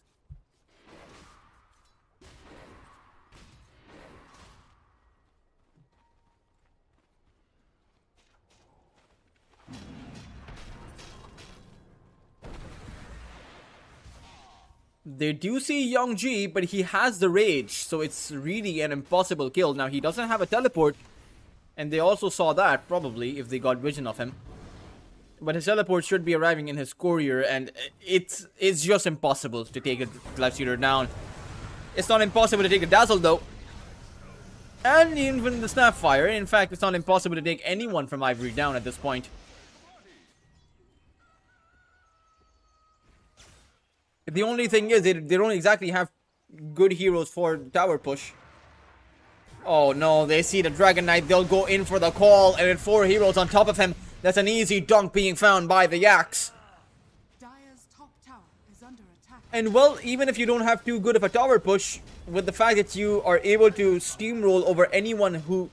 They do see Youngji, but he has the Rage, so it's really an impossible kill. Now, he doesn't have a teleport, and they also saw that, probably, if they got vision of him. But his teleport should be arriving in his courier, and it's just impossible to take a Lifestealer down. It's not impossible to take a Dazzle though. And even the Snapfire. In fact, it's not impossible to take anyone from Ivory down at this point. The only thing is, they don't exactly have good heroes for tower push. Oh no, they see the Dragon Knight, they'll go in for the call, and with 4 heroes on top of him, that's an easy dunk being found by the Yaks. Dire's top tower is under attack. And well, even if you don't have too good of a tower push, with the fact that you are able to steamroll over anyone who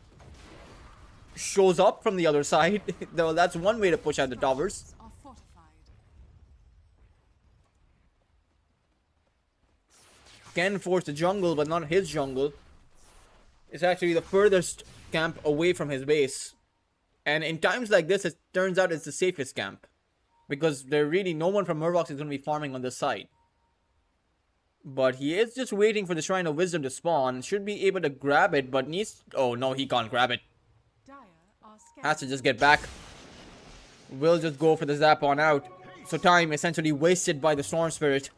shows up from the other side, though that's one way to push out the towers. Are fortified. Can force the jungle, but not his jungle. It's actually the furthest camp away from his base. And in times like this, it turns out it's the safest camp. Because there really no one from Murlocs is going to be farming on this side. But he is just waiting for the Shrine of Wisdom to spawn. Should be able to grab it, but needs... Oh no, he can't grab it. Dire are Has to just get back. Will just go for the zap on out. So time essentially wasted by the Storm Spirit.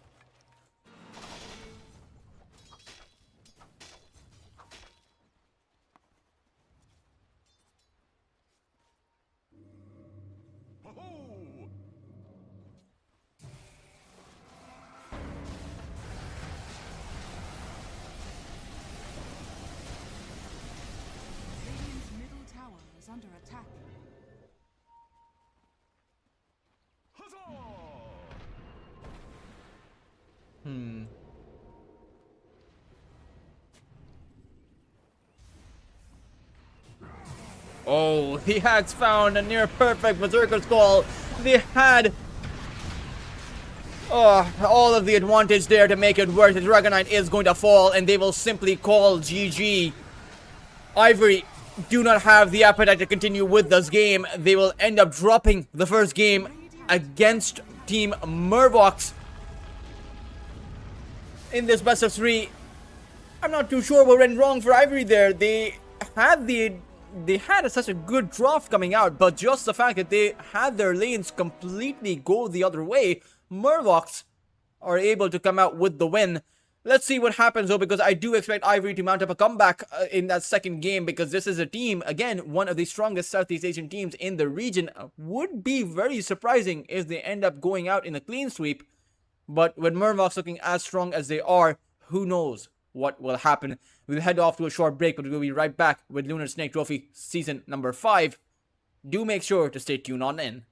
Radiant's middle tower is under attack. Oh, he has found a near perfect Berserker Skull. They had all of the advantage there to make it work. The Dragon Knight is going to fall, and they will simply call GG. Ivory do not have the appetite to continue with this game. They will end up dropping the first game against Team Murlocs in this best of 3. I'm not too sure what went wrong for Ivory there. They had such a good draft coming out, but just the fact that they had their lanes completely go the other way, Murlocs are able to come out with the win. Let's see what happens though, because I do expect Ivory to mount up a comeback in that second game, because this is a team, again, one of the strongest Southeast Asian teams in the region. Would be very surprising if they end up going out in a clean sweep, but with Murlocs looking as strong as they are, who knows what will happen. We'll head off to a short break, but we'll be right back with Lunar Snake Trophy Season number 5. Do make sure to stay tuned on in.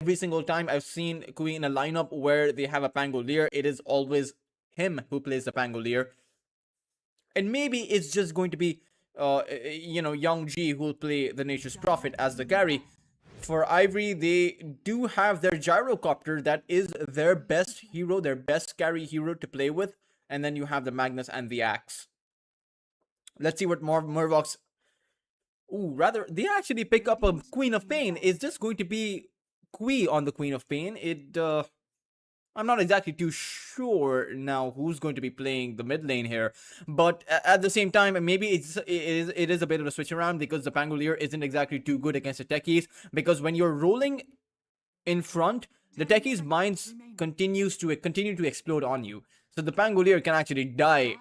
every single time I've seen Kui in a lineup where they have a Pangolier, it is always him who plays the Pangolier. And maybe it's just going to be, Young G who will play the Nature's Prophet as the carry. For Ivory, they do have their Gyrocopter. That is their best hero, their best carry hero to play with. And then you have the Magnus and the Axe. Let's see what more Murvox. Ooh, rather, they actually pick up a Queen of Pain. Is this going to be Kui on the Queen of Pain? I'm not exactly too sure now who's going to be playing the mid lane here, but at the same time, maybe it is a bit of a switch around because the Pangolier isn't exactly too good against the techies, because when you're rolling in front, the techies' minds continue to explode on you. So the Pangolier can actually die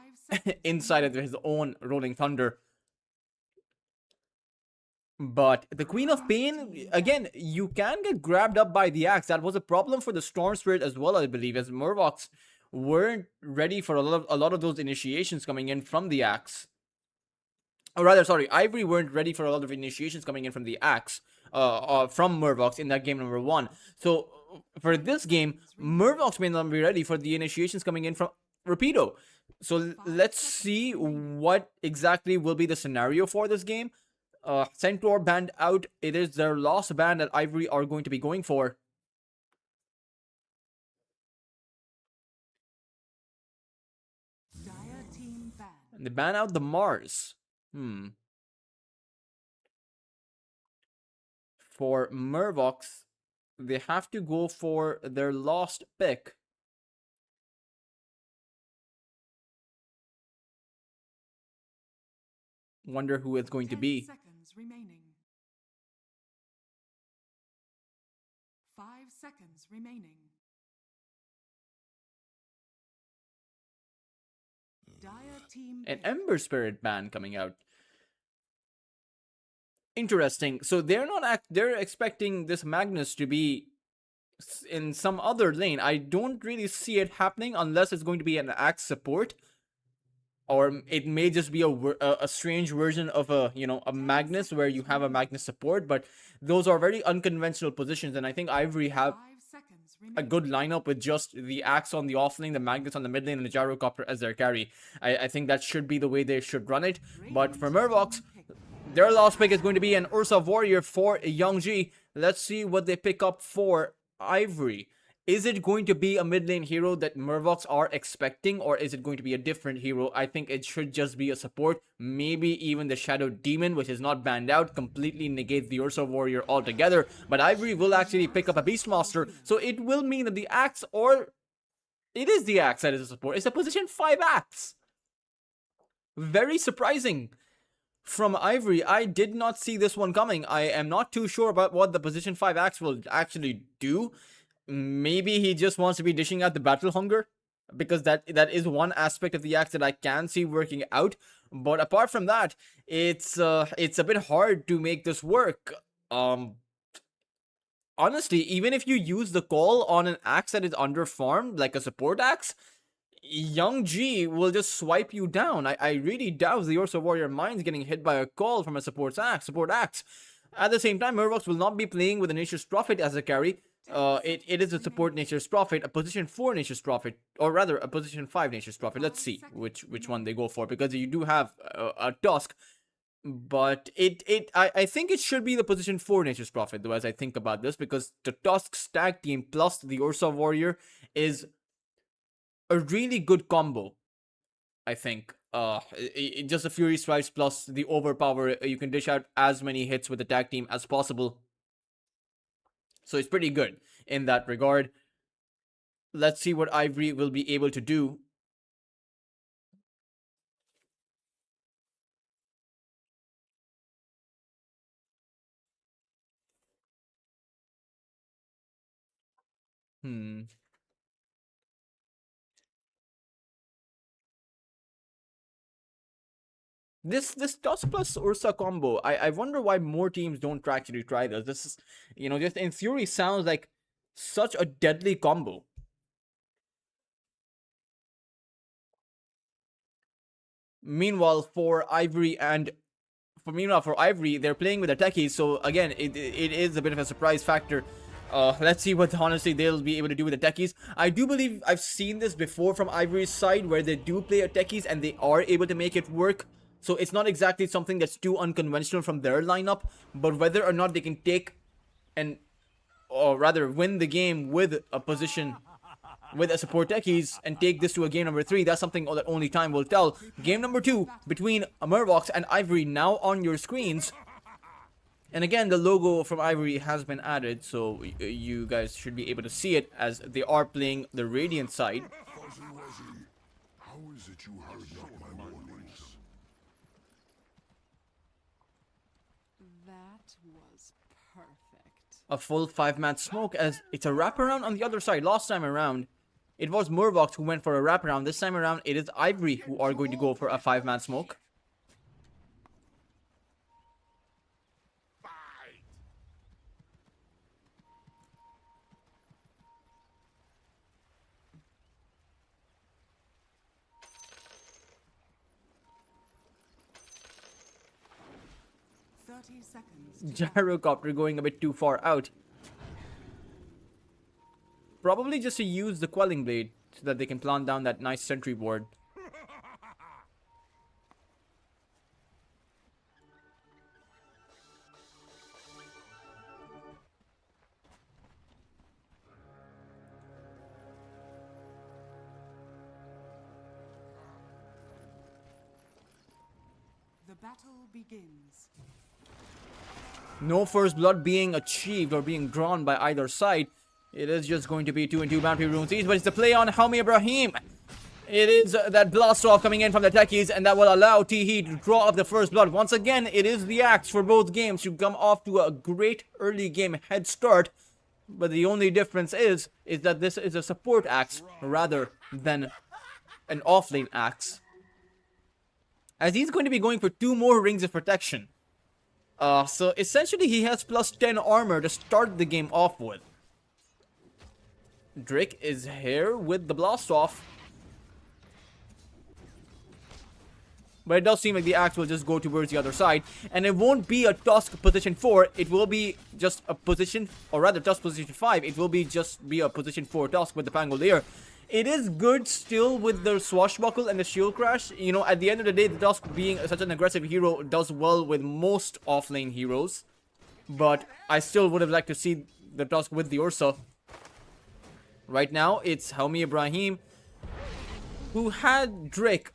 inside of his own rolling thunder. But the Queen of Pain, again, you can get grabbed up by the Axe. That was a problem for the Storm Spirit as well, I believe, as Murvox weren't ready for a lot of those initiations coming in from the Axe. Or rather, sorry, Ivory weren't ready for a lot of initiations coming in from the Axe, from Murvox in that game number 1. So for this game, Murvox may not be ready for the initiations coming in from Rapido. So let's see what exactly will be the scenario for this game. Centaur banned out. It is their last ban that Ivory are going to be going for. Dire team ban. And they ban out the Mars. For Murvox, they have to go for their last pick. Wonder who it's going to be. 10 seconds remaining. 5 seconds remaining. Dire team An pick. Ember Spirit ban coming out. Interesting. So they're expecting this Magnus to be in some other lane. I don't really see it happening unless it's going to be an Axe support, or it may just be a strange version of a Magnus where you have a Magnus support. But those are very unconventional positions, and I think Ivory have 5 seconds a remaining. good lineup with just the Axe on the off lane, the Magnus on the mid lane, and the Gyrocopter as their carry. I think that should be the way they should run it. But for Murvox, their last pick is going to be an Ursa Warrior for Young G. Let's see what they pick up for Ivory. Is it going to be a mid lane hero that Murvox are expecting, or is it going to be a different hero? I think it should just be a support. Maybe even the Shadow Demon, which is not banned out, completely negates the Ursa Warrior altogether. But Ivory will actually pick up a Beastmaster, so it will mean that the Axe, or it is the Axe that is a support. It's a position 5 Axe. Very surprising from Ivory. I did not see this one coming. I am not too sure about what the position 5 Axe will actually do. Maybe he just wants to be dishing out the battle hunger, because that is one aspect of the Axe that I can see working out. But apart from that, it's a bit hard to make this work. Honestly, even if you use the call on an Axe that is underfarmed, like a support Axe, Young G will just swipe you down. I really doubt the Ursa Warrior minds getting hit by a call from a support Axe. At the same time, Murvox will not be playing with a Nature's Prophet as a carry. It is a support Nature's Prophet, a position 4 Nature's Prophet, or rather a position 5 Nature's Prophet. Let's see which one they go for, because you do have a Tusk, but I think it should be the position 4 Nature's Prophet though, as I think about this, because the Tusk stack team plus the Ursa Warrior is a really good combo, I think. Just the Fury Strikes plus the Overpower, you can dish out as many hits with the tag team as possible. So it's pretty good in that regard. Let's see what Ivory will be able to do. This Tusk plus Ursa combo, I wonder why more teams don't actually try this. This is, just in theory sounds like such a deadly combo. Meanwhile, for Ivory, they're playing with the techies, so again, it is a bit of a surprise factor Let's see what honestly they'll be able to do with the techies. I do believe I've seen this before from Ivory's side, where they do play a techies and they are able to make it work. So it's not exactly something that's too unconventional from their lineup, but whether or not they can take and, or rather win the game with a position, with a support techies, and take this to a game number 3, that's something that only time will tell. Game number 2 between Murvox and Ivory now on your screens. And again, the logo from Ivory has been added, so you guys should be able to see it as they are playing the Radiant side. Fuzzy Wuzzy, how is it you heard not my warnings? That was perfect. A full 5-man smoke, as it's a wraparound on the other side. Last time around, it was Murvox who went for a wraparound. This time around, it is Ivory who are going to go for a 5-man smoke. 30 seconds. Gyrocopter going a bit too far out. Probably just to use the Quelling Blade so that they can plant down that nice sentry board. The battle begins. No first blood being achieved or being drawn by either side. It is just going to be 2-2 bounty runes each, but it's the play on Helmi Ibrahim. It is that blast off coming in from the techies, and that will allow Teehee to draw up the first blood. Once again, it is the axe for both games to come off to a great early game head start. But the only difference is that this is a support axe rather than an offlane axe, as he's going to be going for 2 more rings of protection. So essentially he has plus 10 armor to start the game off with. Drake is here with the blast off. But it does seem like the axe will just go towards the other side. And it won't be a Tusk position 4. It will be just a position, or rather Tusk position 5. It will be just be a position 4 Tusk with the Pangolier. It is good still with the Swashbuckle and the Shield Crash. You know, at the end of the day, the Tusk being such an aggressive hero does well with most offlane heroes. But I still would have liked to see the Tusk with the Ursa. Right now, it's Helmi Ibrahim, who had Drake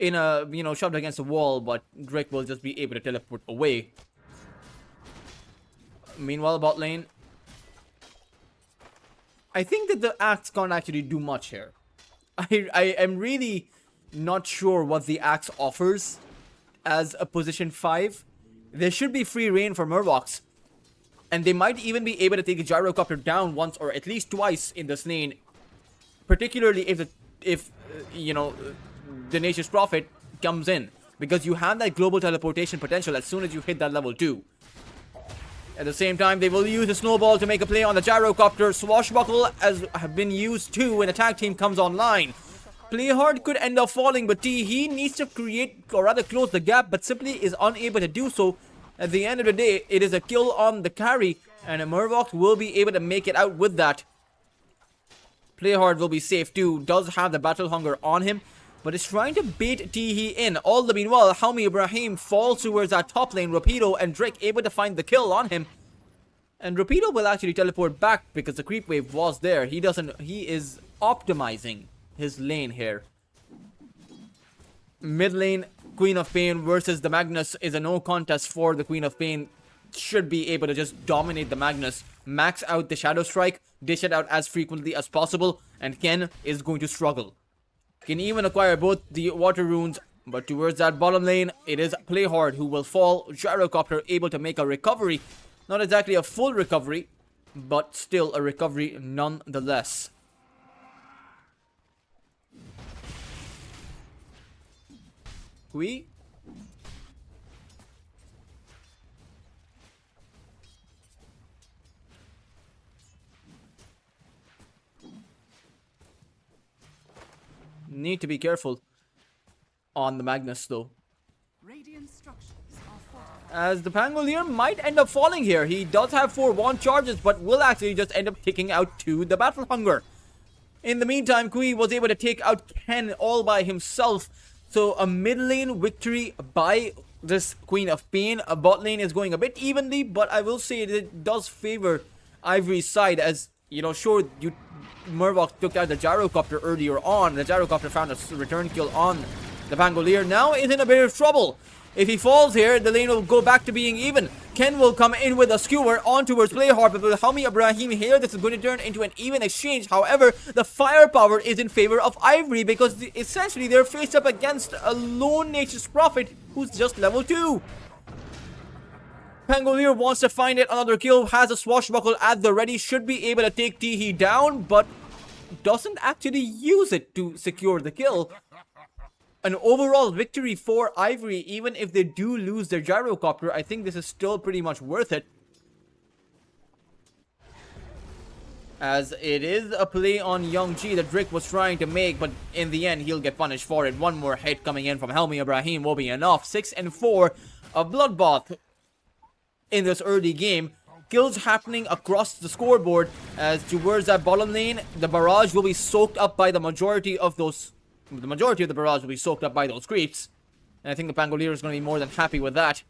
in a, you know, shoved against the wall, but Drake will just be able to teleport away. Meanwhile, bot lane, I think that the axe can't actually do much here. I am really not sure what the axe offers as a position 5. There should be free reign for Murvox, and they might even be able to take the Gyrocopter down once or at least twice in this lane, particularly if you know, the Nature's Prophet comes in, because you have that global teleportation potential as soon as you hit that level 2. At the same time, they will use the snowball to make a play on the Gyrocopter. Swashbuckle has been used too when the tag team comes online. Play hard could end up falling, but he needs to create, or rather close the gap, but simply is unable to do so. At the end of the day, it is a kill on the carry, and Murvox will be able to make it out with that. Play hard will be safe too, does have the battle hunger on him, but is trying to bait Teehee in. All the meanwhile, Helmi Ibrahim falls towards that top lane. Rapido and Drake able to find the kill on him. And Rapido will actually teleport back because the creep wave was there. He is optimizing his lane here. Mid lane, Queen of Pain versus the Magnus is a no contest for the Queen of Pain. Should be able to just dominate the Magnus. Max out the Shadow Strike, dish it out as frequently as possible, and Ken is going to struggle. Can even acquire both the water runes, but towards that bottom lane, it is Play Hard who will fall. Gyrocopter able to make a recovery. Not exactly a full recovery, but still a recovery nonetheless. Kui? Need to be careful on the Magnus though. Radiant structures are fortified. as the Pangolier might end up falling here. He does have 4 wand charges, but will actually just end up taking out 2 the Battle Hunger. In the meantime, Kui was able to take out Ken all by himself. So a mid lane victory by this Queen of Pain. A bot lane is going a bit evenly, but I will say that it does favor Ivory's side, as, you know, sure, Murvox took out the Gyrocopter earlier on. The Gyrocopter found a return kill on the Pangolier. Now is in a bit of trouble. If he falls here, the lane will go back to being even. Ken will come in with a skewer on towards Playhard, but with Helmi Ibrahim here, this is going to turn into an even exchange. However, the firepower is in favor of Ivory, because essentially they're faced up against a lone Nature's Prophet who's just level 2. Pangolier wants to find it another kill, has a swashbuckle at the ready, should be able to take Teehee down, but doesn't actually use it to secure the kill. An overall victory for Ivory, even if they do lose their Gyrocopter. I think this is still pretty much worth it, as it is a play on Young G that Drake was trying to make, but in the end he'll get punished for it. One more hit coming in from Helmi Ibrahim will be enough. 6 and 4, a bloodbath in this early game. Kills happening across the scoreboard, as towards that bottom lane, the barrage will be soaked up by the majority of those. The majority of the barrage will be soaked up by those creeps. And I think the Pangolier is going to be more than happy with that.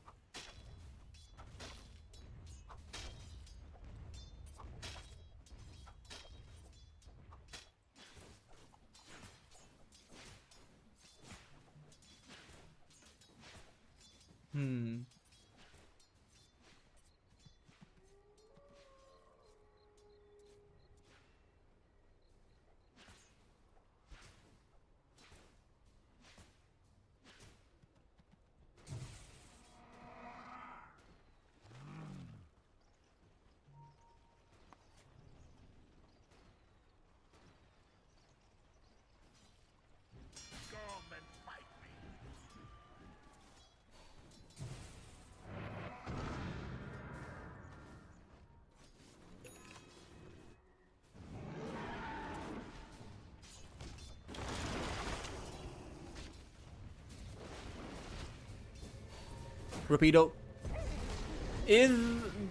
Rapido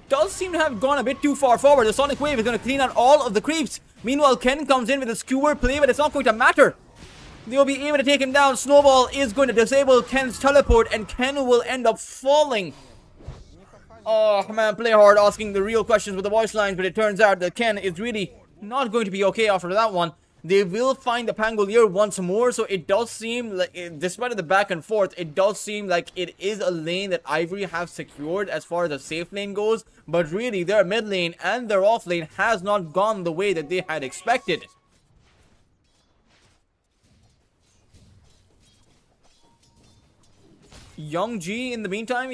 does seem to have gone a bit too far forward. The Sonic Wave is going to clean out all of the creeps. Meanwhile, Ken comes in with a skewer play, but it's not going to matter. They'll be able to take him down. Snowball is going to disable Ken's teleport, and Ken will end up falling. Oh man, play hard asking the real questions with the voice lines, but it turns out that Ken is really not going to be okay after that one. They will find the Pangolier once more, so it does seem like, despite the back and forth, it does seem like it is a lane that Ivory have secured as far as the safe lane goes. But really, their mid lane and their off lane has not gone the way that they had expected. Young G, in the meantime,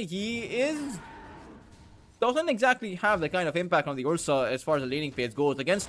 doesn't exactly have the kind of impact on the Ursa as far as the laning phase goes against.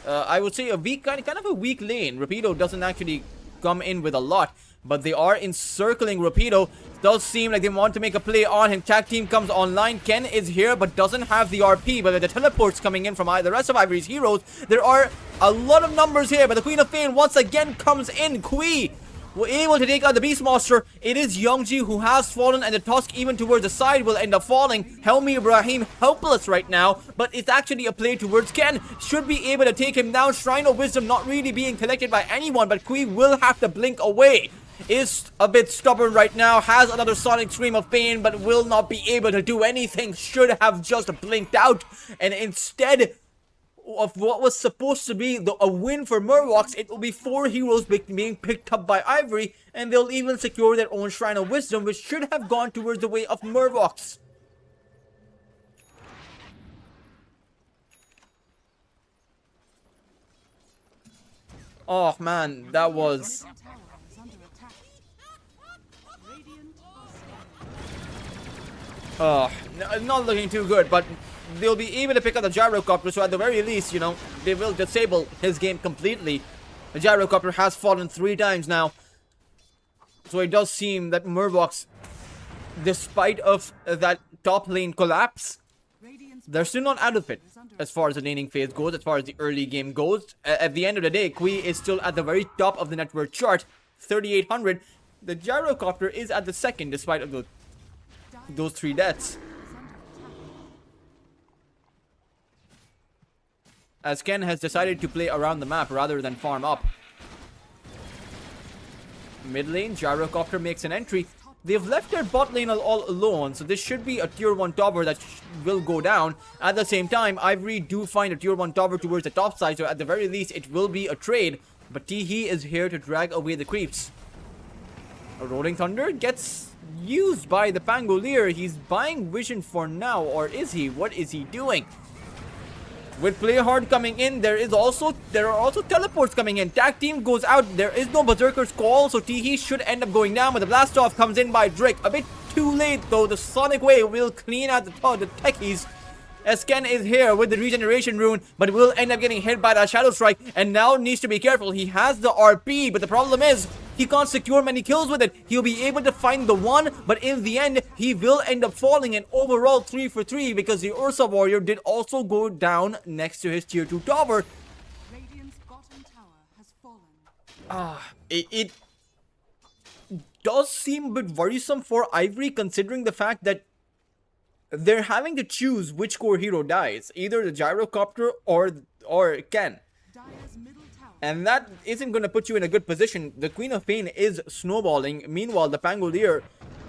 I would say a weak kind of a weak lane. Rapido doesn't actually come in with a lot, but they are encircling Rapido. It does seem like they want to make a play on him. Tag team comes online. Ken is here, but doesn't have the RP. But with the teleports coming in from the rest of Ivory's heroes, there are a lot of numbers here. But the Queen of Pain once again comes in. Kui were able to take out the Beastmaster. It is Youngji who has fallen, and the Tusk even towards the side will end up falling. Helmi Ibrahim helpless right now, but it's actually a play towards Ken. Should be able to take him down. Shrine of Wisdom not really being collected by anyone, but Kui will have to blink away. Is a bit stubborn right now, has another Sonic Stream of Pain, but will not be able to do anything. Should have just blinked out, and instead of what was supposed to be a win for Murvox, it will be 4 heroes being picked up by Ivory, and they'll even secure their own Shrine of Wisdom, which should have gone towards the way of Murvox. Oh man, that was... not looking too good, but they'll be able to pick up the Gyrocopter, so at the very least, you know, they will disable his game completely. The Gyrocopter has fallen 3 times now, so it does seem that Murvox, despite of that top lane collapse, they're still not out of it as far as the laning phase goes, as far as the early game goes. At the end of the day, Kui is still at the very top of the net worth chart, 3,800. The Gyrocopter is at the second, despite of the those 3 deaths. is under attack. As Ken has decided to play around the map rather than farm up. Mid lane, Gyrocopter makes an entry. They've left their bot lane all alone, so this should be a tier 1 tower that will go down. At the same time, Ivory do find a tier 1 tower towards the top side, so at the very least, it will be a trade. But Teehee is here to drag away the creeps. A Rolling Thunder gets used by the Pangolier. He's buying vision for now, or is he? What is he doing? With Play Hard coming in, there are also teleports coming in. Tag team goes out. There is no Berserker's Call, so Teehee should end up going down. But the blast off comes in by Drake. A bit too late though. The Sonic Wave will clean out the techies. Esken is here with the regeneration rune, but will end up getting hit by that Shadow Strike, and now needs to be careful. He has the RP, but the problem is he can't secure many kills with it. He'll be able to find the one, but in the end, he will end up falling an overall 3 for 3 because the Ursa Warrior did also go down next to his tier 2 tower. Radiant's bottom tower has fallen. It does seem a bit worrisome for Ivory, considering the fact that they're having to choose which core hero dies, either the Gyrocopter or Ken. Dire's middle tower And that isn't going to put you in a good position. The Queen of Pain is snowballing. Meanwhile, the Pangolier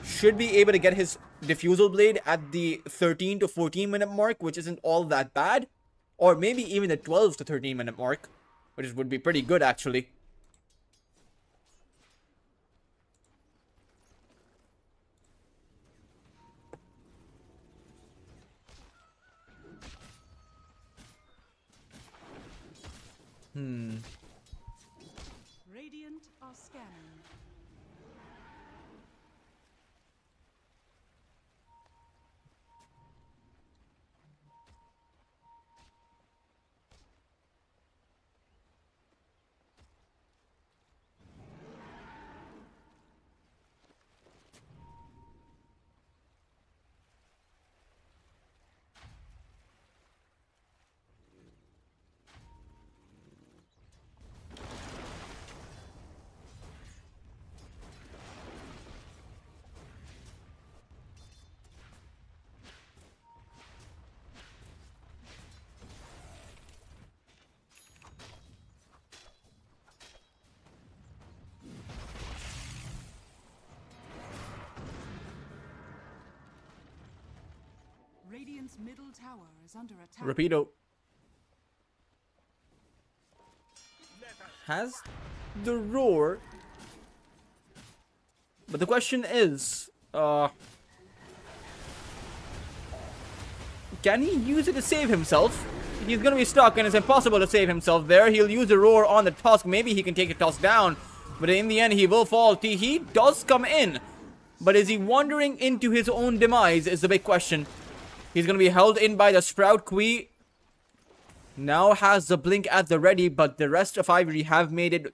should be able to get his Diffusal Blade at the 13 to 14 minute mark, which isn't all that bad. Or maybe even the 12 to 13 minute mark, which would be pretty good actually. Radiant are scanning. Radiant's middle tower is under attack. Rapido has the roar, but the question is, can he use it to save himself? He's gonna be stuck and it's impossible to save himself there. He'll use the roar on the Tusk. Maybe he can take a Tusk down, but in the end he will fall. He does come in, but is he wandering into his own demise is the big question. He's gonna be held in by the Sprout. Kui now has the blink at the ready, but the rest of Ivory have made it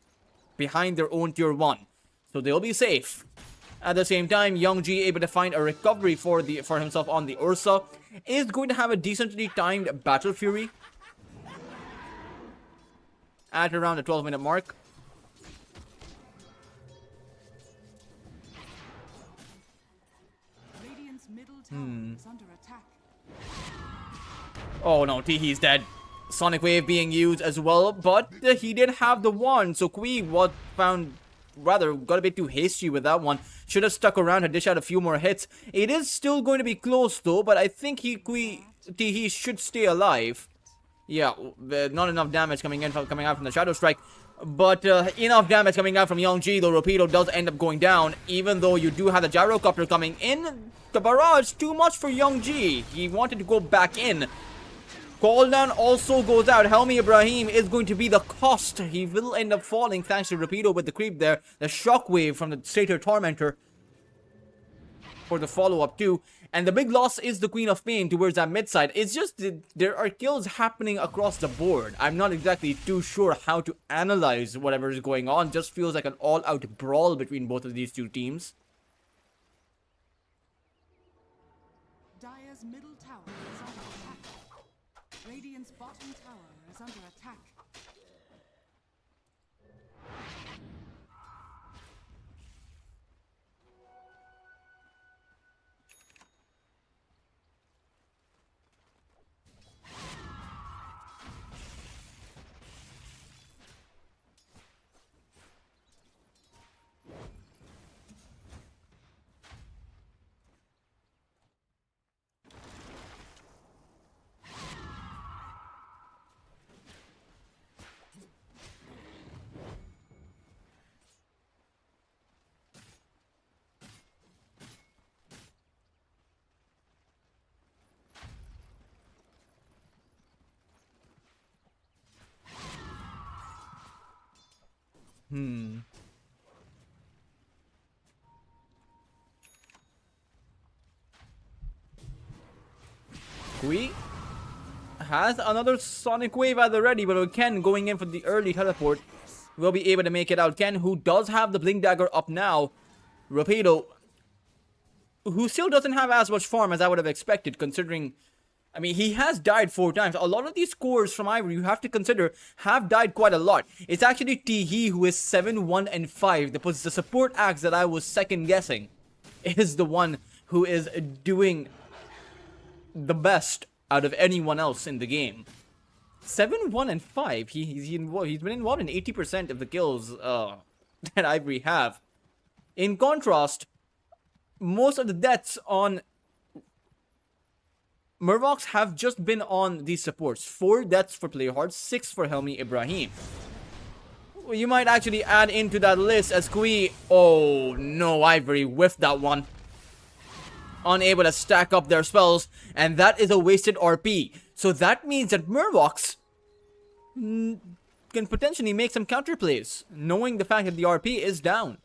behind their own tier 1, so they'll be safe. At the same time, Youngji, able to find a recovery for himself on the Ursa, is going to have a decently timed Battle Fury at around the 12-minute mark. Radiant's middle tower is under attack. Oh no, Teehee's dead. Sonic Wave being used as well, but he did have the wand, so Kui got a bit too hasty with that one. Should have stuck around to dish out a few more hits. It is still going to be close though, but I think Teehee should stay alive. Yeah, not enough damage coming out from the Shadow Strike, but enough damage coming out from Youngji, though Rapido does end up going down, even though you do have the Gyrocopter coming in. The barrage, too much for Youngji. He wanted to go back in. Call down also goes out. Helmi Ibrahim is going to be the cost. He will end up falling thanks to Rapido with the creep there. The shockwave from the Satyr Tormentor for the follow-up too. And the big loss is the Queen of Pain towards that mid side. It's just there are kills happening across the board. I'm not exactly too sure how to analyze whatever is going on. Just feels like an all-out brawl between both of these two teams. Dire's middle tower is under attack. Radiant's bottom tower is under attack. Kui has another Sonic Wave at the ready, but Ken going in for the early teleport will be able to make it out. Ken, who does have the Blink Dagger up now. Rapido, who still doesn't have as much farm as I would have expected, considering... I mean, he has died 4 times. A lot of these scores from Ivory, you have to consider, have died quite a lot. It's actually Teehee who is 7, 1, and 5. The support axe that I was second guessing is the one who is doing the best out of anyone else in the game. 7, 1, and 5. He's been involved in 80% of the kills that Ivory have. In contrast, most of the deaths on Murvox have just been on these supports. 4 deaths for Playhard, 6 for Helmi Ibrahim. You might actually add into that list as Kui... Oh no, Ivory whiffed that one. Unable to stack up their spells, and that is a wasted RP. So that means that Murvox can potentially make some counterplays, knowing the fact that the RP is down.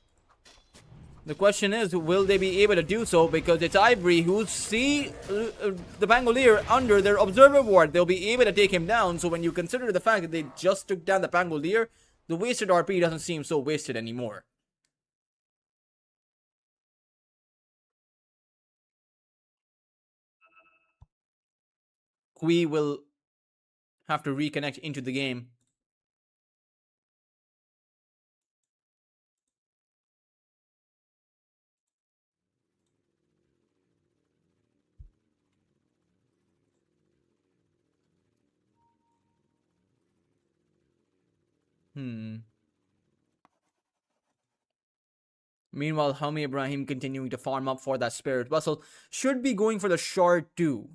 The question is, will they be able to do so? Because it's Ivory who see the Pangolier under their Observer Ward. They'll be able to take him down. So when you consider the fact that they just took down the Pangolier, the wasted RP doesn't seem so wasted anymore. Kui will have to reconnect into the game. Meanwhile, Helmi Ibrahim continuing to farm up for that Spirit Vessel. Should be going for the Shard too.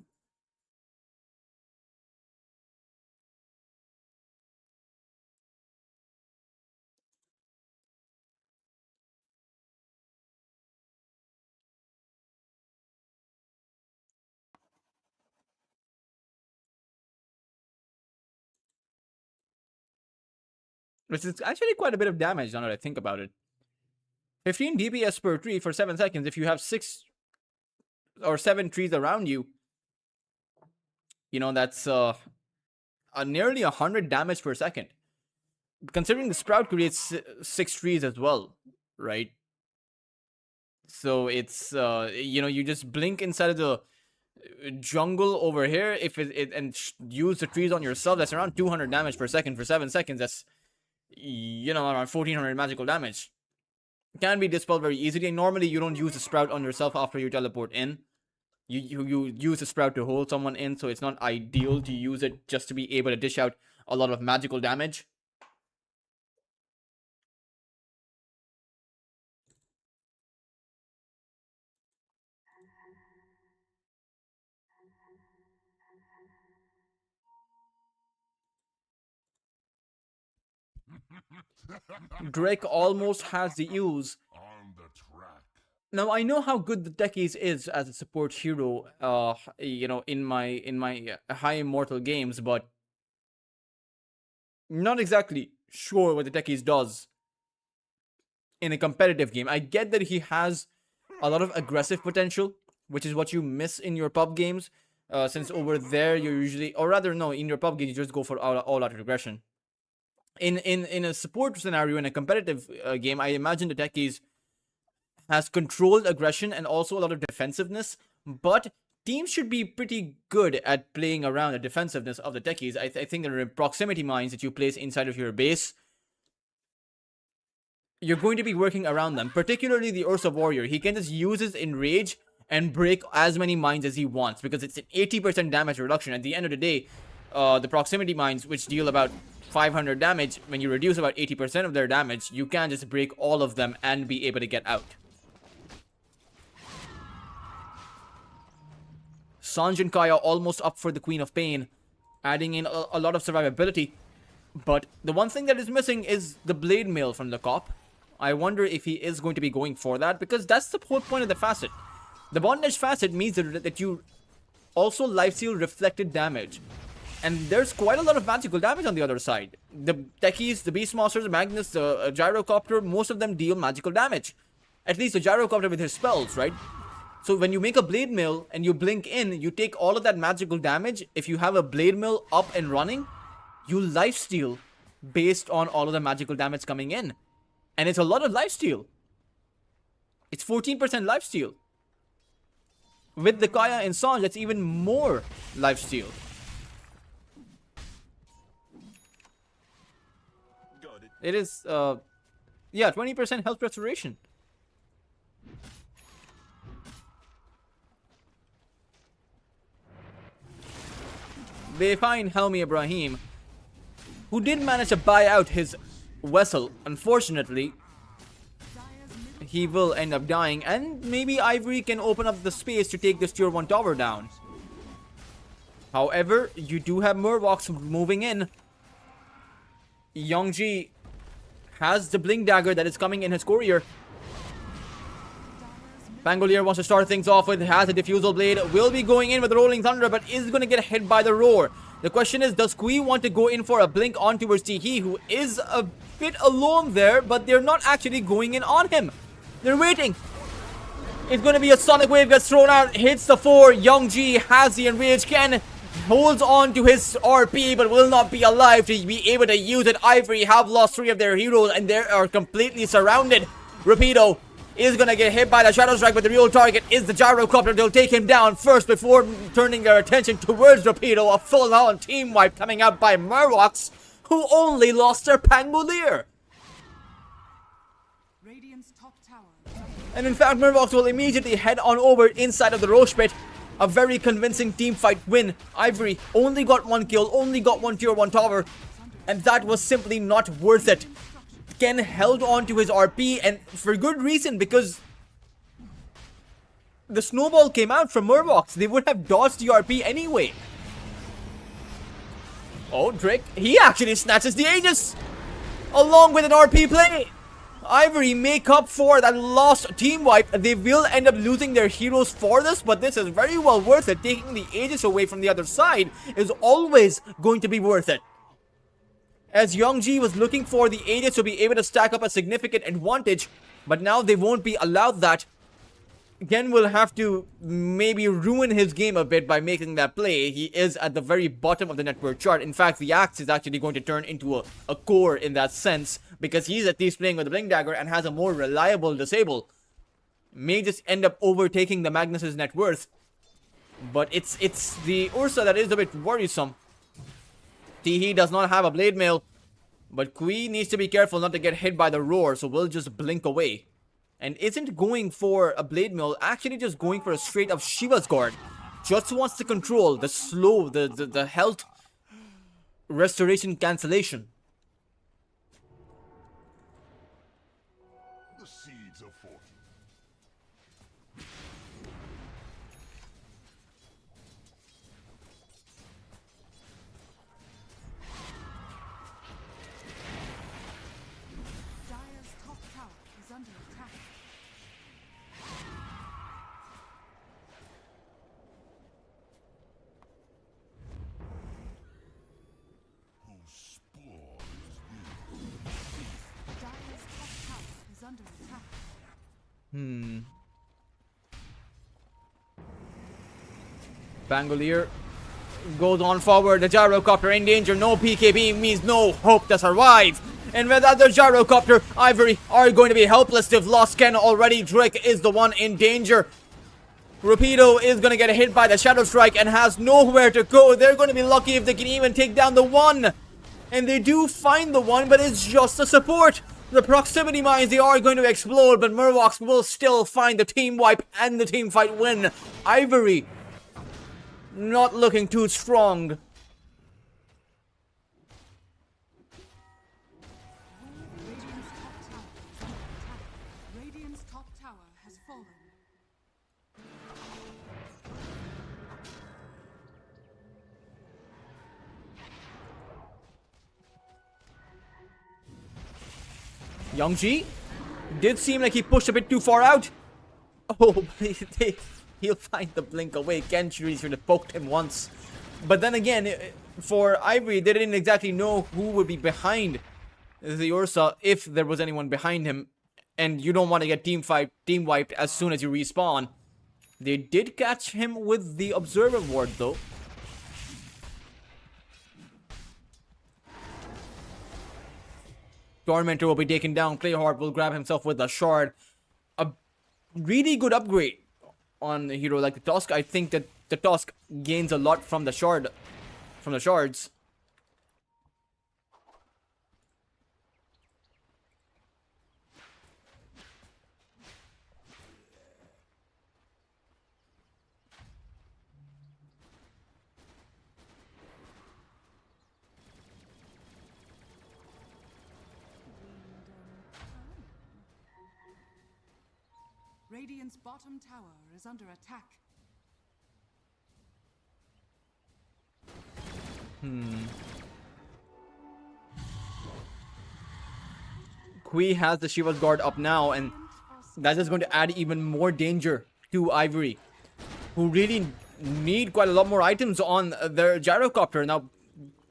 Which is actually quite a bit of damage now that I think about it. 15 DPS per tree for 7 seconds. If you have 6 or 7 trees around you, you know, that's nearly 100 damage per second. Considering the Sprout creates 6 trees as well, right? So it's, you know, you just blink inside of the jungle over here if and use the trees on yourself. That's around 200 damage per second for 7 seconds. That's, you know, around 1400 magical damage. Can be dispelled very easily. Normally, you don't use the Sprout on yourself after you teleport in. You use the Sprout to hold someone in, so it's not ideal to use it just to be able to dish out a lot of magical damage. Drake almost has the use. On the track. Now I know how good the Techies is as a support hero, you know, in my high immortal games, but not exactly sure what the Techies does in a competitive game. I get that he has a lot of aggressive potential, which is what you miss in your pub games, since over there you're usually, or rather no, in your pub games you just go for all out aggression. In a support scenario, in a competitive game, I imagine the Techies has controlled aggression and also a lot of defensiveness, but teams should be pretty good at playing around the defensiveness of the Techies. I think there are proximity mines that you place inside of your base. You're going to be working around them, particularly the Ursa Warrior. He can just use his Enrage and break as many mines as he wants, because it's an 80% damage reduction. At the end of the day, the proximity mines, which deal about 500 damage, when you reduce about 80% of their damage, you can just break all of them and be able to get out. Sanj and Kaya almost up for the Queen of Pain, adding in a lot of survivability. But the one thing that is missing is the Blade Mail from the Cop. I wonder if he is going to be going for that, because that's the whole point of the facet. The Bondage facet means that you also lifesteal reflected damage. And there's quite a lot of magical damage on the other side. The techies, the Beastmasters, Magnus, the Gyrocopter, most of them deal magical damage. At least the Gyrocopter with his spells, right? So when you make a Blade Mill and you blink in, you take all of that magical damage. If you have a Blade Mill up and running, you lifesteal based on all of the magical damage coming in. And it's a lot of lifesteal. It's 14% lifesteal. With the Kaya and Sange, that's even more lifesteal. It is, yeah, 20% health restoration. They find Helmi Ibrahim, who did manage to buy out his vessel. Unfortunately, he will end up dying, and maybe Ivory can open up the space to take this tier 1 tower down. However, you do have Murlocs moving in. Yongji has the Blink Dagger that is coming in his courier. Pangolier wants to start things off with, has a Diffusal Blade, will be going in with Rolling Thunder, but is going to get hit by the Roar. The question is, does Kui want to go in for a blink on towards Tihi, who is a bit alone there, but they're not actually going in on him. They're waiting. It's going to be a Sonic Wave, gets thrown out, hits the 4. Yongji has the Enrage, Ken holds on to his RP, but will not be alive to be able to use it. Ivory have lost 3 of their heroes, and they are completely surrounded. Rapido is going to get hit by the Shadow Strike, but the real target is the Gyrocopter. They'll take him down first before turning their attention towards Rapido. A full-on team wipe coming out by Murlocs, who only lost their Pangolier. Radiant's top tower. And in fact, Murlocs will immediately head on over inside of the Roche Pit. A very convincing team fight win. Ivory only got 1 kill, only got 1 tier 1 tower, and that was simply not worth it. Ken held on to his RP, and for good reason, because the snowball came out from Murlocs. They would have dodged the RP anyway. Oh, Drake, he actually snatches the Aegis along with an RP play. Ivory make up for that lost team wipe. They will end up losing their heroes for this, but this is very well worth it. Taking the Aegis away from the other side is always going to be worth it. As Yongji was looking for the Aegis to be able to stack up a significant advantage, but now they won't be allowed that. Gen will have to maybe ruin his game a bit by making that play. He is at the very bottom of the network chart. In fact, the Axe is actually going to turn into a core in that sense, because he's at least playing with the Blink Dagger and has a more reliable disable. May just end up overtaking the Magnus's net worth. But it's the Ursa that is a bit worrisome. Tihi does not have a Blade Mail, but Kui needs to be careful not to get hit by the Roar, so we'll just blink away. And isn't going for a Blade Mill, actually just going for a straight up Shiva's Guard. Just wants to control the slow, the health restoration cancellation. The seeds of fortune. Dire's top tower is under attack. Whose spore Dire's top tower is under attack. Pangolier goes on forward. The Gyrocopter in danger. No PKB means no hope to survive. And without the Gyrocopter, Ivory are going to be helpless. They've lost Ken already. Drake is the one in danger. Rapido is going to get hit by the Shadow Strike and has nowhere to go. They're going to be lucky if they can even take down the 1. And they do find the 1, but it's just a support. The proximity mines, they are going to explode, but Murlocs will still find the team wipe and the team fight win. Ivory not looking too strong. Radiant's top tower has fallen. Yongji did seem like he pushed a bit too far out. Oh, he'll find the blink away. Ken should have poked him once. But then again, for Ivory, they didn't exactly know who would be behind the Ursa, if there was anyone behind him. And you don't want to get team wiped as soon as you respawn. They did catch him with the Observer Ward though. Tormentor will be taken down. Clayhard will grab himself with a shard. A really good upgrade on a hero like the Tusk. I think that the Tusk gains a lot from the shards. Radiant's bottom tower is under attack. Kui has the Shiva's Guard up now, and that is going to add even more danger to Ivory, who really need quite a lot more items on their gyrocopter. Now,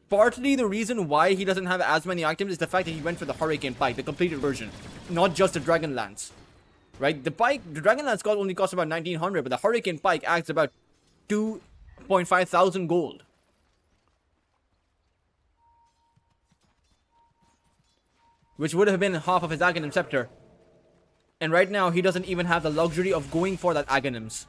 partly the reason why he doesn't have as many items is the fact that he went for the Hurricane Pike, the completed version, not just the Dragon Lance. Right? The Dragon Lance only costs about 1900, but the Hurricane Pike adds about 2,500 gold. Which would have been half of his Aghanim Scepter. And right now, he doesn't even have the luxury of going for that Aghanims.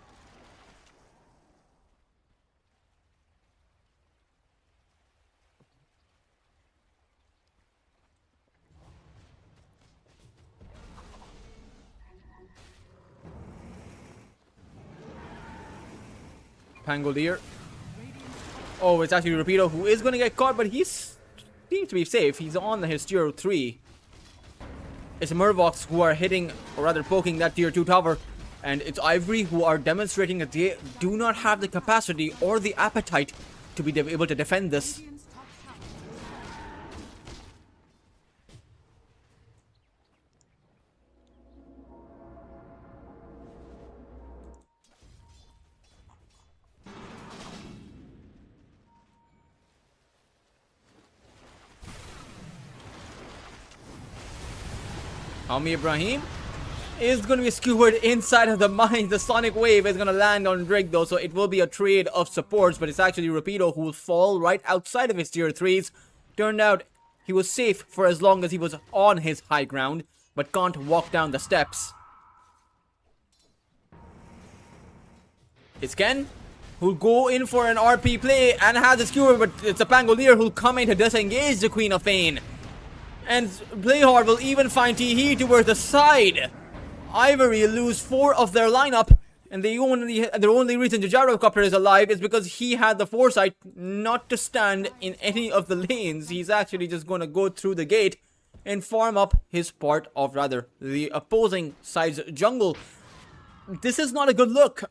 Pangolier. Oh, it's actually Rapido who is going to get caught, but he seems to be safe. He's on his tier 3. It's Murvox who are hitting, or rather poking that tier 2 tower. And it's Ivory who are demonstrating that they do not have the capacity or the appetite to be able to defend this. Radiant's top tower Ami Ibrahim is going to be skewered inside of the mine. The Sonic Wave is going to land on Drake though, so it will be a trade of supports, but it's actually Rapido who will fall right outside of his tier 3s. Turned out he was safe for as long as he was on his high ground, but can't walk down the steps. It's Ken who'll go in for an RP play and has a skewer, but it's a Pangolier who'll come in to disengage the Queen of Pain. And Playhard will even find Teehee towards the side. Ivory lose 4 of their lineup, and their only reason the Gyrocopter is alive is because he had the foresight not to stand in any of the lanes. He's actually just going to go through the gate and farm up his part of, rather, the opposing side's jungle. This is not a good look.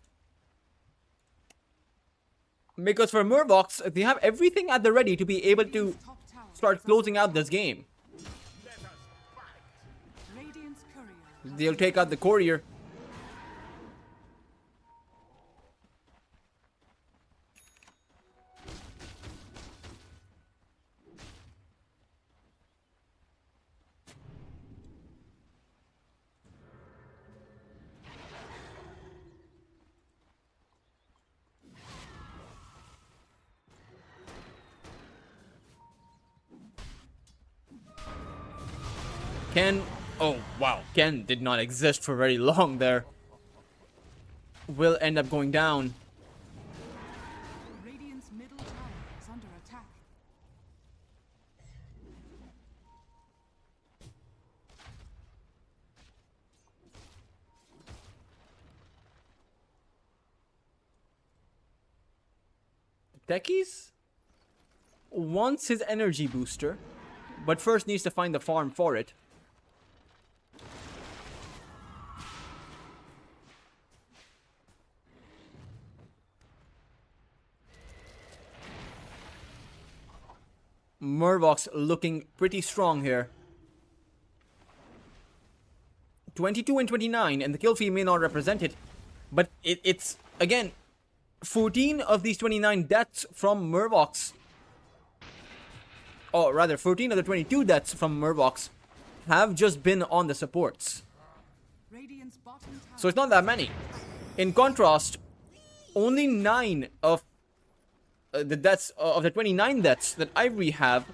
Because for Murvox, they have everything at the ready to be able to top tower. start closing out this game. Radiant's courier. They'll take out the courier. Ken, oh wow, Ken did not exist for very long there. Will end up going down. Radiant's middle tower is under attack. Techies wants his energy booster, but first needs to find the farm for it. Murvox looking pretty strong here. 22 and 29, and the kill feed may not represent it, but it's again 14 of these 29 deaths from Murvox. or rather 14 of the 22 deaths from Murvox have just been on the supports. Radiant's bottom tower. So it's not that many. In contrast, only 9 of the deaths of the 29 deaths that Ivory have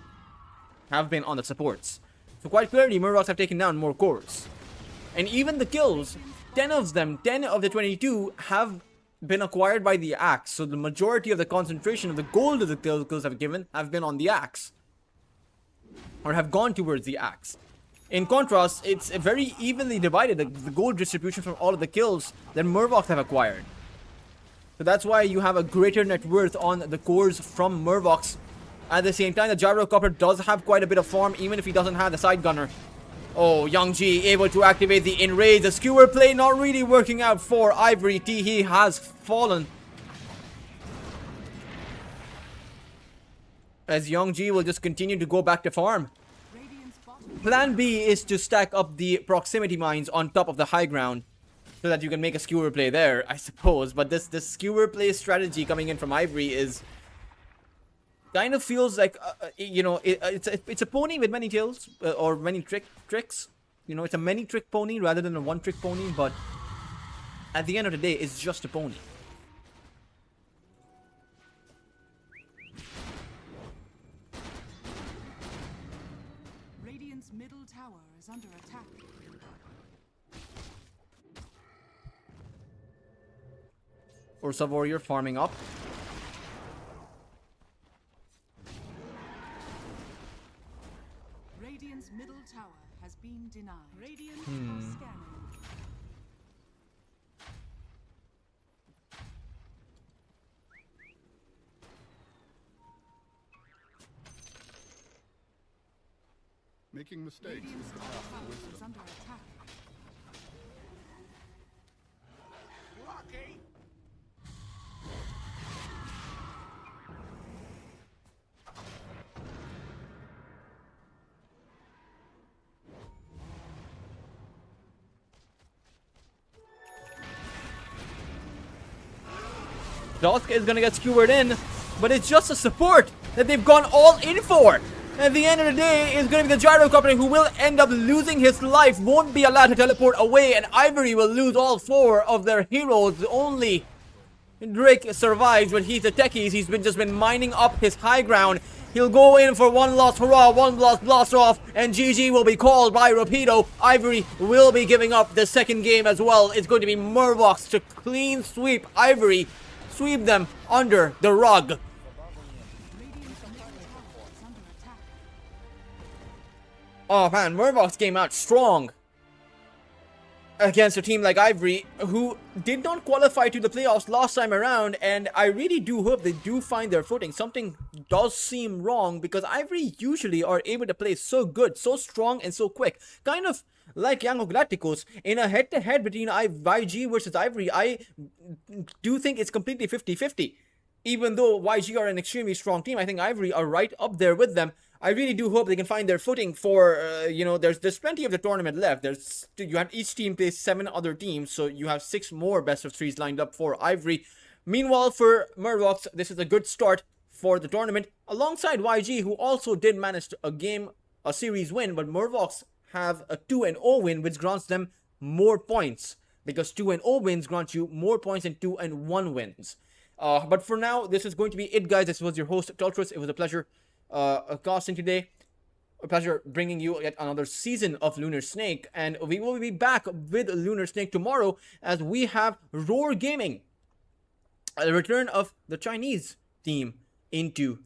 been on the supports. So quite clearly, Murvox have taken down more cores. And even the kills, 10 of the 22 have been acquired by the axe. So the majority of the concentration of the gold of the kills have been on the axe. Or have gone towards the axe. In contrast, it's very evenly divided, the gold distribution from all of the kills that Murvox have acquired. So that's why you have a greater net worth on the cores from Murvox. At the same time, the Gyrocopter does have quite a bit of farm, even if he doesn't have the side gunner. Oh, YACHE able to activate the enrage. The skewer play not really working out for Ivory T. He has fallen. As YACHE will just continue to go back to farm. Radiant's bottom Plan B is to stack up the proximity mines on top of the high ground, so that you can make a skewer play there, I suppose. But this skewer play strategy coming in from Ivory is kind of feels like, you know, it's a pony with many tails, or many tricks. You know, it's a many trick pony rather than a one trick pony, but at the end of the day, it's just a pony. Radiant's middle tower is under attack. Ursa Warrior farming up. Radiant's middle tower has been denied. Radiant are scanning. Making mistakes Radiant's is the top path to tower wisdom. is under attack. Dusk is gonna get skewered in, but it's just a support that they've gone all in for. At the end of the day, it's gonna be the Gyrocopter who will end up losing his life, won't be allowed to teleport away, and Ivory will lose all 4 of their heroes. Only Drake survives, but he's a techies. He's just been mining up his high ground. He'll go in for one last hurrah, one last blast off, and GG will be called by Rapido. Ivory will be giving up the second game as well. It's going to be Murvox to clean sweep Ivory. Sweep them under the rug. Radiant's middle tower is under attack. Oh man, Murvox came out strong against a team like Ivory, who did not qualify to the playoffs last time around, and I really do hope they do find their footing. Something does seem wrong, because Ivory usually are able to play so good, so strong, and so quick. Kind of like Young Galacticos. In a head-to-head between YG versus Ivory, I do think it's completely 50-50. Even though YG are an extremely strong team, I think Ivory are right up there with them. I really do hope they can find their footing for, you know, there's plenty of the tournament left. You have each team play 7 other teams, so you have 6 more best of 3s lined up for Ivory. Meanwhile, for Murvox, this is a good start for the tournament, alongside YG, who also did manage a series win, but Murvox have a 2-0 win, which grants them more points, because 2-0 wins grant you more points than 2-1 wins. But for now, this is going to be it, guys. This was your host, Tultrus. It was a pleasure casting today. A pleasure bringing you yet another season of Lunar Snake. And we will be back with Lunar Snake tomorrow, as we have Roar Gaming, a return of the Chinese team into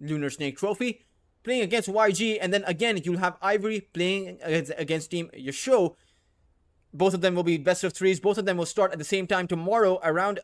Lunar Snake Trophy, playing against YG. And then again, you'll have Ivory playing against Team YACHE. Both of them will be best of 3s. Both of them will start at the same time tomorrow around